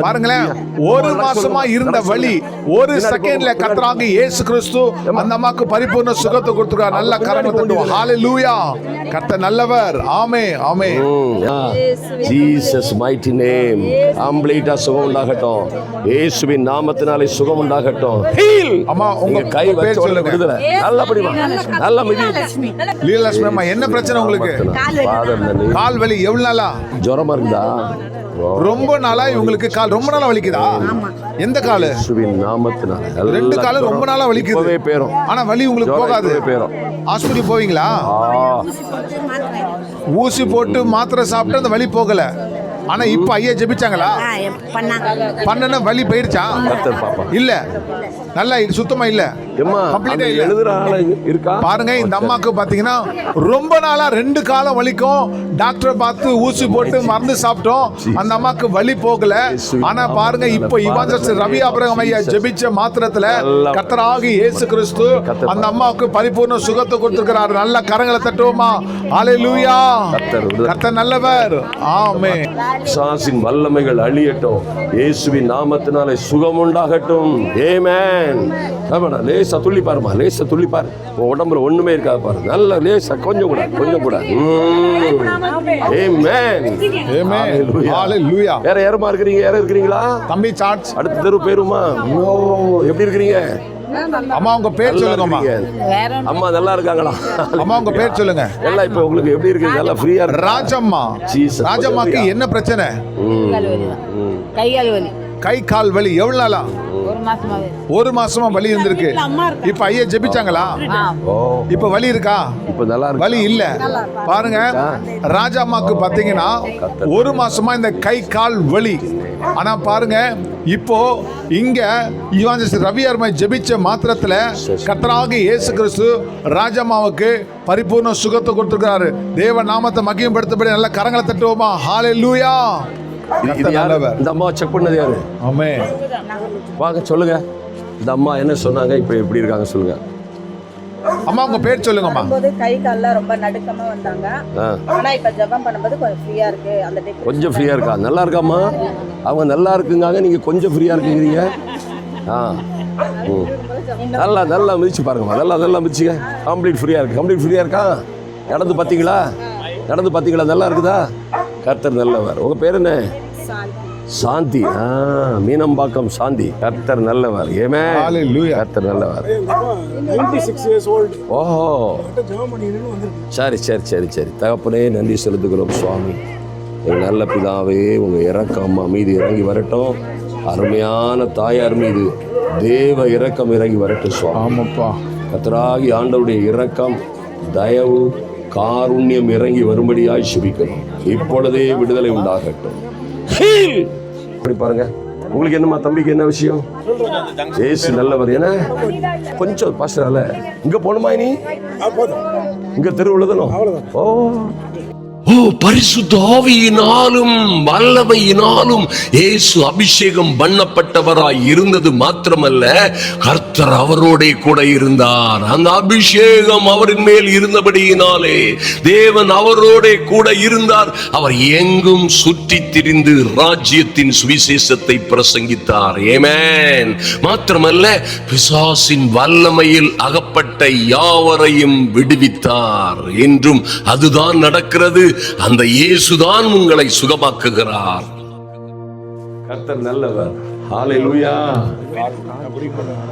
Speaker 3: பாருங்களேன், 1 மாசமா இருந்த வலி 1 செகண்ட்ல கர்த்தராகிய இயேசு கிறிஸ்து அந்த அம்மாவுக்கு பரிபூர்ண சுகத்தை கொடுத்துருக்கார். நல்ல கரங்களை தட்டுவோம். ஹalleluya. கர்த்தர் நல்லவர். ஆமென். ஆமென்.
Speaker 1: Jesus mighty name. கம்ப்ளீட்டா சுகம் உண்டாகட்டும். இயேசுவின் நாமத்தினாலே சுகம் உண்டாகட்டும். ஹீல்.
Speaker 3: அம்மா, உங்க
Speaker 1: கை வச்ச உடனே விடுதலை. நல்லா படிமா. நல்லா மிதி.
Speaker 3: லீலாலட்சுமி அம்மா, என்ன பிரச்சனை உங்களுக்கு? கால் வலி எவ்வளவு நாளா?
Speaker 1: ஜுரமா இருக்குதா?
Speaker 3: ரொம்ப நாளா இவங்களுக்கு கால் ரொம்ப நாளா வலிக்குதா? எந்த காலு?
Speaker 1: நாமத்தினால
Speaker 3: 2 காலும் ரொம்ப நாளா வலிக்குது. ஆனா வலி உங்களுக்கு போகாது. ஹாஸ்பிட்டல் போவீங்களா? ஊசி போட்டு மாத்திரை சாப்பிட்டு அந்த வலி போகல. ஆனா இப்ப ஐயா ஜெபிச்சாங்களா? பண்ணன வலி போயிடுச்சா? இல்ல, நல்லா சுத்தமா இல்ல, கம்ப்ளீட்டா இல்ல. பாருங்க, இந்த அம்மாக்கு பாத்தீங்கன்னா ரொம்ப நாளா 2 காலம் வலிக்கும். டாக்டரை பார்த்து ஊசி போட்டு மருந்து சாப்பிட்டோம். அந்த அம்மாக்கு வலி போகல. ஆனா பாருங்க, இப்போ இவாஞ்சலிஸ்ட் ரவி ஆபிரகாம் ஐயா ஜெபிச்ச மாத்திரத்துல கர்த்தராகிய இயேசு கிறிஸ்து அந்த அம்மாவுக்கு பரிபூர்ண சுகத்தை கொடுத்திருக்கிறார். நல்ல கரங்களை தட்டுவோமா? ஹalleluya. கர்த்தர் நல்லவர். ஆமென்.
Speaker 1: சாசின் வல்லமைகள் அழியட்டும். இயேசுவின் நாமத்தினாலே சுகம் உண்டாகட்டும். ஆமென். ஆமாடா, லேசா துள்ளி பாருமா. லேசா துள்ளி பாரு. உடம்புல ஒண்ணுமே இருக்காது பாரு. நல்ல லேசா கொஞ்சம் கூட. ஆமென்.
Speaker 3: ஆமென். ஹalleluya.
Speaker 1: வேற யாருமா இருக்கிறீங்க? யாரும் இருக்கிறீங்களா?
Speaker 3: தம்பி சார்ஜ்.
Speaker 1: அடுத்த தெரு பேருமா? எப்படி இருக்கிறீங்க?
Speaker 3: அம்மா, உங்க பேர் சொல்லுங்கம்மா.
Speaker 1: அம்மா நல்லா இருக்காங்களா?
Speaker 3: அம்மா, உங்க பேர் சொல்லுங்க.
Speaker 1: எல்லாம் இப்ப உங்களுக்கு எப்படி இருக்கு? நல்லா ஃப்ரீயா இருக்கு.
Speaker 3: ராஜம்மா. ராஜம்மாக்கு என்ன பிரச்சனை?
Speaker 5: கை கால் வலி.
Speaker 3: கை கால் வலி எவ்வளவு நாளா?
Speaker 5: மாசமாவே
Speaker 3: ஒரு மாசமா வலி இருந்திருக்கு. இப்ப ஐயா ஜெபிச்சாங்களா? இப்ப வலி இருக்கா?
Speaker 1: இப்ப நல்லா இருக்கு.
Speaker 3: வலி இல்ல. பாருங்க, ராஜாமாக்கு பாத்தீங்கன்னா ஒரு மாசமா இந்த கை கால் வலி. ஆனா பாருங்க, இப்போ இங்க இவாஞ்சலிஸ்ட் ரவி அருமை ஜெபிச்ச மாத்திரத்துல கர்த்தராகிய இயேசு கிறிஸ்து ராஜாமாவுக்கு பரிபூர்ண சுகத்தை கொடுத்திருக்கிறாரு. தேவ நாமத்தை மகிமைப்படுத்தபடி நல்ல கரங்களை தட்டுவோமா? ஹalleluya.
Speaker 1: இந்த அம்மா செக் பண்ணது யாரு?
Speaker 3: ஆமென்.
Speaker 1: வாங்க சொல்லுங்க, இந்த அம்மா என்ன சொன்னாங்க, இப்ப எப்படி இருக்காங்க சொல்லுங்க.
Speaker 3: அம்மா உங்க பேர் சொல்லுங்கம்மா.
Speaker 6: கை கால்லாம் ரொம்ப நடுக்கமா வந்தாங்க. ஆனா இப்ப ஜெபம் பண்ணும்போது கொஞ்சம் ஃப்ரீயா இருக்கு. அந்த
Speaker 1: கொஞ்சம் ஃப்ரீயா இருக்கா? நல்லா இருக்காம்மா? அவங்க நல்லா இருக்குங்க, நீங்க கொஞ்சம் ஃப்ரீயா இருக்குங்கிறீங்க. நல்லா நல்லா மிதிச்சு பாருங்கம்மா. நல்லா மிதிச்சுங்க. கம்ப்ளீட் ஃப்ரீயா இருக்கு. கம்ப்ளீட் ஃப்ரீயா இருக்கா? நடந்து பார்த்தீங்களா? நல்லா இருக்குதா? கர்த்தர் நல்லவர். உங்க பேர் என்ன? சாந்தி. மீனம்பாக்கம் சாந்தி. கர்த்தர் நல்லவர். ஏமே கர்த்தர் நல்லவர்.
Speaker 11: 96 years old.
Speaker 1: ஓஹோ, சரி. தகப்பனே நன்றி செலுத்துகிறோம் சுவாமி. எங்கள் நல்ல பிதாவே, உங்க இரக்கம் மீது இறங்கி வரட்டும். அருமையான தாயார் மீது தேவ இரக்கம் இறங்கி வரட்டும் சுவாமி.
Speaker 3: ஆமாப்பா.
Speaker 1: கர்த்தராகி ஆண்டவருடைய இரக்கம், தயவு, காருண்யம் இறங்கி வரும்படியாய் சுபிக்கிறோம். இப்பொழுதே விடுதலை உண்டாகட்டும். பாருங்க, உங்களுக்கு என்னமா தம்பிக்கு என்ன விஷயம்? ஏசு நல்லவர். ஏன்னா கொஞ்சம் பாஸ்டரால இங்க போணுமா? நீ இங்க தெருவுல தானோ? பரிசுத்த ஆவியினாலும் வல்லமையினாலும் இயேசு அபிஷேகம் பண்ணப்பட்டவராய் இருந்தது மாத்திரமல்ல, கர்த்தர் அவரோட கூட இருந்தார். அந்த அபிஷேகம் அவரின் மேல் இருந்தபடியினாலே தேவன் அவரோட கூட இருந்தார். அவர் எங்கும் சுற்றி திரிந்து ராஜ்யத்தின் சுவிசேஷத்தை பிரசங்கித்தார். ஆமென். மாத்திரமல்ல, பிசாசின் வல்லமையில் அகப்பட்ட யாவரையும் விடுவித்தார். என்றும் அதுதான் நடக்கிறது. அந்த இயேசுதான் உங்களை சுகமாக்குகிறார். கர்த்தர் நல்லவர். ஹalleluya.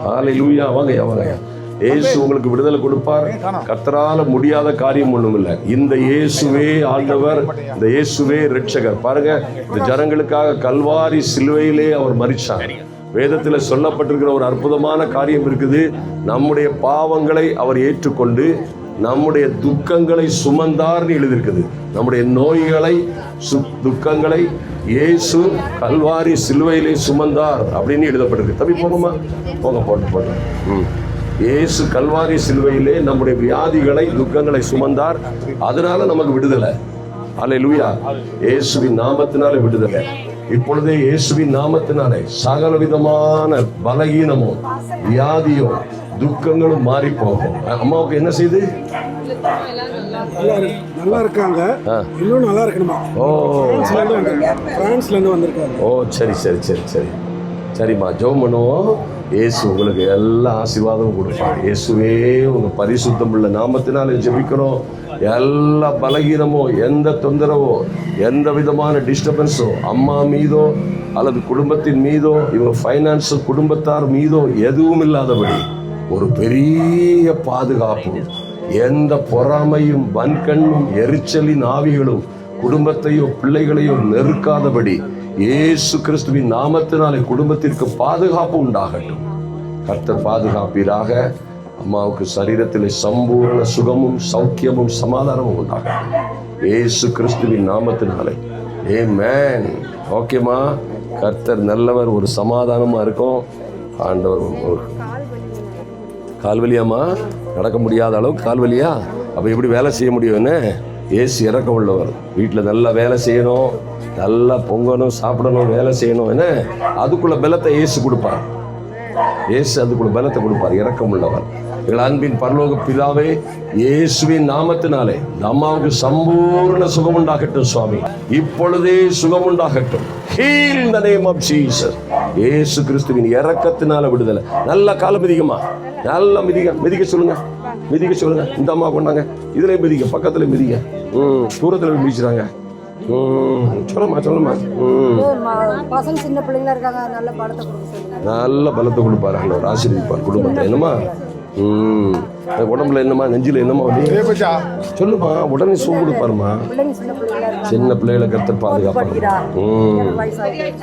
Speaker 1: ஹalleluya. வாங்க. இயேசு உங்களுக்கு விடுதலை கொடுப்பார். கர்த்தரால முடியாத காரியம் ஒண்ணும் இல்லை. இந்த இயேசுவே ஆண்டவர், இந்த இயேசுவே இரட்சகர். பாருங்க, இந்த ஜனங்களுக்காக கல்வாரி சிலுவையிலே அவர் மரிச்சார். வேதத்தில் சொல்லப்பட்டிருக்கிற ஒரு அற்புதமான காரியம் இருக்குது. நம்முடைய பாவங்களை அவர் ஏற்றுக்கொண்டு நம்முடைய துக்கங்களை சுமந்தார்னு எழுதியிருக்குது. நம்முடைய நோய்களை துக்கங்களை இயேசு கல்வாரி சிலுவையிலே சுமந்தார் அப்படின்னு எழுதப்பட்டிருக்கு. தம்பி போங்கம்மா, போங்க, போட்டு இயேசு கல்வாரி சிலுவையிலே நம்முடைய வியாதிகளை துக்கங்களை சுமந்தார். அதனால நமக்கு விடுதலை. அல்லேலூயா. இயேசுவின் நாமத்தினாலே விடுதலை. இப்பொழுதே இயேசுவின் நாமத்தினாலே சகல விதமான பலகீனமும் வியாதியும் துக்கங்களும் மாறி போகும். அம்மாவுக்கு என்ன செய்து?
Speaker 11: நல்லா இருக்காங்க. இன்னும் நல்லா இருக்கணுமா? பிரான்ஸ்ல இருந்து வந்திருக்காங்க.
Speaker 1: ஓ, சரி. சரிம்மா, ஜெபம் பண்ணுவோம். இயேசு உங்களுக்கு எல்லா ஆசீர்வாதமும் கொடுப்பார். இயேசுவே உங்க பரிசுத்தம் உள்ள நாமத்தினாலே ஜெபிக்கிறோம். எல்லா பலகீனமோ, எந்த தொந்தரவோ, எந்த விதமான டிஸ்டர்பன்ஸோ அம்மா மீதோ அல்லது குடும்பத்தின் மீதோ, இவங்க ஃபைனான்ஸ் குடும்பத்தார் மீதோ எதுவும் இல்லாதபடி ஒரு பெரிய பாதுகாப்பு, எந்த பொறாமையும் வன்கண்ணும் எரிச்சலின் ஆவிகளும் குடும்பத்தையோ பிள்ளைகளையோ நெருக்காதபடி இயேசு கிறிஸ்துவின் நாமத்தினாலே குடும்பத்திற்கு பாதுகாப்பு உண்டாகட்டும். கர்த்தர் பாதுகாப்பீராக. அம்மாவுக்கு சரீரத்திலே சம்பூர்ண சுகமும் சௌக்கியமும் சமாதானமும் உண்டாகட்டும் இயேசு கிறிஸ்துவின் நாமத்தினாலே. ஆமென். ஓகேம்மா, கர்த்தர் நல்லவர். ஒரு சமாதானமா இருக்கும். ஆண்டவர். கால்வலியாம்மா? நடக்க முடியாத அளவுக்கு கால்வலியா? அப்போ எப்படி வேலை செய்ய முடியும்? என்ன? ஏசு இறக்கம் உள்ளவர். வீட்டில் நல்லா வேலை செய்யணும், நல்லா பொங்கணும், சாப்பிடணும், வேலை செய்யணும். என்ன? அதுக்குள்ள பலத்தை இயேசு கொடுப்பார். இயேசு அதுக்குள்ள பலத்தை கொடுப்பார். இறக்கம் உள்ளவர். எங்கள் அன்பின் பரலோக பிதாவே, இயேசுவின் நாமத்தினாலே இந்த அம்மாவுக்கு சம்பூர்ண சுகம் உண்டாகட்டும் சுவாமி. இப்பொழுதே சுகம் உண்டாகட்டும். Heal in the name of Jesus. இயேசு கிறிஸ்துவின் இரக்கத்தினால விடுதலை. நல்ல கால மிதிக்கமா, நல்லா மிதிக்க சொல்லுங்க. இந்த அம்மா கொண்டாங்க. இதுல மிதிக்க, பக்கத்துல மிதிக்க, தூரத்துல மிதிச்சுறாங்க. சொல்லுமா.
Speaker 5: பசங்க சின்ன பிள்ளைங்களா இருக்காங்க. நல்ல பலத்தை கொடுப்பாரு.
Speaker 1: ஆசீர்வதிப்பார் குடும்பத்தை. என்னமா உடம்புல என்னமா, நெஞ்சில என்னமா வலி?
Speaker 3: தேவஜா
Speaker 1: சொல்லுமா, உடனே சூ கொடுப்பாருமா. சின்ன பிள்ளைகளை கருத்து பாதுகாப்பாங்க.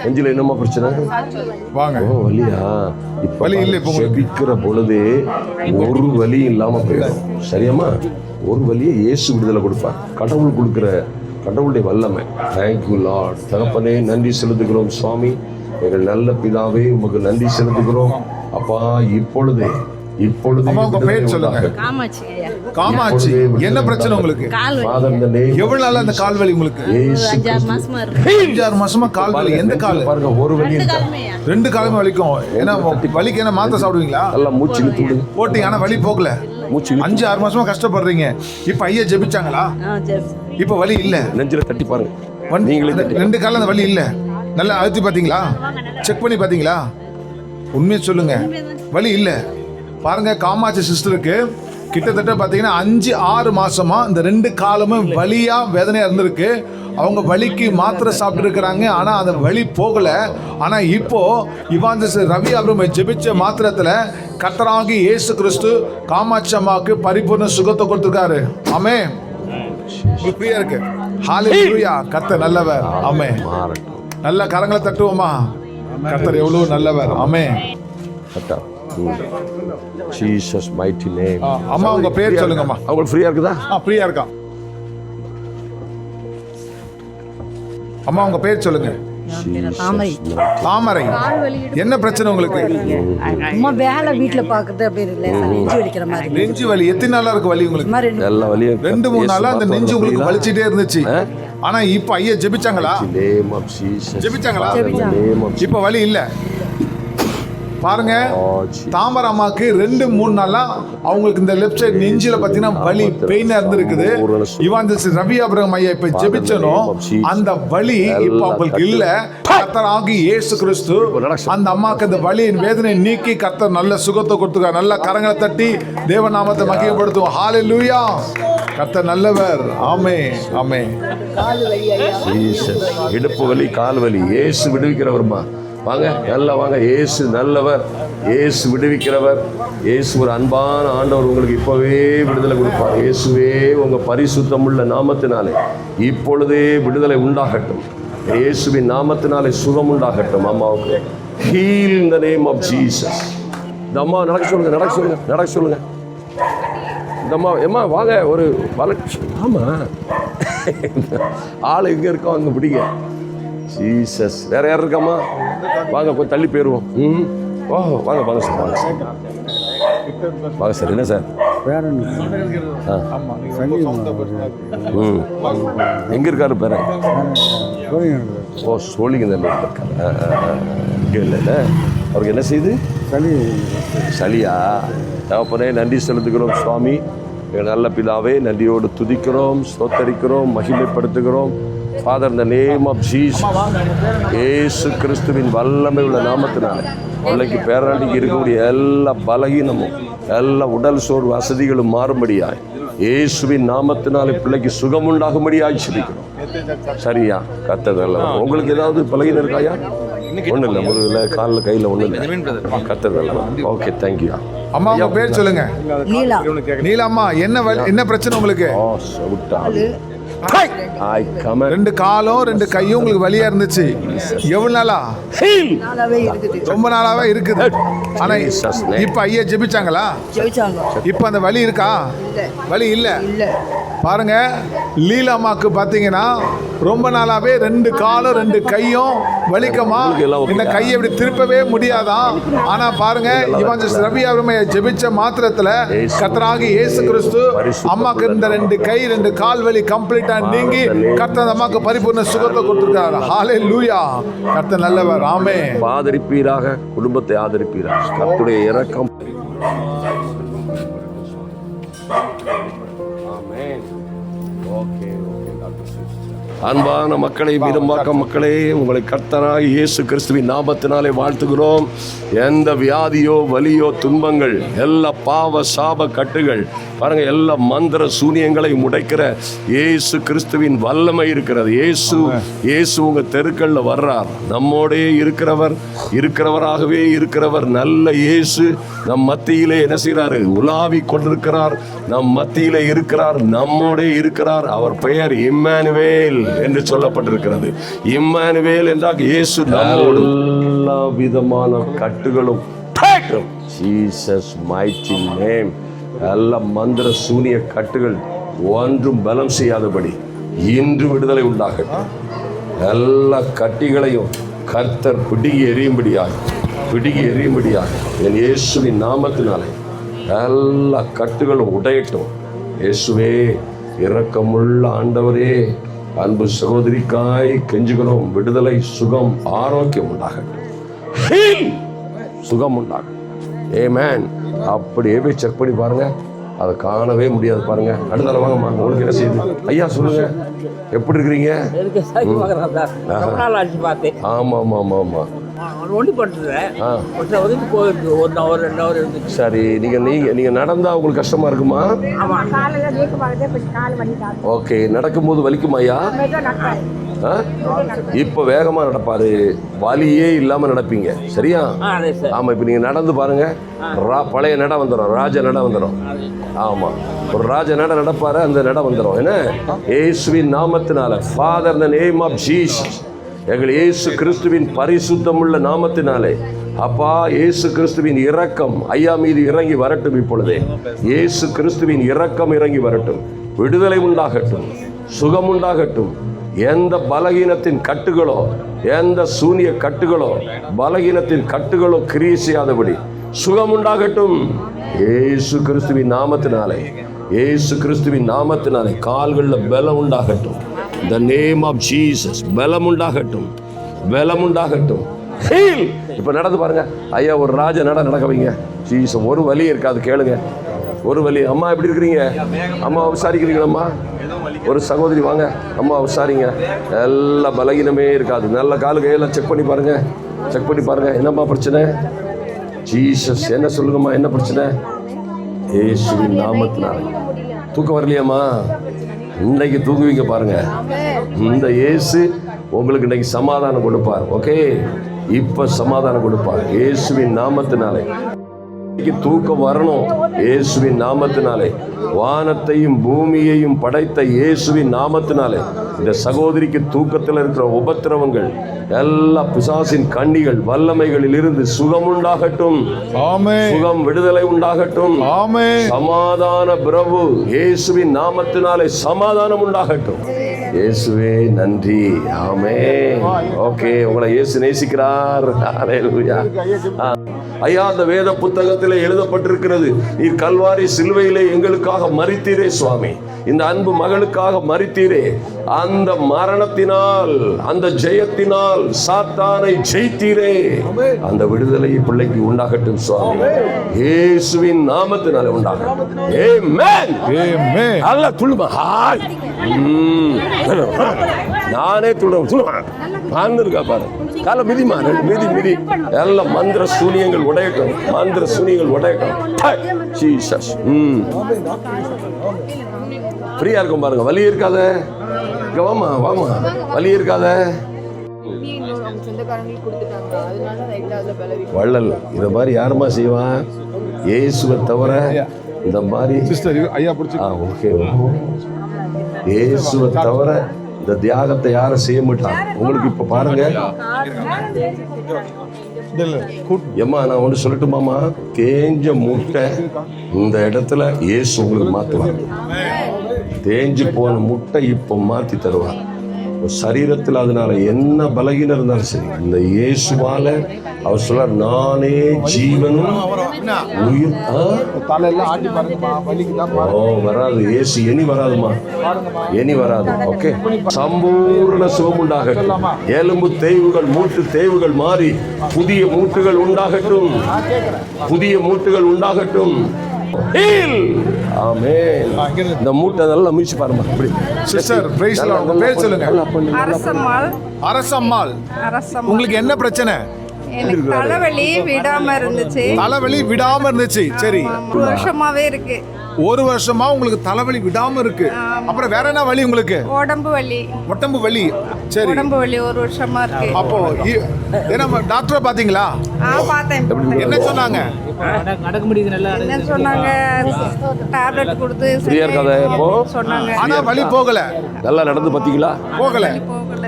Speaker 1: நெஞ்சில என்னமா பிரச்சனை?
Speaker 3: வாங்க.
Speaker 1: ஓ, வலியா?
Speaker 3: வலி இல்லை இப்போ உங்களுக்கு.
Speaker 1: ஜெபிக்கிற பொழுதே ஒரு வலி இல்லாம போயிடும். சரியாமா? ஒரு வலியை இயேசு விடுதலை கொடுப்பார். கடவுள் கொடுக்கிற, கடவுளுடைய வல்லமை. Thank you Lord. தகப்பனே நன்றி செலுத்துகிறோம் சுவாமி. எங்கள் நல்ல பிதாவே உமக்கு நன்றி செலுத்துகிறோம் அப்பா. இப்பொழுது
Speaker 3: அம்மா உங்க பேர் சொல்லுங்க. காமாட்சி. என்ன பிரச்சனை உங்களுக்கு? எவ்வளவு நாளா அந்த கால் வலி உங்களுக்கு? 5-6 மாசமா கால் வலி. எந்த கால்?
Speaker 1: பாருங்க, ஒரு வலி
Speaker 3: ரெண்டு காலுமே வலிக்கும். ஏன்னா வலிக்கு என்ன மாத்திரை சாப்பிடுவீங்களா?
Speaker 1: நல்லா மூச்சு இழுத்து
Speaker 3: போட்டீங்க, ஆனா வலி போகல. 5-6 மாசமா கஷ்டப்படுறீங்க. இப்ப ஐயா ஜெபிச்சாங்களா? இப்ப வலி இல்ல.
Speaker 1: நெஞ்சில தட்டி பாருங்க.
Speaker 3: ரெண்டு கால அந்த வலி இல்ல. நல்லா அழுத்தி பாத்தீங்களா? செக் பண்ணி பாத்தீங்களா? உண்மையை சொல்லுங்க, வலி இல்ல. பாருங்க, காமாட்சி சிஸ்டருக்கு கிட்டத்தட்ட பாத்தீங்கன்னா 5-6 மாசமா இந்த ரெண்டு காலமும் வலியா வேதனையா இருந்திருக்கு. அவங்க வலிக்கு மாத்திரை சாப்பிட்டு இருக்கிறாங்க, ஆனா அந்த வலி போகல. ஆனா இப்போ இவாஞ்சலிஸ்ட் ரவி அவர்கள் ஜெபிச்ச மாத்திரத்துல கர்த்தராகிய இயேசு கிறிஸ்து காமாட்சி அம்மாவுக்கு பரிபூர்ண சுகத்தை கொடுத்திருக்காரு. ஆமென். உங்களுக்கு பிரியா இருக்கு. ஹalleluya. கர்த்தர் நல்லவர். ஆமென். நல்ல கரங்களை தட்டுவோமா? கர்த்தர் எவ்வளவு நல்லவர். ஆமென்.
Speaker 1: Jesus mighty name.
Speaker 3: அம்மா உங்க பேர் சொல்லுங்கம்மா.
Speaker 1: அவங்க ஃப்ரீயா இருக்குதா?
Speaker 3: ஃப்ரீயா இருக்கா. அம்மா உங்க பேர் சொல்லுங்க. தாமரை. என்ன பிரச்சனை உங்களுக்கு?
Speaker 5: அம்மா வேலை வீட்டுல பாக்குறது அப்படி இல்ல, நெஞ்சு வலிக்கிற மாதிரி.
Speaker 3: நெஞ்சு வலி எத்தனை நாளா இருக்கு வலி உங்களுக்கு?
Speaker 1: எல்லா வலியும்
Speaker 3: 2-3 நாளா அந்த நெஞ்சு உங்களுக்கு வலிச்சிட்டே இருந்துச்சு. ஆனா இப்ப ஐயா ஜெபிச்சாங்களா? ஜெபிச்சாங்களா? இப்ப வலி இல்ல. பாருங்க, தாமரை அம்மாக்கு 2-3 நாளா அவங்களுக்கு இந்த லெஃப்ட் சைடு நெஞ்சில பாத்தீங்கன்னா வலி பெயினா இருந்திருக்குது. இவாஞ்சலிஸ்ட் ரவி ஆபிரகாம் ஐயா இப்ப ஜெபிச்சனும் அந்த வலி இப்ப அவங்களுக்கு இல்ல. கர்த்தராகிய இயேசு கிறிஸ்து அந்த அம்மாக்கு அந்த வலியின் வேதனை நீக்கி கர்த்தர் நல்ல சுகத்தை கொடுத்துருக்கார். நல்ல கரங்களை தட்டி தேவநாமத்தை மகிமைப்படுத்துவோம். ஹalleluya. கர்த்தர் நல்லவர். ஆமென். ஆமென்.
Speaker 1: இடுப்பு வலி, கால் வலி, இயேசு விடுவிக்கிறவர்மா. வாங்க, நல்லா வாங்க. இயேசு நல்லவர், இயேசு விடுவிக்கிறவர், இயேசு ஒரு அன்பான ஆண்டவர். உங்களுக்கு இப்பவே விடுதலை கொடுப்பார். இயேசுவே உங்க பரிசுத்தமுள்ள நாமத்தினாலே இப்பொழுதே விடுதலை உண்டாகட்டும். இயேசுவின் நாமத்தினாலே சுகம் உண்டாகட்டும். அம்மாவுக்கு heal in the name of Jesus. இந்த அம்மா நடக்க சொல்லுங்க, நடக்க சொல்லுங்க, நடக்க சொல்லுங்க. இந்த அம்மா எம்மா வாங்க. ஒரு ஆமா, ஆள் எங்க இருக்கோ அங்க பிடிங்க. ஜீசஸ். வேற யார் இருக்காமா? வாங்க, கொஞ்சம் தள்ளி போயிருவோம். ஓ, வாங்க வாங்க சார், வாங்க சார், வாங்க சார். என்ன சார்? எங்க இருக்காரு பேர? ஓ, சோழிங்கநல்லூர் இருக்காரு. இங்கே இல்லை. அவருக்கு என்ன செய்யுது? சளியா? தகப்பனே நன்றி செலுத்துகிறோம் சுவாமி. எங்கள் நல்ல பிதாவே நன்றியோடு துதிக்கிறோம், ஸ்தோத்தரிக்கிறோம், மகிமைப்படுத்துகிறோம். ஃபாதர், இந்த நேம் ஆஃப் ஜீசஸ், இயேசு கிறிஸ்துவின் வல்லமை உள்ள நாமத்தினால பிள்ளைக்கு பேராண்டிக்கு இருக்கக்கூடிய எல்லா பலகீனமும் எல்லா உடல் சோர்வு வசதிகளும் மாறும்படியாய் இயேசுவின் நாமத்தினாலே பிள்ளைக்கு சுகம் உண்டாகும்படியாய் ஜெபிக்கிறோம். சரியா? கர்த்தர். உங்களுக்கு ஏதாவது பலகீனம் இருக்காயா? ஒன்றும் இல்லை. முதுகுல, காலில், கையில் ஒன்றும் இல்லை. கர்த்தர். Okay, thank you.
Speaker 3: அம்மா உங்க பேர் சொல்லுங்க. நீலாம்மா. என்ன பிரச்சனை உங்களுக்கு? ரெண்டு காலும் 2 கையும் உங்களுக்கு வலியா இருந்துச்சு. எவ்வளவு நாளா? ரொம்ப நாளாவே இருக்குது. ஆனா இப்ப ஐயா ஜெபிச்சாங்களா? இப்ப அந்த வலி இருக்கா? வலி இல்ல. பாருங்க, லீலாமாக்கு பாத்தீங்கன்னா ரொம்ப நாளாவே 2 காலும் 2 கையும் வலிக்கமா. இந்த கையை இப்படி திருப்பவே முடியாதான். ஆனா பாருங்க, இவாஞ்சலிஸ்ட் ரவி அவர்கள் ஜெபிச்ச மாத்திரத்துல கர்த்தராகிய இயேசு கிறிஸ்து அம்மாக்கு இந்த 2 கை 2 கால் வலி கம்ப்ளீட்டா நீங்கி கர்த்தர் அம்மாக்கு பரிபூர்ண சுகத்தை கொடுத்திருக்காரு. ஹalleluya. கர்த்தர் நல்லவர். ஆமென்.
Speaker 1: ஆதரிப்பீராக, குடும்பத்தை ஆதரிப்பீராக. கர்த்தருடைய இரக்கம். ஆமென். Okay, doctor. அன்பான மக்களை, வீரம்பாக்கம் மக்களே, உங்களை கர்த்தராகிய இயேசு கிறிஸ்துவின் நாமத்தினாலே வாழ்த்துகிறோம். எந்த வியாதியோ வலியோ துன்பங்கள், எல்லா பாவ சாப கட்டுகள் பாருங்க, எல்லா மந்திர சூனியங்களை முடைக்கிற இயேசு கிறிஸ்துவின் வல்லமை இருக்கிறது. இயேசு உங்க தெருக்கள்ல வர்றார். நம்மோடே இருக்கிறவராகவே இருக்கிறவர் நல்ல இயேசு நம் மத்தியிலே என்ன செய்கிறாரு? உலாவி கொண்டிருக்கிறார். நம் மத்தியிலே இருக்கிறார், நம்மோடே இருக்கிறார். அவர் பெயர் இம்மானுவேல் என்று சொல்லப்பட்டிருக்கிறது. இம்மானுவேல் என்றால் இயேசு நம்மோடு. எல்லா விதமான கட்டுகளும் ஜீசஸ் மைட்டி நேம், எல்லா மந்திர சூனிய கட்டுகள் ஒன்றும் பலம் செய்யாதபடி இன்று விடுதலை உண்டாகட்டும். எல்லா கட்டிகளையும் கர்த்தர் பிடுங்கி எறியும்படியாக என் இயேசுவின் நாமத்தினாலே எல்லா கட்டுகளும் உடையட்டும். இயேசுவே, இரக்கமுள்ள ஆண்டவரே, அன்பு சகோதரிக்காய் கெஞ்சுகிறோம். விடுதலை, சுகம், ஆரோக்கியம் உண்டாகட்டும். சுகம் உண்டாகட்டும். ஆமென். அப்படியே போய் செக் பண்ணி பாருங்க, அதை காணவே முடியாது. பாருங்க, அடுத்த வாங்கம்மா, உங்களுக்கு என்ன செய்யுது? ஐயா சொல்லுங்க, எப்படி இருக்கிறீங்க? ஆமா ஆமா ஆமா ஆமா சரி. நீங்க நடந்தா உங்களுக்கு கஷ்டமா இருக்குமா? ஓகே. நடக்கும்போது வலிக்குமா ஐயா? இப்ப வேகமா நடப்பாரு, வலியே இல்லாம நடப்பீங்க. சரியா? ஆமா. இப்ப நீங்க நடந்து பாருங்க, பழைய நட வந்துடும், ராஜ நட வந்துடும். ஆமா, ஒரு ராஜ நட நடப்பாரு, அந்த நட வந்துடும். என்ன? இயேசுவின் நாமத்தினால, father in the name of Jesus, எங்கள் இயேசு கிறிஸ்துவின் பரிசுத்தமுள்ள நாமத்தினாலே அப்பா, இயேசு கிறிஸ்துவின் இரக்கம் ஐயா மீது இறங்கி வரட்டும். இப்பொழுதே இயேசு கிறிஸ்துவின் இரக்கம் இறங்கி வரட்டும். விடுதலை உண்டாகட்டும், சுகம் உண்டாகட்டும். எந்த பலகீனத்தின் கட்டுகளோ, எந்த சூனிய கட்டுகளோ, பலகீனத்தின் கட்டுகளோ கிரியை செய்யாதபடி சுகம் உண்டாகட்டும். இயேசு கிறிஸ்துவின் நாமத்தினாலே கால்களில் பலம் உண்டாகட்டும். The name of Jesus, பலம் உண்டாகட்டும். இப்ப நடந்து பாருங்க ஐயா, ஒரு ராஜ நடக்க வைங்க. ஜீசஸ், ஒரு வலி இருக்காது, கேளுங்க. ஒரு வலி. அம்மா எப்படி இருக்கிறீங்க? அம்மா விசாரிக்கிறீங்களா? ஒரு சகோதரி வாங்க, அம்மா விசாரிங்க. எல்லா பலகீனமே இருக்காது. நல்ல காலு கையெல்லாம் செக் பண்ணி பாருங்க. என்னம்மா பிரச்சனை? ஜீசஸ், என்ன சொல்லுங்கம்மா, என்ன பிரச்சனை? இயேசுவின் நாமத்தினால. தூக்கம் வரலையாம்மா? இன்னைக்கு தூங்குவீங்க பாருங்க. இந்த இயேசு உங்களுக்கு இன்னைக்கு சமாதானம் கொடுப்பார். ஓகே, இப்ப சமாதானம் கொடுப்பார் இயேசுவின் நாமத்தினாலே. தூக்கம் வரணும் இயேசுவின் நாமத்தினாலே. வானத்தையும் பூமியையும் படைத்த இயேசுவின் நாமத்தினாலே இந்த சகோதரிக்கு தூக்கத்தில் இருக்கிற உபத்திரவங்கள், எல்லா பிசாசின் கண்ணிகள், வல்லமைகளில் இருந்து சுகம் உண்டாகட்டும். சுகம், விடுதலை உண்டாகட்டும். சமாதான பிரபு இயேசுவின் நாமத்தினாலே சமாதானம் உண்டாகட்டும். இயேசுவே நன்றி. ஆமென். ஓகே, உங்களை இயேசு நேசிக்கிறார். ஹல்லேலூயா. ஐயா, அந்த வேத புத்தகத்திலே எழுதப்பட்டிருக்கிறது, நீர் கல்வாரி சிலுவையிலே எங்களுக்காக மரித்தீரே சுவாமி. இந்த அன்பு மகளுக்காக மரித்தீரே. அந்த மரணத்தினால், அந்த ஜெயத்தினால் சாத்தானை ஜெயித்தீரே. அந்த விடுதலை பிள்ளைக்கு உண்டாகட்டும் சுவாமி, இயேசுவின் நாமத்தினாலே உண்டாகட்டும். ஆமென். ஆமென். அல்ல துள்ளுமா? ஹாய். நானே துள்ளுவேன். இருக்கா பாரு, கால மிதிமா, மிதி. எல்லாம் மந்திர சூனியங்கள் உடையட்டும். ஜீசஸ். ஃப்ரீயா இருக்கும் பாருங்க. வலி இருக்காத, வாமா, வலி இருக்காத. வள்ளல் இத மாதிரி யாருமா செய்வான்? இயேசுவை தவிர இந்த மாதிரி இயேசுவை தவிர இந்த தியாகத்தை யாரும் செய்ய மாட்டாங்க. உங்களுக்கு இப்ப பாருங்க, ஏம்மா நான் ஒன்று சொல்லட்டுமாமா, தேஞ்ச முட்டை இந்த இடத்துல இயேசு உங்களுக்கு மாற்றுவாங்க. தேஞ்சு போன முட்டை இப்போ மாற்றி தருவார். சரீரத்தில் அதனால என்ன பலகீனம் இருந்தாலும் சரி, இந்த இயேசுவால அவர் சொல்றார், நானே ஜீவனும் உயிர். வராது இயேசு, இனி வராதுமா, இனி வராது. ஓகே, சம்பூர்ண சுகம் உண்டாகட்டும். எலும்பு தேய்வுகள், மூட்டு தேய்வுகள் மாறி புதிய மூட்டுகள் உண்டாகட்டும். Heal. ஆமென். இந்த மூட்டை நல்லா மீச்சு பாருமா. இப்படி.
Speaker 3: Sister praise Lord. உங்க பேர் சொல்லுங்க.
Speaker 7: அரசம்மாள்.
Speaker 3: அரசம்மாள்.
Speaker 7: அரசம்மாள்.
Speaker 3: உங்களுக்கு என்ன பிரச்சனை?
Speaker 7: எனக்கு தலைவலி விடாம இருந்துச்சு.
Speaker 3: தலைவலி விடாம இருந்துச்சு. சரி.
Speaker 7: 1 வருஷமாவே இருக்கு.
Speaker 3: 1 வருஷமா உங்களுக்கு தலைவலி விடாம இருக்கு. அப்புறம் வேற என்ன வலி உங்களுக்கு?
Speaker 7: உடம்பு வலி.
Speaker 3: உடம்பு வலி. சரி.
Speaker 7: உடம்பு வலி 1 வருஷமா இருக்கு.
Speaker 3: அப்போ என்ன டாக்டரை பாத்தீங்களா?
Speaker 7: பார்த்தேன்.
Speaker 3: என்ன சொன்னாங்க?
Speaker 7: என்ன சொன்னாங்க? டேப்லெட் கொடுத்து
Speaker 1: ஃப்ரீயா இருக்காதா இப்போ?
Speaker 7: சொன்னாங்க.
Speaker 3: ஆனா வலி போகல.
Speaker 1: நல்லா நடந்து பாத்தீங்களா?
Speaker 3: போகல.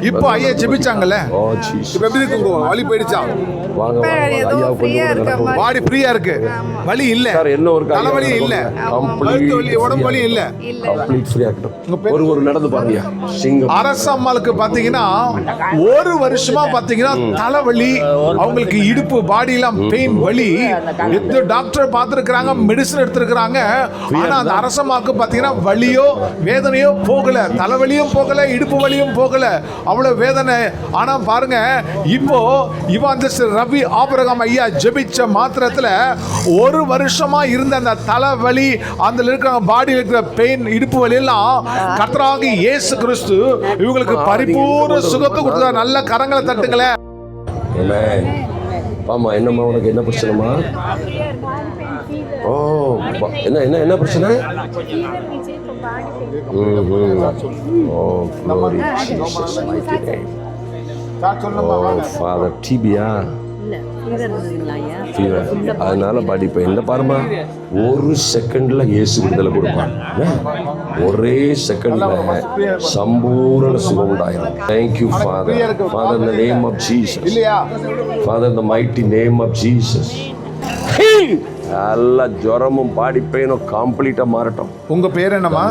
Speaker 3: இப்போ ஐயா ஜெபிச்சாங்கல்ல.
Speaker 1: ஓ ஜீசஸ்.
Speaker 3: இப்போ எப்படி இருக்கு? வலி போயிடுச்சா?
Speaker 1: வாங்க
Speaker 7: ஏதோ ஃப்ரீயா இருக்க மாதிரி.
Speaker 3: பாடி ஃப்ரீயா இருக்கு. வலி இல்ல.
Speaker 1: சார் என்ன ஒரு
Speaker 3: தலைவலி இல்ல. கழுத்து வலி, உடம்பு வலி இல்ல.
Speaker 1: கம்ப்ளீட் ஃப்ரீ ஆகட்டும். ஒரு நடந்து பாருங்க. சிங்கம்.
Speaker 3: அரசம்மாளுக்கு பாத்தீங்கன்னா 1 வருஷமா பாத்தீங்கன்னா தலைவலி, அவங்களுக்கு இடுப்பு பாடி எல்லாம் பெயின் வலி. எத்தனை டாக்டர் பார்த்திருக்காங்க, மெடிசன் எடுத்திருக்காங்க. ஆனா அந்த அரசம்மாக்கு பாத்தீங்கன்னா வலியோ வேதனையோ போகல. தலைவலியும் போகல, இடுப்பு வலியும் போகல. அவ்வளவு வேதனை. ஆனா பாருங்க, இப்போ ரவி ஆபிரகாம் ஐயா ஜெபிச்ச மாத்திரத்துல 1 வருஷமா இருந்த அந்த தலைவலி, அந்த இருக்கிற பாடியில் இருக்கிற பெயின், இடுப்பு வலி எல்லாம் கர்த்தராகிய இயேசு கிறிஸ்து இவங்களுக்கு பரிபூர்ண சுகத்தை கொடுத்தார். நல்ல கரங்களை தட்டுங்களேன்.
Speaker 1: ஆமா, என்னம்மா உனக்கு என்ன பிரச்சனைமா? ஓ என்ன என்ன என்ன பிரச்சனை? ஃபாதர் டிபியா? அதனால பாடி பெயின் பாருமா. 1 செகண்ட்ல இயேசு விடுதலை கொடுப்பான். ஒரே செகண்ட்ல சம்பூரண சுகம் உண்டாயிரும். Thank you Father. Father, in the name of Jesus. Father, in the mighty name of Jesus. எல்லா ஜுரமும் பாடி பெயினும் கம்ப்ளீட்டா மாறட்டும்.
Speaker 3: உங்க பேர் என்னமா?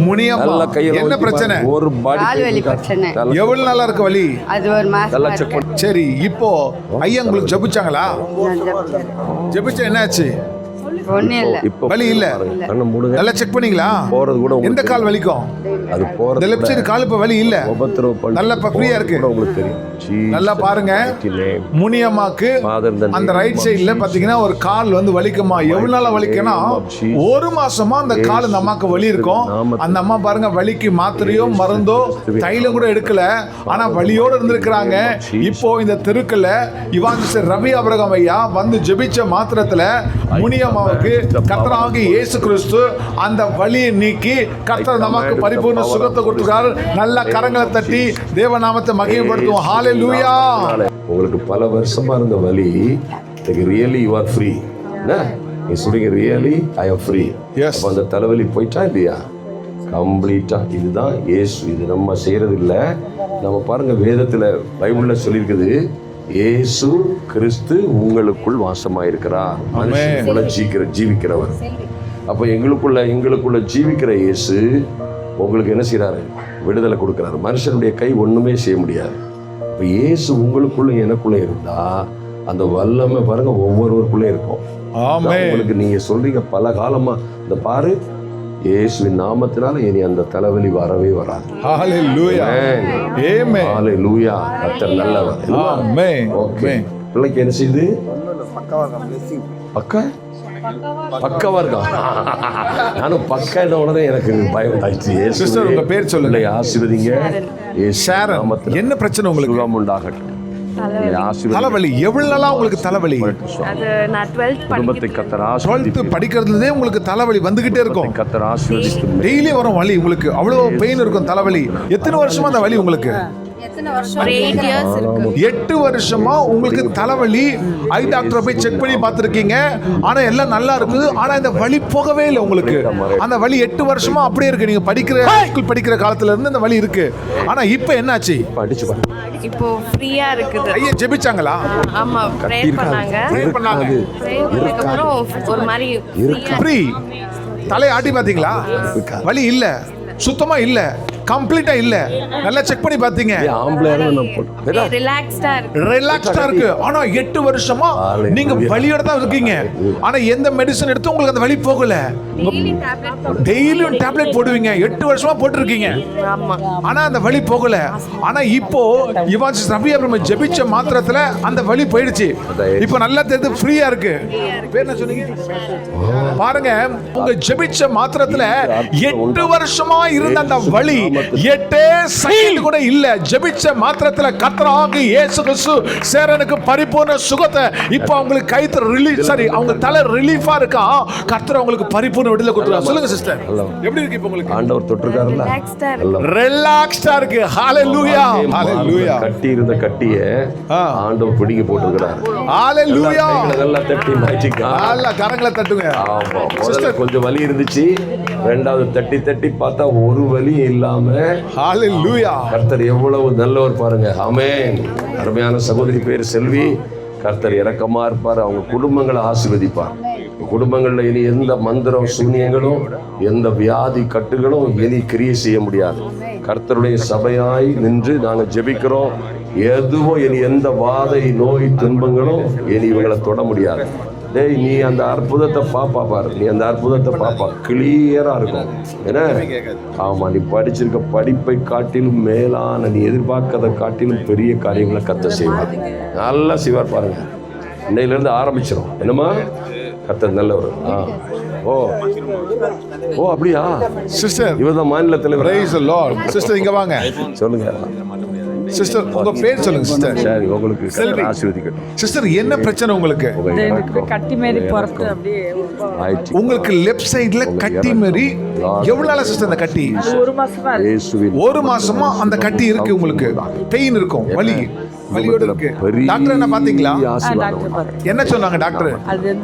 Speaker 3: முனியம்மா. என்ன பிரச்சனை?
Speaker 1: ஒரு பாடி
Speaker 7: பிரச்சனை.
Speaker 3: எவ்வளவு நாளா இருக்கு வலி?
Speaker 7: அது 1 மாசம்.
Speaker 3: சரி, இப்போ ஐயா உங்களுக்கு ஜெபிச்சாங்களா? ஜெபிச்சா என்னாச்சு?
Speaker 7: ஒண்ணே இல்ல.
Speaker 3: வலி இல்ல.
Speaker 1: கண்ணை மூடுங்க.
Speaker 3: நல்லா செக் பண்ணீங்களா?
Speaker 1: போறது கூட
Speaker 3: எந்த கால் வலிக்கும்?
Speaker 1: அது போறது.
Speaker 3: இந்த லெஃப்ட் சைடு கால் இப்ப வலி இல்ல. நல்லா ஃப்ரீயா இருக்கு.
Speaker 1: உங்களுக்கு தெரியும்.
Speaker 3: நல்லா பாருங்க. முனியம்மாக்கு அந்த ரைட் சைடுல பாத்தீங்கன்னா ஒரு கால் வந்து வலிக்குமா. எவ்வளவு நாளா வலிக்குன்னா 1 மாசமா அந்த கால் அந்த அம்மாக்கு வலி இருக்கும். அந்த அம்மா பாருங்க, வலிக்கு மாத்திரையோ மருந்தோ தைலம் கூட எடுக்கல. ஆனா வலியோட இருந்திருக்கிறாங்க. இப்போ இந்த தெருக்குல இவாஞ்சலிஸ்ட் ரவி ஆபிரகாம் ஐயா வந்து ஜெபிச்ச மாத்திரத்துல முனியம்மாவுக்கு கர்த்தராகிய இயேசு கிறிஸ்து அந்த வலியை நீக்கி கர்த்தர் நமக்கு பரிபூர்ண சுகத்தை கொடுக்கிறார். நல்ல கரங்களை தட்டி தேவநாமத்தை மகிமைப்படுத்துவோம். ஹalleluya.
Speaker 1: உங்களுக்கு பல வருஷமா இருந்த வலி, ரியலி யூ ஆர் ஃப்ரீ. நீ சொல்றீங்க ரியலி ஐ ஆம் ஃப்ரீ. அப்ப அந்த தலைவலி போயிட்டா இல்லையா? கம்ப்ளீட்டா. இதுதான் இயேசு. இது நம்ம செய்யறது இல்ல. நம்ம பாருங்க, வேதத்துல பைபிள்ல சொல்லியிருக்குது, இயேசு கிறிஸ்து உங்களுக்குள் வாசமாயிருக்கிறார். மனுஷனுக்குள்ள ஜீவிக்கிறவர். அப்ப எங்களுக்குள்ள ஜீவிக்கிற இயேசு உங்களுக்கு என்ன செய்யறாரு? விடுதலை கொடுக்கிறாரு. மனுஷனுடைய கை ஒண்ணுமே செய்ய முடியாது. இப்ப இயேசு உங்களுக்குள்ள எனக்குள்ள இருந்தா அந்த வல்லமை பாருங்க ஒவ்வொருவருக்குள்ளே இருக்கும். உங்களுக்கு நீங்க சொல்றீங்க பல காலமா, இந்த பாரு இயேசுவின் நாமத்தினால இனி அந்த தலைவலி வரவே வராது.
Speaker 3: ஹalleluya. ஆமென்.
Speaker 1: ஹalleluya. கர்த்தர் நல்லவர்.
Speaker 3: ஆமென்.
Speaker 1: ஓகே. பிள்ளைக்கு என்ன செய்யுது? பக்கவா இருக்கா? நானும் பக்கா என்ன உடனே எனக்கு பயம் ஆயிடுச்சு.
Speaker 3: சிஸ்டர் உங்க பேர் சொல்லுங்க.
Speaker 1: ஆசீர்வதிங்க.
Speaker 3: என்ன பிரச்சனை உங்களுக்கு?
Speaker 1: உண்டாகட்டும்.
Speaker 3: தலைவலி எவ்வளவு நாளா உங்களுக்கு தலைவலி?
Speaker 7: அது நான்
Speaker 3: 12th படிக்கிறதுலே உங்களுக்கு தலைவலி வந்துகிட்டே இருக்கும். டெய்லி வரும் வலி உங்களுக்கு. அவ்வளவு பெயின் இருக்கும் தலைவலி. எத்தனை வருஷமா அந்த வலி உங்களுக்கு? 8 வருஷமா உங்களுக்கு தலைவலி. ஐ டாக்டரை போய் செக் பண்ணி பார்த்துருக்கீங்க. ஆனா எல்லாம் நல்லா இருக்கு. ஆனா இந்த வலி போகவே இல்லை உங்களுக்கு. அந்த வலி 8 வருஷமா அப்படியே இருக்கு. நீங்க படிக்கிற காலத்துல இருந்து இந்த வலி இருக்கு. ஆனா இப்ப என்னாச்சு?
Speaker 7: இப்போ ஃப்ரீயா இருக்குது.
Speaker 3: ஐயா ஜெபிச்சாங்களா?
Speaker 7: ஆமா, ப்ரேயர் பண்ணாங்க. அப்புறம் ஒரு மாதிரி
Speaker 3: ஃப்ரீ. தலை ஆட்டி பாத்தீங்களா? வலி இல்ல, சுத்தமா இல்ல. கம்ப்ளீட்டா இல்ல. நல்லா செக் பண்ணி பாத்தீங்க. ரிலாக்ஸ்டா இருக்கு. ஆனா 8 வருஷமா நீங்க வலியோட தான் இருக்கீங்க. ஆனா எந்த மெடிசன் எடுத்து உங்களுக்கு அந்த வலி போகல. டெய்லியும் டேப்லெட் போடுவீங்க. 8 வருஷமா போட்டுருக்கீங்க. ஆனா அந்த வலி போகல. ஆனா இப்போ இவான்ஸ் ரவி அப்ரஹாம் ஜெபிச்ச மாத்திரத்துல அந்த வலி போயிடுச்சு. இப்போ நல்லா தெரியுது, ஃப்ரீயா இருக்கு. பேர் என்ன சொன்னீங்க? பாருங்க, உங்க ஜெபிச்ச மாத்திரத்துல 8 வருஷமா இருந்த அந்த வலி 8 செகண்ட் கூட இல்ல. ஜெபிச்ச மாத்திரத்துல கர்த்தராகிய இயேசு கிறிஸ்து சேரனுக்கு பரிபூர்ண சுகத்தை இப்போ உங்களுக்கு கைத்து ரிலீஃப், சரி அவங்க தலை ரிலீஃபா இருக்கா. கர்த்தர் உங்களுக்கு பரிபூர்ண விடுதலை கொடுத்துறார். சொல்லுங்க சிஸ்டர், எப்படி இருக்கு இப்போ உங்களுக்கு?
Speaker 1: ஆண்டவர் தொட்டிருக்காருல்ல,
Speaker 3: ரிலாக்ஸ்டா இருக்கு. ஹalleluya, ஹalleluya.
Speaker 1: கட்டி இருந்த கட்டிய ஆண்டவர் பிடிக்க போட்டுருக்காரு.
Speaker 3: ஹalleluya.
Speaker 1: நல்லா தட்டி மாய்ச்சிக்கா.
Speaker 3: நல்லா கரங்களை தட்டுங்க.
Speaker 1: ஆமா, முதல்ல கொஞ்சம் வலி இருந்துச்சு. ரெண்டாவது தட்டி தட்டி பார்த்தா ஒரு வலி இல்லாம.
Speaker 3: ஹalleluya.
Speaker 1: கர்த்தர் எவ்வளவு நல்லவர் பாருங்க. ஆமென். அருமையான சகோதரி பேர் செல்வி. கர்த்தர் இரக்கமா இருப்பார். அவங்க குடும்பங்களை ஆசீர்வதிப்பார். குடும்பங்கள்ல இனி எந்த மந்திரம் சூனியங்களும் எந்த வியாதி கட்டுகளும் இனி கிரியை செய்ய முடியாது. கர்த்தருடைய சபையாய் நின்று நாங்க ஜெபிக்கிறோம். எதுவும் இனி எந்த வாதை நோய் துன்பங்களும் இனி இவங்களை தொட முடியாது. டேய், நீ அந்த அற்புதத்தை பாப்பா பாரு. நீ அந்த அற்புதத்தை பாப்பா, கிளியரா இருக்கும். என்ன? ஆமா, நீ படிச்சிருக்க படிப்பை காட்டிலும் மேலான, நீ எதிர்பார்க்கறதை காட்டிலும் பெரிய காரியங்களை கர்த்தர் செய்வார். நல்லா செய்வார் பாருங்க. இன்னையில இருந்து ஆரம்பிச்சிடும். என்னமா? கர்த்தர் நல்லவர். ஓ அப்படியா
Speaker 3: சிஸ்டர்?
Speaker 1: இவர்தான் மாநில தலைவர்.
Speaker 3: Praise the Lord. சிஸ்டர் இங்க வாங்க.
Speaker 1: சொல்லுங்க
Speaker 3: சிஸ்டர், உங்க பேர் சொல்லுங்க சிஸ்டர்.
Speaker 1: சரி, உங்களுக்கு ஆசீர்வதிக்கட்டும்.
Speaker 3: சிஸ்டர், என்ன பிரச்சனை உங்களுக்கு?
Speaker 6: கட்டி மாதிரி பொறுத்து அப்படியே
Speaker 3: உங்களுக்கு லெஃப்ட் சைடுல கட்டி மாதிரி எவ்வளவு நாளா சிஸ்டர் அந்த கட்டி?
Speaker 6: 1 மாசமா இருக்கு.
Speaker 3: 1 மாசமா அந்த கட்டி இருக்கு. உங்களுக்கு பெயின் இருக்கும், வலி வலியோட இருக்கு. டாக்டர் என்ன பாத்தீங்களா? என்ன சொன்னாங்க டாக்டர்?
Speaker 6: அது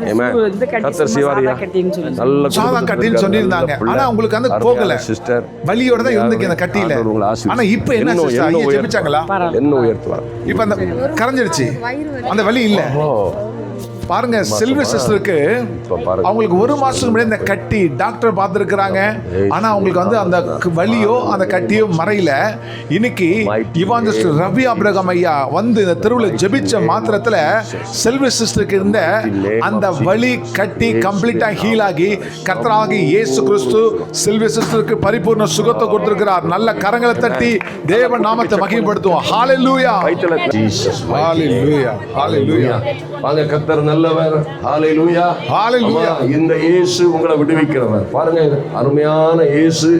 Speaker 6: வந்து கட்டி சாதா கட்டின்னு சொல்லி
Speaker 1: நல்ல
Speaker 3: சாதா கட்டின்னு சொல்லிருந்தாங்க. ஆனா உங்களுக்கு அந்த போகல, சிஸ்டர் வலியோட தான் இருந்துக்கு அந்த கட்டியில. ஆனா இப்போ என்ன சிஸ்டர், ஐயா ஜெபிச்சாங்களா?
Speaker 1: என்ன உயர்த்துவார்.
Speaker 3: இப்போ அந்த கரைஞ்சிடுச்சு, அந்த வலி இல்ல. பாருங்க, செல்வி சிஸ்டருக்கு அவங்களுக்கு 1 மாசத்துக்கு முன்னாடி இந்த கட்டி டாக்டர் பார்த்துருக்குறாங்க. ஆனா அவங்களுக்கு வந்து அந்த வலியோ அந்த கட்டியோ மறையில. இன்னைக்கு இவாஞ்சலிஸ்ட் ரவி அப்ரஹாம் ஐயா வந்து இந்த தெருவில் ஜெபிச்ச மாத்திரத்துல செல்வி சிஸ்டருக்கு இருந்த அந்த வலி கட்டி கம்ப்ளீட்டா ஹீல் ஆகி கர்த்தராகிய இயேசு கிறிஸ்து செல்வி சிஸ்டருக்கு பரிபூர்ண சுகத்தை கொடுத்திருக்கிறார். நல்ல கரங்களை தட்டி தேவ நாமத்தை மகிமைப்படுத்துவோம். ஹalleluya, ஹalleluya, ஹalleluya.
Speaker 1: வாங்க, கர்த்தர் நல்லவர். ஹalleluya, ஹalleluya. இந்த இயேசு உங்களை விடுவிக்கிறவர். பாருங்க, அருமையான இயேசு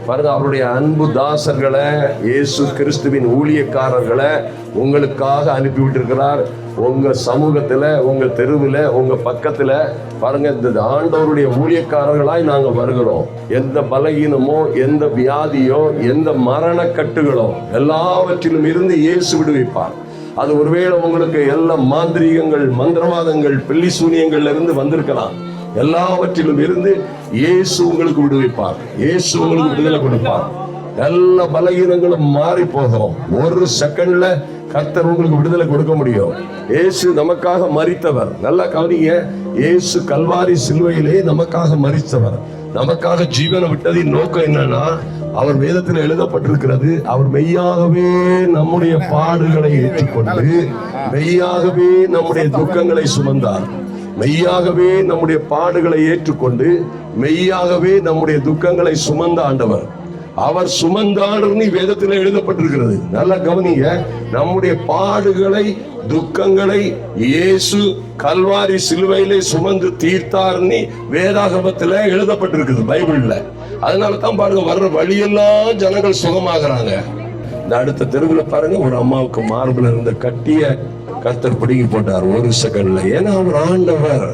Speaker 1: பாருங்க. அவருடைய அன்பு தாசர்களை, இயேசு கிறிஸ்துவின் ஊழியக்காரர்களை உங்களுக்காக அனுப்பிவிட்டிருக்கிறார். உங்க சமூகத்துல, உங்க தெருவில், உங்க பக்கத்துல பாருங்க, இந்த ஆண்டவருடைய ஊழியக்காரர்களாய் நாங்க வருகிறோம். எந்த பலகீனமோ, எந்த வியாதியோ, எந்த மரண கட்டுகளோ எல்லாவற்றிலும் இருந்து இயேசு விடுவிப்பார். அது ஒருவேளை உங்களுக்கு எல்லா மாந்திரீகங்கள், மந்திரவாதங்கள், பில்லி சூனியங்கள்ல இருந்து வந்திருக்கலாம். எல்லாவற்றிலும் இருந்து இயேசு உங்களுக்கு விடுவிப்பார். இயேசு உங்களுக்கு விடுதலை கொடுப்பார். எல்லா பலகீனங்களும் மாறி போகும். 1 செகண்ட்ல கர்த்தர் உங்களுக்கு விடுதலை கொடுக்க முடியும். இயேசு நமக்காக மரித்தவர். நல்லா கவனிங்க, இயேசு கல்வாரி சிலுவையிலே நமக்காக மரித்தவர். நமக்காக ஜீவனை விட்டதின் நோக்கம் என்னன்னா, அவர் வேதத்தில் எழுதப்பட்டிருக்கிறது, அவர் மெய்யாகவே நம்முடைய பாடுகளை ஏற்றுக்கொண்டு மெய்யாகவே நம்முடைய துக்கங்களை சுமந்தார். மெய்யாகவே நம்முடைய பாடுகளை ஏற்றுக்கொண்டு மெய்யாகவே நம்முடைய துக்கங்களை சுமந்த ஆண்டவர். அவர் சுமந்தார்னு வேதத்தில் எழுதப்பட்டிருக்கிறது. நல்லா கவனிங்க, நம்முடைய பாடுகளை துக்கங்களை இயேசு கல்வாரி சிலுவையிலே சுமந்து தீர்த்தார்னு வேதாகமத்தில் எழுதப்பட்டிருக்குது, பைபிள்ல. அதனால தான் பாருங்க, வர்ற வழியெல்லாம் ஜனங்கள் சுகமாகறாங்க. இந்த அடுத்த தெருவில் பாருங்க, ஒரு அம்மாவுக்கு மார்பில் இருந்த கட்டிய கர்த்தர் பிடிங்கி போட்டார் 1 செகண்ட்ல. ஏன்னா அவர் ஆண்டவர்,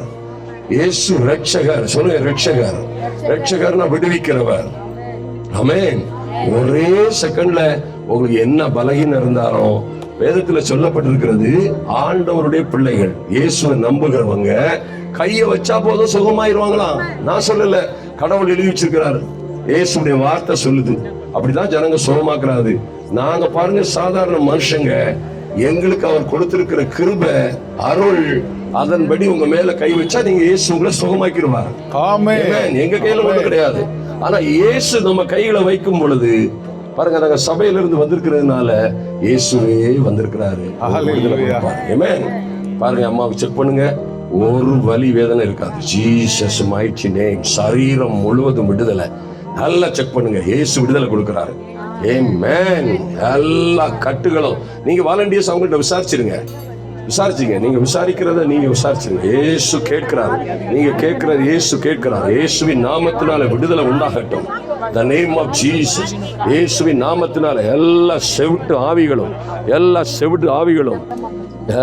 Speaker 1: இயேசு ரட்சகர். சொல்லுங்க, ரட்சகர். ரட்சகர்னா விடுவிக்கிறவர். ஆமென். ஒரே செகண்ட்ல உங்களுக்கு என்ன பலகீனம் இருந்தாலும் வேதத்துல சொல்லப்பட்டிருக்கிறது, ஆண்டவருடைய பிள்ளைகள் இயேசுவை நம்புகிறவங்க கைய வச்சா போதும் சுகமாயிருவாங்களாம். நான் சொல்லல, கடவுள் எழுதி வச்சிருக்கிறாரு. இயேசுடைய வார்த்தை சொல்லுது. அப்படிதான் ஜனங்க சுகமாக்குறாரு. நாங்க பாருங்க, சாதாரண மனுஷங்க, எங்களுக்கு அவர் கொடுத்திருக்கிற கிருபை, அருள், அதன்படி உங்க மேல கை வச்சா நீங்க இயேசு உங்களை சுகமாக்கிடுவார். ஆமென். எங்க கையில ஒண்ணு கிடையாது. ஆனா இயேசு நம்ம கைகளை வைக்கும் பொழுது பாருங்க, நாங்க சபையிலிருந்து வந்திருக்கிறதுனால இயேசுவே வந்திருக்கிறாரு. ஆமென். பாருங்க, அம்மாவுக்கு செக் பண்ணுங்க, ஒரு வலி வேதனை இருக்காது. Jesus mighty name. சரீரம் முழுவதும் விடுதலை. நல்லா செக் பண்ணுங்க, இயேசு விடுதலை கொடுக்கிறாரு. ஆமென். எல்லா கட்டுகளும் நீங்க வாலண்டியர்ஸ் அவங்கள்ட்ட விசாரிச்சிருங்க. நீங்க விசாரிக்கிறத நீங்க விசாரிச்சிருங்க. இயேசு கேட்கிறாரு, நீங்க கேட்கிறது இயேசு கேட்கிறாரு. இயேசுவின் நாமத்தினால விடுதலை உண்டாகட்டும். The name of Jesus. இயேசுவின் நாமத்தினால எல்லா செவிட்டு ஆவிகளும்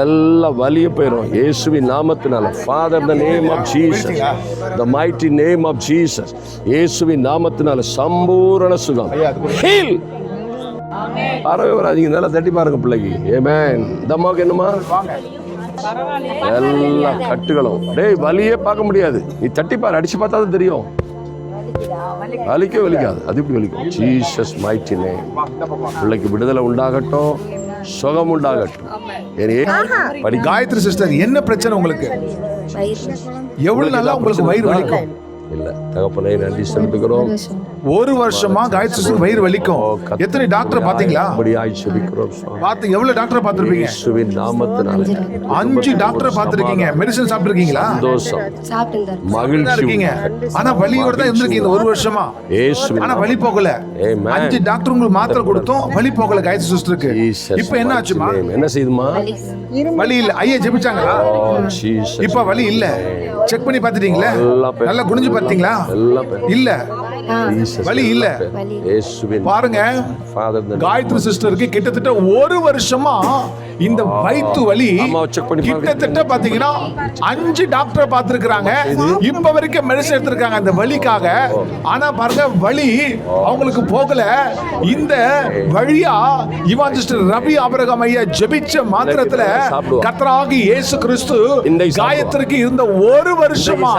Speaker 1: எல்லா வலிய போயிடும் இயேசுவின் நாமத்தினால. Father, the name of Jesus, the mighty name of Jesus. இயேசுவின் நாமத்தினால சம்பூரண சுகம். ஹீல். பரவே வராதீங்க, நல்லா தட்டி பாருங்க பிள்ளைக்கு. ஆமென். இந்த அம்மாவுக்கு என்னமா எல்லா கட்டுகளும், டேய் வலியே பார்க்க முடியாது, நீ தட்டி பாரு, அடிச்சு பார்த்தா தான் தெரியும். வலிக்காது, அது இப்படி வலிக்கும். Jesus mighty name. பிள்ளைக்கு விடுதலை உண்டாகட்டும், சுகம் உண்டாகட்டும்.
Speaker 3: காயத்ரி சிஸ்டர், என்ன பிரச்சனை உங்களுக்கு? எவ்வளவு நாளா உங்களுக்கு வயிறு வலிக்கும்?
Speaker 1: இல்ல தகப்பனே, நன்றி செலுத்துகிறோம்.
Speaker 3: ஒரு வருஷமா காயத்ரி சிஸ்டர் வயிறு வலிக்கும். எத்தனை டாக்டர் பாத்தீங்களா? பாத்து எவ்வளவு டாக்டர் பாத்திருப்பீங்க?
Speaker 1: இயேசுவின் நாமத்தினால
Speaker 3: 5 டாக்டர் பாத்திருக்கீங்க. மெடிசன் சாப்பிட்டிருக்கீங்களா?
Speaker 1: சந்தோஷம், மகிழ்ச்சி
Speaker 3: இருக்கீங்க. ஆனா வலியோட தான் இருந்திருக்கீங்க ஒரு வருஷமா. ஆனா வலி போகல. 5 டாக்டர் உங்களுக்கு மாத்திரை கொடுத்தோம், வலி போகல காயத்ரி சிஸ்டருக்கு. இப்போ என்ன ஆச்சுமா?
Speaker 1: என்ன செய்யுமா?
Speaker 3: வலி இல்ல. ஐயா ஜெபிச்சாங்களா? இப்ப வலி இல்ல. செக் பண்ணி பாத்துட்டீங்களா? நல்லா குனிஞ்சு பாத்தீங்களா? இல்ல, வலி இல்ல. பாருங்க, காயத்ரி சிஸ்டருக்கு கிட்டத்தட்ட ஒரு வருஷமா இந்த வயிற்று வலி கிட்டத்தட்ட பாத்தீங்கன்னா 5 டாக்டர் பார்த்திருக்காங்க. இப்ப வரைக்கும் மெடிசன் எடுத்திருக்காங்க அந்த வலிக்காக. ஆனா பாருங்க, வலி அவங்களுக்கு போகல. இந்த வழியா இவாஞ்சலிஸ்ட் ரவி ஆபிரகாம் ஐயா ஜெபிச்ச மாத்திரத்துல கர்த்தராகிய இயேசு கிறிஸ்து காயத்ரிக்கு இருந்த ஒரு வருஷமா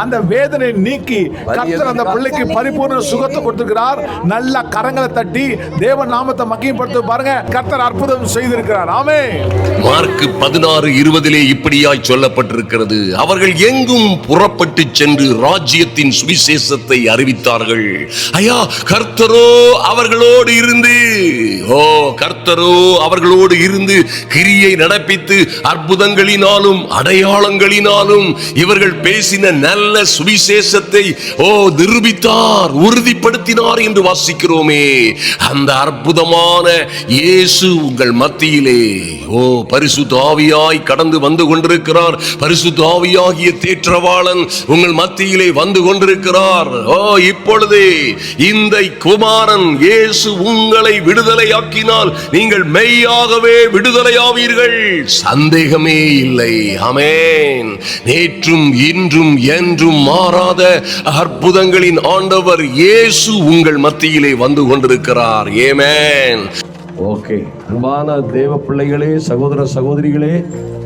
Speaker 3: அந்த வேதனை நீக்கி கர்த்தர் அந்த பிள்ளைக்கு பரிபூர்ண சுகத்தை கொடுத்திருக்கிறார். நல்ல கரங்களை தட்டி தேவ நாமத்தை மகிமைப்படுத்த பாருங்க, கர்த்தர் அற்புதம் செய்திருக்கிறார். ஆமென்.
Speaker 1: மார்க் 16:20 இப்படியாய் சொல்லப்பட்டிருக்கிறது, அவர்கள் எங்கும் புறப்பட்டு சென்று ராஜ்யத்தின் சுவிசேஷத்தை அறிவித்தார்கள். ஐயா, கர்த்தரோ அவர்களோடு இருந்து கிரியை நடப்பித்து அற்புதங்களினாலும் அடையாளங்களினாலும் இவர்கள் பேசின நல்ல சுவிசேஷத்தை நிரூபித்தார், உறுதிப்படுத்தினார் என்று வாசிக்கிறோமே. அந்த அற்புதமான இயேசு உங்கள் மத்தியிலே பரிசுத்த ஆவியாய் கடந்து வந்து கொண்டிருக்கிறார். பரிசுத்த ஆவியாகிய தேற்றவாளன் உங்கள் மத்தியிலே வந்து கொண்டிருக்கிறார். இப்பொழுதே இந்த குமாரன் இயேசு உங்களை விடுதலையாக்கினால் நீங்கள் மெய்யாகவே விடுதலையாவீர்கள், சந்தேகமே இல்லை. ஆமென். நேற்றும் இன்றும் என்றும் மாறாத அற்புதங்களின் ஆண்டவர் இயேசு உங்கள் மத்தியிலே வந்து கொண்டிருக்கிறார். ஆமென். ஓகே, அன்பான தேவ பிள்ளைகளே, சகோதர சகோதரிகளே,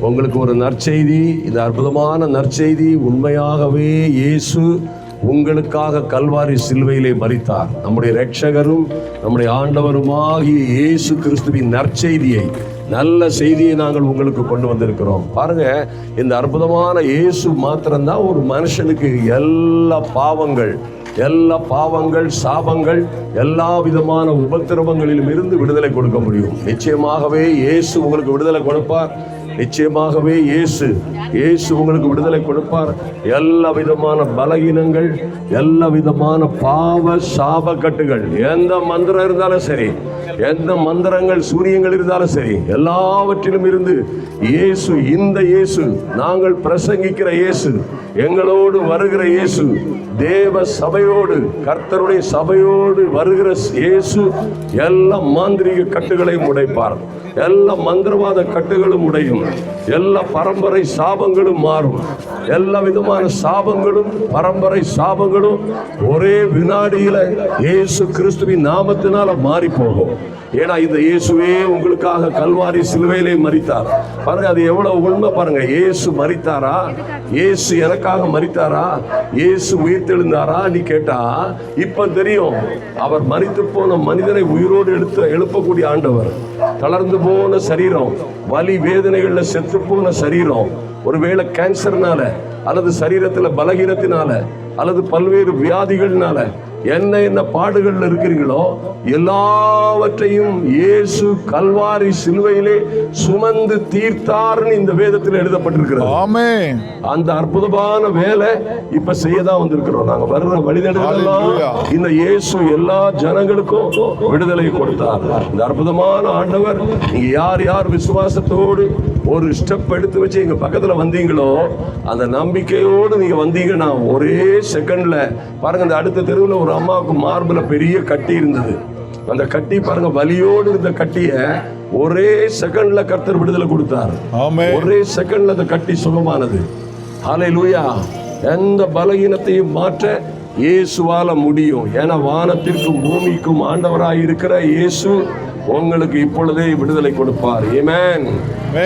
Speaker 1: உங்களுக்கு ஒரு நற்செய்தி. இந்த அற்புதமான நற்செய்தி, உண்மையாகவே இயேசு உங்களுக்காக கல்வாரி சிலுவையிலே மரித்தார். நம்முடைய இரட்சகரும் நம்முடைய ஆண்டவருமாகிய இயேசு கிறிஸ்துவின் நற்செய்தியை, நல்ல செய்தியை நாங்கள் உங்களுக்கு கொண்டு வந்திருக்கிறோம். பாருங்க, இந்த அற்புதமான இயேசு மாத்திரம்தான் ஒரு மனுஷனுக்கு எல்லா பாவங்கள், சாபங்கள், எல்லா விதமான உபத்திரவங்களிலும் இருந்து விடுதலை கொடுக்க முடியும். நிச்சயமாகவே இயேசு உங்களுக்கு விடுதலை கொடுப்பார். நிச்சயமாகவே இயேசு உங்களுக்கு விடுதலை கொடுப்பார். எல்லா விதமான பலகீனங்கள், எல்லா விதமான பாவ சாப கட்டுகள், எந்த மந்திரம் இருந்தாலும் சரி, எந்த மந்திரங்கள் சூரியங்கள் இருந்தாலும் சரி, எல்லாவற்றிலும் இருந்து இயேசு, இந்த இயேசு, நாங்கள் பிரசங்கிக்கிற இயேசு, எங்களோடு வருகிற இயேசு, தேவ சபையோடு, கர்த்தருடைய சபையோடு வருகிற இயேசு எல்லா மாந்திரீக கட்டுகளையும் உடைப்பார். எல்லா மந்திரவாத கட்டுகளும் உடையும். எல்லா பரம்பரை சாபங்களும் மாறும். எல்லா விதமான சாபங்களும், பரம்பரை சாபங்களும் ஒரே வினாடியில இயேசு கிறிஸ்துவின் நாமத்தினால மாறி போகும். ஏன்னா இந்த இயேசுவே உங்களுக்காக கல்வாரி சிலுவையிலே மரித்தார். பாருங்க, அது எவ்வளவு உண்மை பாருங்க. இயேசு மரித்தாரா? இயேசு எனக்காக மரித்தாரா? இயேசு உயிர்த்தெழுந்தாரா நீ கேட்டா இப்ப தெரியும். அவர் மரித்து போன மனிதனை உயிரோடு எழுப்பக்கூடிய ஆண்டவர். தளர்ந்து போன சரீரம், வலி வேதனைகள்ல செத்து போன சரீரம், ஒருவேளை கேன்சர்னால அல்லது சரீரத்துல பலகீனத்தினால அல்லது பல்வேறு வியாதிகள்னால என்ன என்ன பாடுகள்ல இருக்கிறீங்களோ எல்லாவற்றையும் இயேசு கல்வாரி சிலுவையிலே சுமந்து தீர்த்தார்னு இந்த வேதத்தில் எழுதப்பட்டிருக்கிறது.
Speaker 3: ஆமென்.
Speaker 1: அந்த அற்புதமான வேலை இப்ப செய்யதான் வந்திருக்கிறோம். நாங்க வர்ற வழிநடலாம் இந்த இயேசு எல்லா ஜனங்களுக்கும் விடுதலை கொடுத்தார். இந்த அற்புதமான ஆண்டவர், நீங்க யார் யார் விசுவாசத்தோடு ஒரு ஸ்டெப் எடுத்து வச்சு எங்க பக்கத்துல வந்தீங்களோ, அந்த நம்பிக்கையோடு நீங்க வந்தீங்கன்னா ஒரே செகண்ட்ல பாருங்க, இந்த அடுத்த தெருவில் ஒரு அம்மாவுக்கு மார்புல பெரிய கட்டி இருந்தது. அந்த கட்டி பாருங்க, வலியோடு இருந்த கட்டிய ஒரே செகண்ட்ல கர்த்தர் விடுதலை கொடுத்தார். ஒரே செகண்ட்ல அந்த கட்டி சுகமானது. ஹல்லேலூயா. எந்த பலகீனத்தையும் மாற்ற இயேசுவால முடியும். ஏன்னா வானத்திற்கும் பூமிக்கும் ஆண்டவராய் இருக்கிற இயேசு உங்களுக்கு இப்பொழுதே விடுதலை கொடுப்பார். ஆமென்.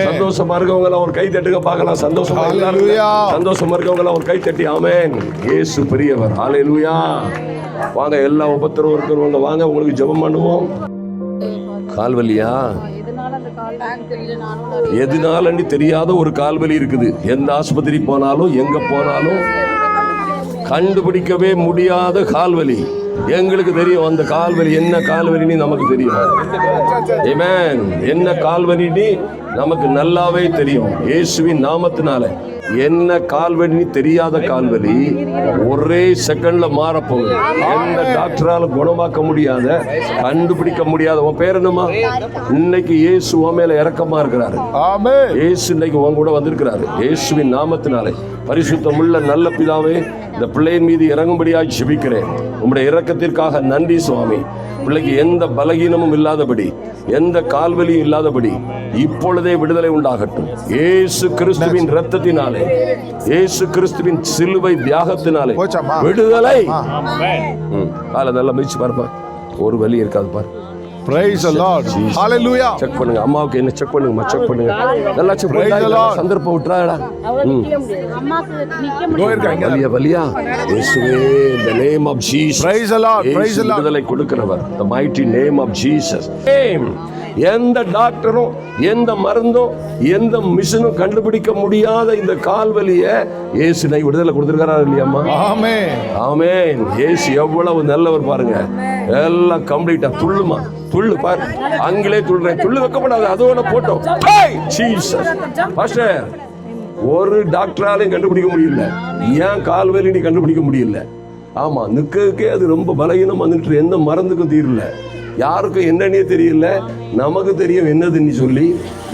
Speaker 1: சந்தோஷமா இருக்கவங்க ஒரு கை தட்டுங்க பார்க்கலாம். சந்தோஷமா சந்தோஷமா இருக்கவங்க ஒரு கை தட்டி ஆமென். இயேசு பெரியவர். ஹல்லேலூயா. வாங்க, எல்லா உபத்திரவம் இருக்கிறவங்க வாங்க, உங்களுக்கு ஜெபம் பண்ணுவோம். கால்வலியா? எதுனாலன்னு தெரியாத ஒரு கால்வலி இருக்குது. எந்த ஆஸ்பத்திரி போனாலும் எங்க போனாலும் கண்டுபிடிக்கவே முடியாத கால்வலி. எங்களுக்கு தெரியும் அந்த கால்வலி என்ன கால்வலின்னு நமக்கு தெரியும். ஆமென். என்ன கால்வலின்னு நமக்கு நல்லாவே தெரியும். இயேசுவின் நாமத்தினால என்ன கால்வலி தெரியாத கால்வலி ஒரே செகண்ட்ல மாறப்போகுது. எந்த டாக்டரால குணமாக்க முடியாத, கண்டுபிடிக்க முடியாத. உன் பேர் என்னமா? இன்னைக்கு இயேசு உன் மேல இரக்கமா இருக்கிறாரு. இயேசு இன்னைக்கு உன் கூட வந்திருக்கிறாரு. இயேசுவின் நாமத்தினாலே பரிசுத்தமுள்ள நல்ல பிதாவே, இந்த பிள்ளையின் மீது இறங்கும்படியாக ஜெபிக்கிறேன். உம்முடைய இரக்கத்திற்காக நன்றி சுவாமி. பிள்ளைக்கு எந்த பலகீனமும் இல்லாதபடி, எந்த கால்வலியும் இல்லாதபடி இப்பொழுதே விடுதலை உண்டாகட்டும். இயேசு கிறிஸ்துவின் இரத்தத்தினாலே, இயேசு கிறிஸ்துவின் சிலுவை தியாகத்தினாலே விடுதலை. காலை நல்லா மிதிச்சு பாருப்பா, ஒரு வலி இருக்காது பாரு.
Speaker 3: Praise the Lord. Hallelujah.
Speaker 1: Check பண்ணுங்க, அம்மாவுக்கு என்ன செக் பண்ணுங்க, செக் பண்ணுங்க, நல்லா செக் பண்ணுங்க. சந்தர்ப்பம் விட்டுறாடா. வலியா வலியா இயேசுவே, in the name of Jesus.
Speaker 3: Praise the Lord. Praise the Lord.
Speaker 1: விடுதலை கொடுக்கிறவர், the mighty name of Jesus. எந்த டாக்டரும், எந்த மருந்தும், எந்த மிஷினும் கண்டுபிடிக்க முடியாத இந்த கால்வலியை இயேசு இன்னைக்கு விடுதலை கொடுத்திருக்காரா இல்லையாம்மா? ஆமென். ஆமென். இயேசு எவ்வளவு நல்லவர் பாருங்க. எல்லாம் கம்ப்ளீட்டா துள்ளுமா, துள்ளு பாரு. அங்கிலே துள்ளுறேன், துள்ளு வைக்கப்படாது, அதோட போட்டோம். பாஸ்டர், ஒரு டாக்டராலையும் கண்டுபிடிக்க முடியல. ஏன் கால்வலி நீ கண்டுபிடிக்க முடியல? ஆமா, நிக்கே அது ரொம்ப பலகீனம் வந்துட்டு எந்த மருந்துக்கும் தீரல. யாருக்கும் என்னன்னே தெரியல, நமக்கு தெரியும் என்னதுன்னு சொல்லி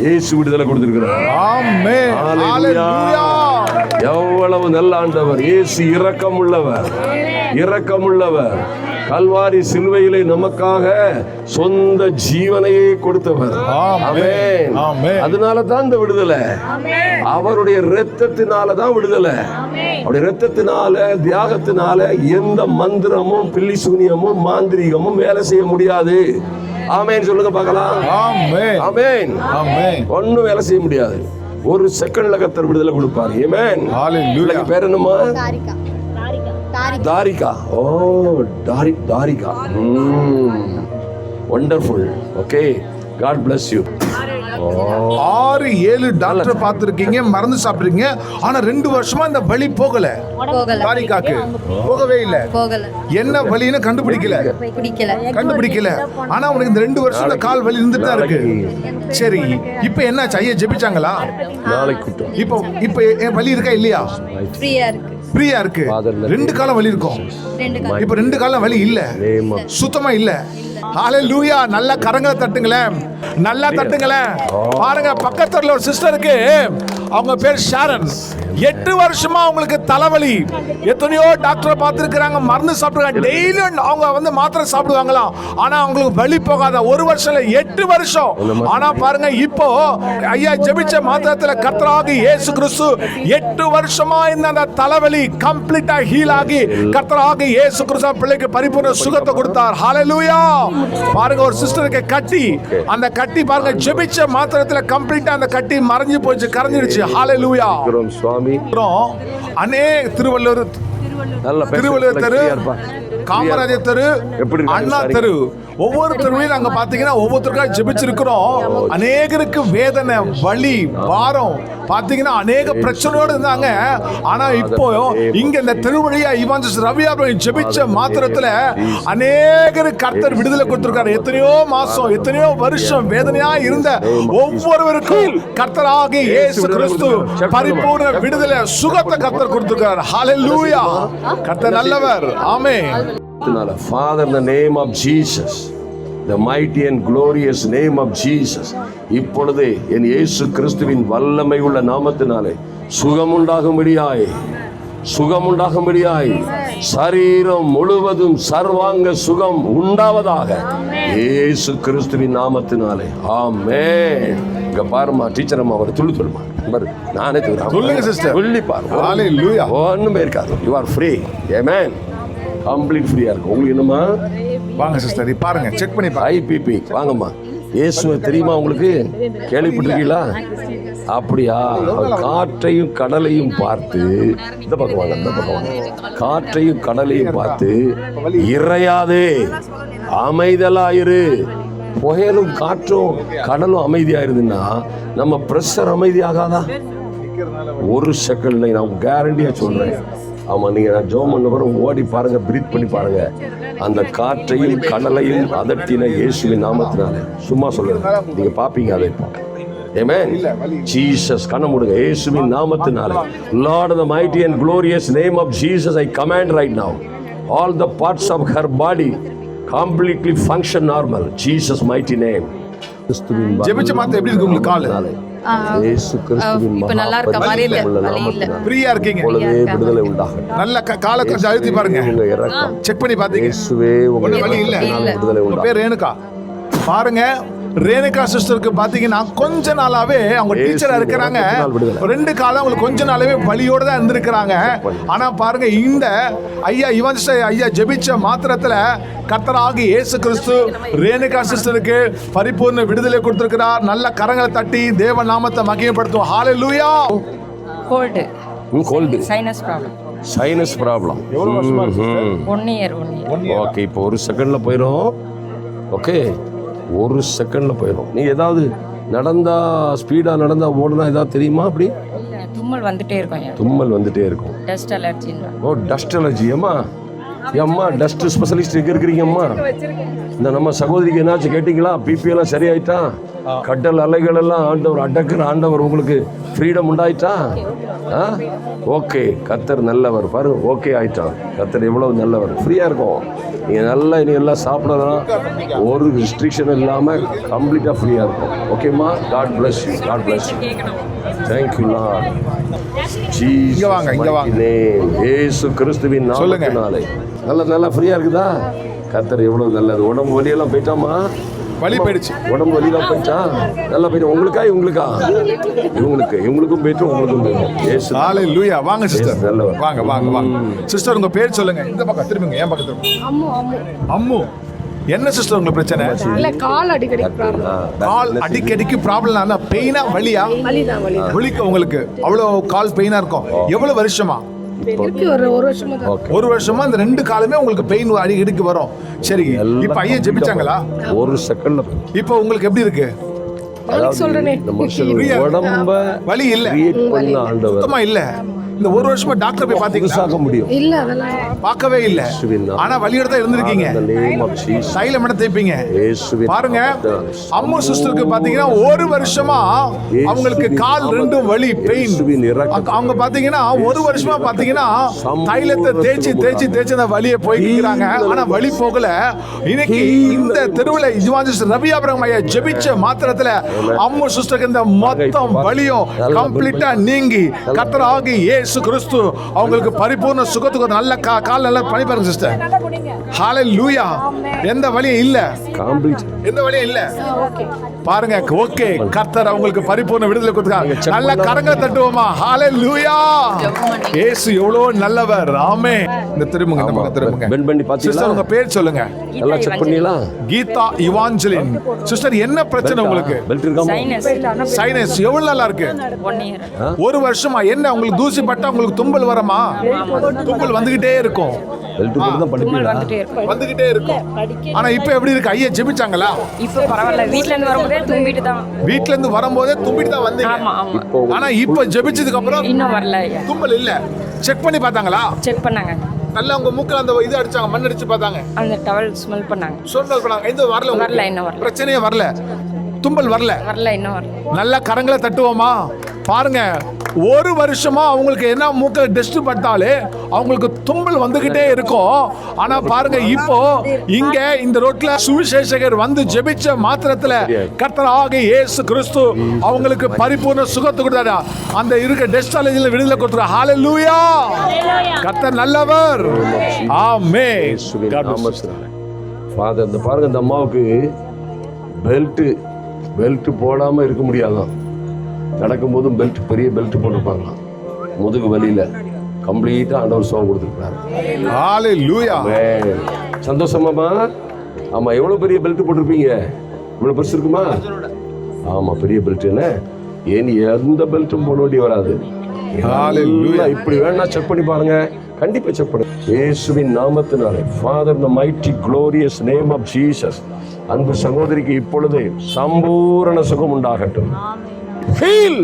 Speaker 1: இயேசு விடுதலை கொடுத்திருக்கிறார். ஆமென். ஹல்லேலூயா. எவ்வளவு நல்ல ஆண்டவர் இயேசு. இரக்கமுள்ளவர், இரக்கமுள்ளவர். கல்வாரி சிலுவையிலே நமக்காக சொந்த ஜீவனையே கொடுத்தவர். ஆமென். அதனால தான் இந்த விடுதலை. அவருடைய இரத்தத்தினால தான் விடுதலை. அவருடைய இரத்தத்தினால, தியாகத்தினால எந்த மந்திரமும், பில்லி சூனியமும், மாந்திரீகமும் வேலை செய்ய முடியாது. ஆமென் சொல்லுங்க பார்க்கலாம். ஆமென். ஆமென். ஆமென். ஒண்ணும் வேலை செய்ய முடியாது. ஒரு செகண்ட்ல கர்த்தர் விடுதலை கொடுப்பார். ஆமென். ஹல்லேலூயா. பேர் என்னமா? தாரிகா. ஓ, Tharika. Wonderful. Okay, God bless you.
Speaker 3: 6-7 doctor பார்த்திருக்கீங்க, மருந்து சாப்பிடுறீங்க, ஆனா 2 வருஷமா இந்த வலி போகல. தாரிகாக்கு போகவே இல்ல. என்ன வலின்னு கண்டுபிடிக்கல. ஆனா உனக்கு இந்த 2 வருஷம் இந்த கால் வலி இருந்துட்டு தான் இருக்கு. சரி, இப்போ என்னாச்சு? ஐயா ஜெபிச்சாங்களா?
Speaker 1: நாளைக்கு
Speaker 3: இப்போ வலி இருக்கா இல்லையா? ஃப்ரீயா இருக்கு. 2 காலம் வலி இருக்கும். இப்போ 2 காலம் வலி இல்ல, சுத்தமா இல்ல. ஹல்லேலூயா. நல்ல கரங்களை தட்டுங்களேன், நல்லா தட்டுங்களேன். பாருங்க, பக்கத்துல ஒரு சிஸ்டருக்கு, அவங்க பேர் ஷாரன். 8 வருஷமா அவங்களுக்கு தலைவலி. எத்தனையோ டாக்டர் பார்த்துருக்காங்க, மருந்து சாப்பிடுறாங்க, டெய்லியும் அவங்க மாத்திரை சாப்பிடுவாங்களாம். ஆனா அவங்களுக்கு வலி போகாத. 1 வருஷம் இல்ல, 8 வருஷம். ஆனா பாருங்க, இப்போ ஐயா ஜெபிச்ச மாத்திரத்துல கர்த்தராகி இயேசு கிறிஸ்து 8 வருஷமா இந்த அந்த தலைவலி கம்ப்ளீட்டா ஹீல் ஆகி கர்த்தராகி இயேசு கிறிஸ்து பிள்ளைக்கு பரிபூர்ண சுகத்தை கொடுத்தார். ஹல்லேலூயா. பாருங்க, ஒரு சிஸ்டருக்கு கட்டி, அந்த கட்டி பாருங்க ஜெபிச்ச மாத்திரத்துல கம்ப்ளீட்டா அந்த கட்டி மறைஞ்சு போச்சு, கரைஞ்சிடுச்சு. ஹல்லேலூயா.
Speaker 1: சுவாமி.
Speaker 3: திருவள்ளுவர் தெரு காமராஜர் தெரு,
Speaker 1: எப்படி இருக்காங்க
Speaker 3: அண்ணா
Speaker 1: விசாரிங்க.
Speaker 3: தெரு, ஒவ்வொரு தெருவையும் நாங்க பாத்தீங்கன்னா ஒவ்வொருத்தருக்காக ஜெபிச்சிருக்கிறோம். அநேகருக்கு வேதனை, வலி, பாரம் பாத்தீங்கன்னா அநேக பிரச்சனையோடு இருந்தாங்க. ஆனா இப்போ இங்க இந்த திருவழியா இவாஞ்சலிஸ்ட் ரவி அவர்கள் ஜெபிச்ச மாத்திரத்துல அநேகருக்கு கர்த்தர் விடுதலை கொடுத்திருக்காரு. எத்தனையோ மாசம், எத்தனையோ வருஷம் வேதனையா இருந்த ஒவ்வொருவருக்கும் கர்த்தராகிய இயேசு கிறிஸ்து பரிபூர்ண விடுதலை, சுகத்தை கர்த்தர் கொடுத்திருக்கார். ஹalleluya. கர்த்தர் நல்லவர். ஆமென்.
Speaker 1: Father, in the name of Jesus, the mighty and glorious name of Jesus, இப்பொழுதே என் இயேசு கிறிஸ்துவின் வல்லமை உள்ள நாமத்தினாலே சுகமுண்டாகும்படியாய், சுகமுண்டாகும்படியாய், சரீரம் முழுவதும் சர்வாங்க சுகம் உண்டாவதாக இயேசு கிறிஸ்துவின் நாமத்தினாலே. ஆமென். இங்க பாருமா டீச்சர் அம்மா, அவர் துள்ளி சொல்லுமா பாரு, நானே
Speaker 3: சொல்லுங்க sister.
Speaker 1: சொல்லி பாரு.
Speaker 3: ஹalleluya.
Speaker 1: ஒண்ணுமே இருக்காது. You are free. Amen. Complete ஃப்ரீயா இருக்கும். உங்களுக்கு என்னமா?
Speaker 3: வாங்க சிஸ்டர், பாருங்க, செக் பண்ணி பாருங்க.
Speaker 1: ஐபிபி வாங்கம்மா. இயேசுவை தெரியுமா உங்களுக்கு? கேள்விப்பட்டிருக்கீங்களா? அப்படியா? காற்றையும் கடலையும் பார்த்து, இந்த பக்கம் வாங்க, இந்த பக்கம் வாங்க. காற்றையும் கடலையும் பார்த்து இறையாதே, அமைதலாயிரு. புயலும் காற்றும் கடலும் அமைதியாயிருதுன்னா நம்ம பிரஷர் அமைதியாகாதா? ஒரு செகண்ட்ல நான் கேரண்டியா சொல்றேன். ஆமா, நீங்க நான் ஜெபம் பண்ண பிறகு ஓடி பாருங்க, பிரீத் பண்ணி பாருங்க. அந்த காற்றையும் கடலையும் அதட்டின இயேசுவின் நாமத்தினாலே. சும்மா சொல்லுங்க, நீங்க பாப்பீங்க அதை. Amen. Jesus, கண்ண மூடுங்க. இயேசுவின் நாமத்தினாலே. Lord, in the mighty and glorious name of Jesus, I command right now all the parts of her body completely function normal. Jesus mighty name.
Speaker 3: ஜெபிச்ச மாத்த எப்படி இருக்கு உங்களுக்கு கால்?
Speaker 1: இயேசு கிறிஸ்துவின்
Speaker 10: இப்ப நல்லா இருக்க மாதிரி இல்ல, வலி இல்ல.
Speaker 3: ஃப்ரீயா இருக்கீங்க.
Speaker 1: பொழுதே விடுதலை உண்டாகும்.
Speaker 3: நல்ல காலை கொஞ்சம் அழுத்தி பாருங்க,
Speaker 1: உங்க இறக்கம்.
Speaker 3: செக் பண்ணி பாத்தீங்க.
Speaker 1: இயேசுவே
Speaker 3: ஒண்ணும் வலி இல்ல.
Speaker 1: விடுதலை
Speaker 3: உங்க
Speaker 1: உண்டாகும்.
Speaker 3: பேர் ரேணுகா. பாருங்க, ரேணுகா சிஸ்டருக்கு பாத்தீங்கன்னா கொஞ்ச நாளாவே அவங்க டீச்சரா இருக்கிறாங்க. 2 காலம் அவங்களுக்கு கொஞ்ச நாளாவே வலியோட தான் இருந்திருக்கிறாங்க. ஆனா பாருங்க, இந்த ஐயா இவாஞ்சலிஸ்ட் ஐயா ஜெபிச்ச மாத்திரத்துல கர்த்தராகிய இயேசு கிறிஸ்து ரேணுகா சிஸ்டருக்கு பரிபூர்ண விடுதலை கொடுத்திருக்கிறார். நல்ல கரங்களை தட்டி தேவ நாமத்தை மகிமைப்படுத்துவோம். ஹalleluya.
Speaker 6: Cold,
Speaker 1: cold,
Speaker 6: sinus problem.
Speaker 1: Sinus problem.
Speaker 11: எவ்வளவு வருஷமா இருக்கு?
Speaker 6: 1 இயர்.
Speaker 1: ஓகே, இப்போ ஒரு செகண்ட்ல போயிடும். ஓகே, ஒரு செகண்ட்ல போயிடும். நீ ஏதாவது நடந்தா, ஸ்பீடா நடந்தா, ஓடுனா ஏதாவது தெரியுமா? அப்படி
Speaker 6: தும்மல் வந்துட்டே இருக்கும்.
Speaker 1: தும்மல் வந்துட்டே இருக்கும்.
Speaker 6: Dust allergy.
Speaker 1: ஓ, டஸ்ட் அலர்ஜி. அம்மா, அம்மா டஸ்ட் ஸ்பெஷலிஸ்ட் எங்க இருக்கிறீங்க அம்மா? இந்த நம்ம சகோதரிக்கு என்னாச்சு கேட்டீங்களா? பிபி எல்லாம் சரியாயிட்டா? கடல் அலைகள் எல்லாம் ஆண்டவர் அடக்குற ஆண்டவர் உங்களுக்கு ஃப்ரீடம் உண்டாயிட்டா? ஓகே, கர்த்தர் நல்லவர். பாரு, ஓகே ஆயிட்டான். கர்த்தர் எவ்வளவு நல்லவர். ஃப்ரீயா இருக்கும். நீங்க நல்லா இனி எல்லாம் சாப்பிடலாம், ஒரு ரெஸ்ட்ரிக்ஷன் இல்லாம கம்ப்ளீட்டா ஃப்ரீயா இருக்கும். ஓகேம்மா, God bless you, God bless you. Thank you Lord.
Speaker 3: இங்க வாங்க, இங்க வாங்க.
Speaker 1: இயேசு கிறிஸ்துவின் நாமத்தினாலே நல்லா ஃப்ரீயா இருக்குதா? கர்த்தர் எவ்வளவு நல்லது. உடம்பு வலியெல்லாம் போயிட்டாமா?
Speaker 3: வலி போயிடுச்சு.
Speaker 1: உடம்பு வலியெல்லாம் போயிட்டா? நல்லா போயிட்டு. உங்களுக்கா இவங்களுக்கா? இவங்களுக்கும் போயிட்டு உங்களுக்கும் போயிடும். இயேசு
Speaker 3: ஹalleluya. வாங்க சிஸ்டர்,
Speaker 1: நல்லவர்.
Speaker 3: வாங்க வாங்க வாங்க. சிஸ்டர், உங்க பேர் சொல்லுங்க. இந்த பக்கம் திரும்புங்க, என் பக்கம் திரும்புங்க. அம்மு. என்ன சிஸ்டர் உங்களுக்கு பிரச்சனை?
Speaker 7: இல்ல, கால் அடிக்கடி
Speaker 3: கால் அடிக்கடிக்கு ப்ராப்ளம். பெயினா, வலியா? வலிக்கு உங்களுக்கு அவ்வளவு கால் பெயினா இருக்கும். எவ்வளவு வருஷமா? ஒரு வருஷமா இந்த 2 காலமே உங்களுக்கு பெயின் அடிக்கடிக்கு வரும். சரி, இப்ப ஐயா ஜெபிச்சாங்களா?
Speaker 1: ஒரு செகண்ட்ல.
Speaker 3: இப்ப உங்களுக்கு எப்படி இருக்கு?
Speaker 1: இந்த மனுஷன் உடம்ப
Speaker 3: வலி இல்ல,
Speaker 1: ஆண்டவர்
Speaker 3: சுத்தமா இல்ல. இந்த ஒரு வருஷமா டாக்டர் போய் பாத்தீங்களா?
Speaker 1: முடியும்
Speaker 7: இல்ல, அதெல்லாம்
Speaker 3: பார்க்கவே இல்ல. ஆனா வலியோட தான் இருந்திருக்கீங்க. தைலம் மட்டும் தேய்ப்பீங்க. பாருங்க, அம்மா சிஸ்டருக்கு பாத்தீங்கன்னா ஒரு வருஷமா அவங்களுக்கு கால் 2 வலி, பெயின். அவங்க பாத்தீங்கன்னா ஒரு வருஷமா பாத்தீங்கன்னா தைலத்தை தேய்ச்சி அந்த வலியை போய்க்கிறாங்க. ஆனா வலி போகல. இன்னைக்கு இந்த தெருவில் இவாஞ்சலிஸ்ட் ரவி ஆபிரகாம் ஐயா ஜெபிச்ச மாத்திரத்துல அம்மா சிஸ்டருக்கு இந்த மொத்தம் வலியும் கம்ப்ளீட்டா நீங்கி கர்த்தராகிய இயேசு கிறிஸ்து அவங்களுக்கு பரிபூர்ண சுகத்துக்கு நல்ல கால் நல்லா பண்ணி பாருங்க சிஸ்டர். ஹalleluya. எந்த வலியும் இல்ல, எந்த வலியும் இல்ல. பாருங்க, ஓகே, கர்த்தர் அவங்களுக்கு பரிபூர்ண விடுதலை கொடுத்தாங்க. நல்ல கரங்களை தட்டுவோமா? ஹalleluya. இயேசு எவ்வளவு நல்லவர். ஆமென். இந்த திரும்புங்க, இந்த பக்கம் திரும்புங்க.
Speaker 1: பெண்ட் பண்ணி பாத்தீங்களா?
Speaker 3: சிஸ்டர், உங்க பேர் சொல்லுங்க.
Speaker 1: எல்லாம் செக் பண்ணீங்களா?
Speaker 3: கீதா இவாஞ்சலின். சிஸ்டர், என்ன பிரச்சனை உங்களுக்கு?
Speaker 1: பெல்ட் இருக்காமா?
Speaker 3: சைனஸ். எவ்வளவு நல்லா இருக்கு?
Speaker 6: 1 இயர்.
Speaker 3: ஒரு வருஷமா என்ன உங்களுக்கு தூசி பட்டா உங்களுக்கு தும்பல் வரமா? தும்பல் வந்துகிட்டே இருக்கும்.
Speaker 1: பெல்ட் போட்டு தான் படிப்பீங்களா?
Speaker 3: வந்துகிட்டே இருக்கும். ஆனா இப்ப எப்படி இருக்கு? ஐயா ஜெபிச்சாங்களா?
Speaker 6: இப்போ பரவாயில்ல. வீட்ல இருந்து வரும்போதே தும்பிட்டு தான்.
Speaker 3: வீட்ல இருந்து வரும்போதே தும்பிட்டு தான் வந்தீங்க. ஆனா இப்ப ஜெபிச்சதுக்கு அப்புறம்
Speaker 6: இன்னும் வரல.
Speaker 3: தும்பல் இல்ல. செக் பண்ணி பார்த்தாங்களா?
Speaker 6: செக் பண்ணாங்க.
Speaker 3: நல்லா உங்க மூக்குல அந்த இது அடிச்சாங்க, மண் அடிச்சு பார்த்தாங்க,
Speaker 6: அந்த டவல் ஸ்மெல் பண்ணாங்க.
Speaker 3: சொன்னல் பண்ணாங்க. எந்த வரல?
Speaker 6: வரல, இன்னும் வரல.
Speaker 3: பிரச்சனையே வரல, தும்பல் வரல.
Speaker 6: இன்னும் வரல.
Speaker 3: நல்லா கரங்களை தட்டுவோமா? பாருங்க, ஒரு வருஷமா அவங்களுக்கு என்ன மூக்க டெஸ்ட் பட்டாலே அவங்களுக்கு தும்பல் வந்துகிட்டே இருக்கும். ஆனா பாருங்க, இப்போ இங்க இந்த ரோட்ல சுவிசேஷகர் வந்து ஜெபிச்ச மாத்திரத்துல கர்த்தராகிய இயேசு கிறிஸ்து அவங்களுக்கு பரிபூர்ண சுகத்தை கொடுத்தாரா. அந்த இருக்க டெஸ்ட் அலர்ஜில விடுதலை கொடுத்தாரு. ஹalleluya! கர்த்தர் நல்லவர். ஆமென்.
Speaker 1: ஃபாதர், இந்த பாருங்க, இந்த அம்மாவுக்கு பெல்ட் போடாம இருக்க முடியாதான். நடக்கும்போதும் பெரிய பெல்ட் போட்டிருப்பாங்களாம். முதுகு வலியில கம்ப்ளீட்டா ஆண்டவர் சுகம் கொடுத்துருக்காரு.
Speaker 3: ஹalleluya!
Speaker 1: சந்தோஷமாமா? ஆமா, எவ்வளவு பெரிய பெல்ட் போட்டிருப்பீங்க? இவ்வளவு பெருசு இருக்குமா? ஆமா, பெரிய பெல்ட். என்ன ஏன் எந்த பெல்ட்டும் போட வேண்டி வராது. இப்படி வேணா செக் பண்ணி பாருங்க, கண்டிப்பா செக் பண்ணுங்க. இயேசுவின் நாமத்தினாலே, father, the mighty glorious name of Jesus, அன்பு சகோதரிக்கு இப்பொழுது சம்பூரண சுகம் உண்டாகட்டும். ஃபீல்.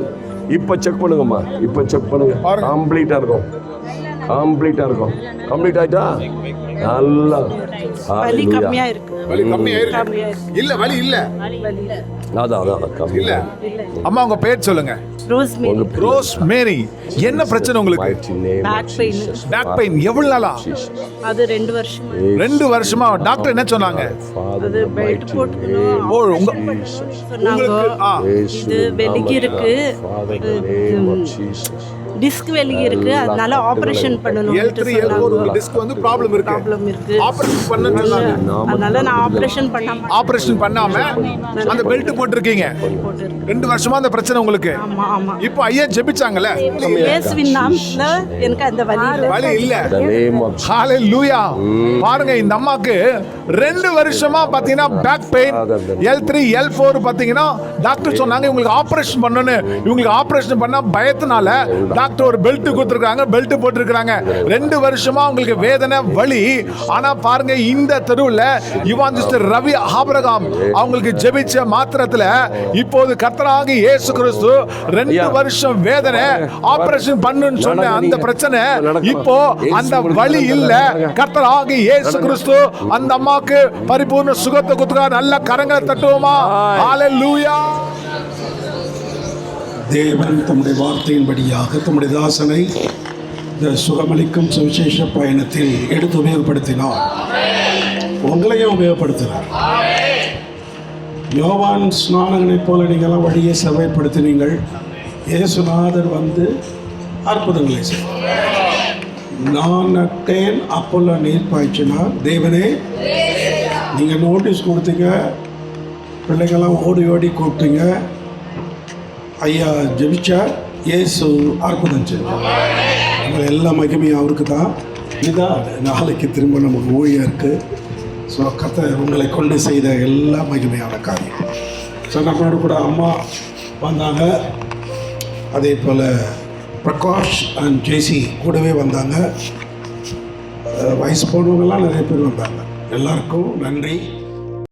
Speaker 1: இப்ப செக் பண்ணுங்கம்மா, இப்ப செக் பண்ணுங்க. கம்ப்ளீட்டா இருக்கும், கம்ப்ளீட்டா இருக்கும். கம்ப்ளீட் ஆயிட்டா? நல்லா.
Speaker 6: வலி கம்மியா இருக்கு.
Speaker 3: வலி கம்மியா இருக்கு. இல்ல, வலி இல்ல.
Speaker 1: அதான் கம்மி இல்ல.
Speaker 3: அம்மா, உங்க பேர் சொல்லுங்க. Rose Mary. என்ன பிரச்சனை உங்களுக்கு? Back pain. எவ்வளவு நாளா?
Speaker 6: அது 2 வருஷம்.
Speaker 3: 2 வருஷமா. டாக்டர் என்ன சொன்னாங்க?
Speaker 6: அது பெல்ட் போட்டுக்கணும் சொன்னாங்க. இது வெளிக்கு இருக்கு, டிஸ்க் வெளியே இருக்கு, அதனால ஆபரேஷன் பண்ணனும்.
Speaker 3: L3 L4 டிஸ்க் வந்து ப்ராப்ளம் இருக்கு. ஆபரேஷன் பண்ணனும் சொன்னாங்க.
Speaker 6: அதனால நான் ஆபரேஷன் பண்ணாம
Speaker 3: அந்த பெல்ட் போட்டுருக்கீங்க. 2 வருஷமா அந்த பிரச்சனை உங்களுக்கு.
Speaker 6: ஆமா.
Speaker 3: இப்போ ஐயா ஜெபிச்சாங்கல,
Speaker 6: இயேசுவின் நாமத்துல எனக்கு அந்த வலி
Speaker 3: இல்ல. ஹalleluya! பாருங்க, இந்த அம்மாக்கு 2 வருஷமா பாத்தீங்கன்னா பேக் பெயின், L3 L4 பாத்தீங்கன்னா டாக்டர் சொன்னாங்க உங்களுக்கு ஆபரேஷன் பண்ணனும். இவங்களுக்கு ஆபரேஷன் பண்ணா பயத்தினால டாக்டர் ஒரு பெல்ட் கொடுத்திருக்காங்க, பெல்ட் போட்டுருக்காங்க. 2 வருஷமா உங்களுக்கு வேதனை, வலி. ஆனா பாருங்க, இந்த தெருவுல இவாஞ்சலிஸ்ட் ரவி ஆபிரகாம் அவங்களுக்கு ஜெபிச்ச மாத்திரத்துல இப்போது கர்த்தராகிய இயேசு கிறிஸ்து 2 வருஷம் வேதனை, ஆபரேஷன் பண்ணுன்னு சொன்ன அந்த பிரச்சனை இப்போ அந்த வலி இல்ல. கர்த்தராகிய இயேசு கிறிஸ்து அந்த அம்மாக்கு பரிபூர்ண சுகத்தை கொடுத்தார். நல்ல கரங்களை தட்டுவோமா? ஹalleluya!
Speaker 11: தேவன் தம்முடைய வார்த்தையின்படியாக தம்முடைய தாசனை இந்த சுகமளிக்கும் சுவிசேஷ பயணத்தில் எடுத்து உபயோகப்படுத்தினார். உங்களையும் உபயோகப்படுத்தினார். யோவான் ஸ்நானங்களைப் போல நீங்களாம் வழியை செவ்வாய்ப்படுத்தினீங்கள். இயேசுநாதர் வந்து அற்புதங்களை செய்தார். நான் நட்டேன், அப்போல்லோ நீர் பாய்ச்சினார். தேவனே, நீங்கள் நோட்டீஸ் கொடுத்தீங்க, பிள்ளைங்கள்லாம் ஓடி ஓடி கூப்பிட்டீங்க. ஐயா ஜெபிச்சா, இயேசு அற்புதம் செஞ்சார். எல்லா மகிமையும் அவருக்கு தான். இதுதான் நாளைக்கு திரும்ப நமக்கு ஊழியம் இருக்குது. ஸோ கர்த்தர் உங்களை கொண்டு செய்த எல்லா மகிமையான காரியம். ஸோ நம்மளோட கூட அம்மா வந்தாங்க, அதே போல் பிரகாஷ் அண்ட் ஜெய்சி கூடவே வந்தாங்க. வயசு போனவங்கெல்லாம் நிறைய பேர் வந்தாங்க. எல்லாருக்கும் நன்றி.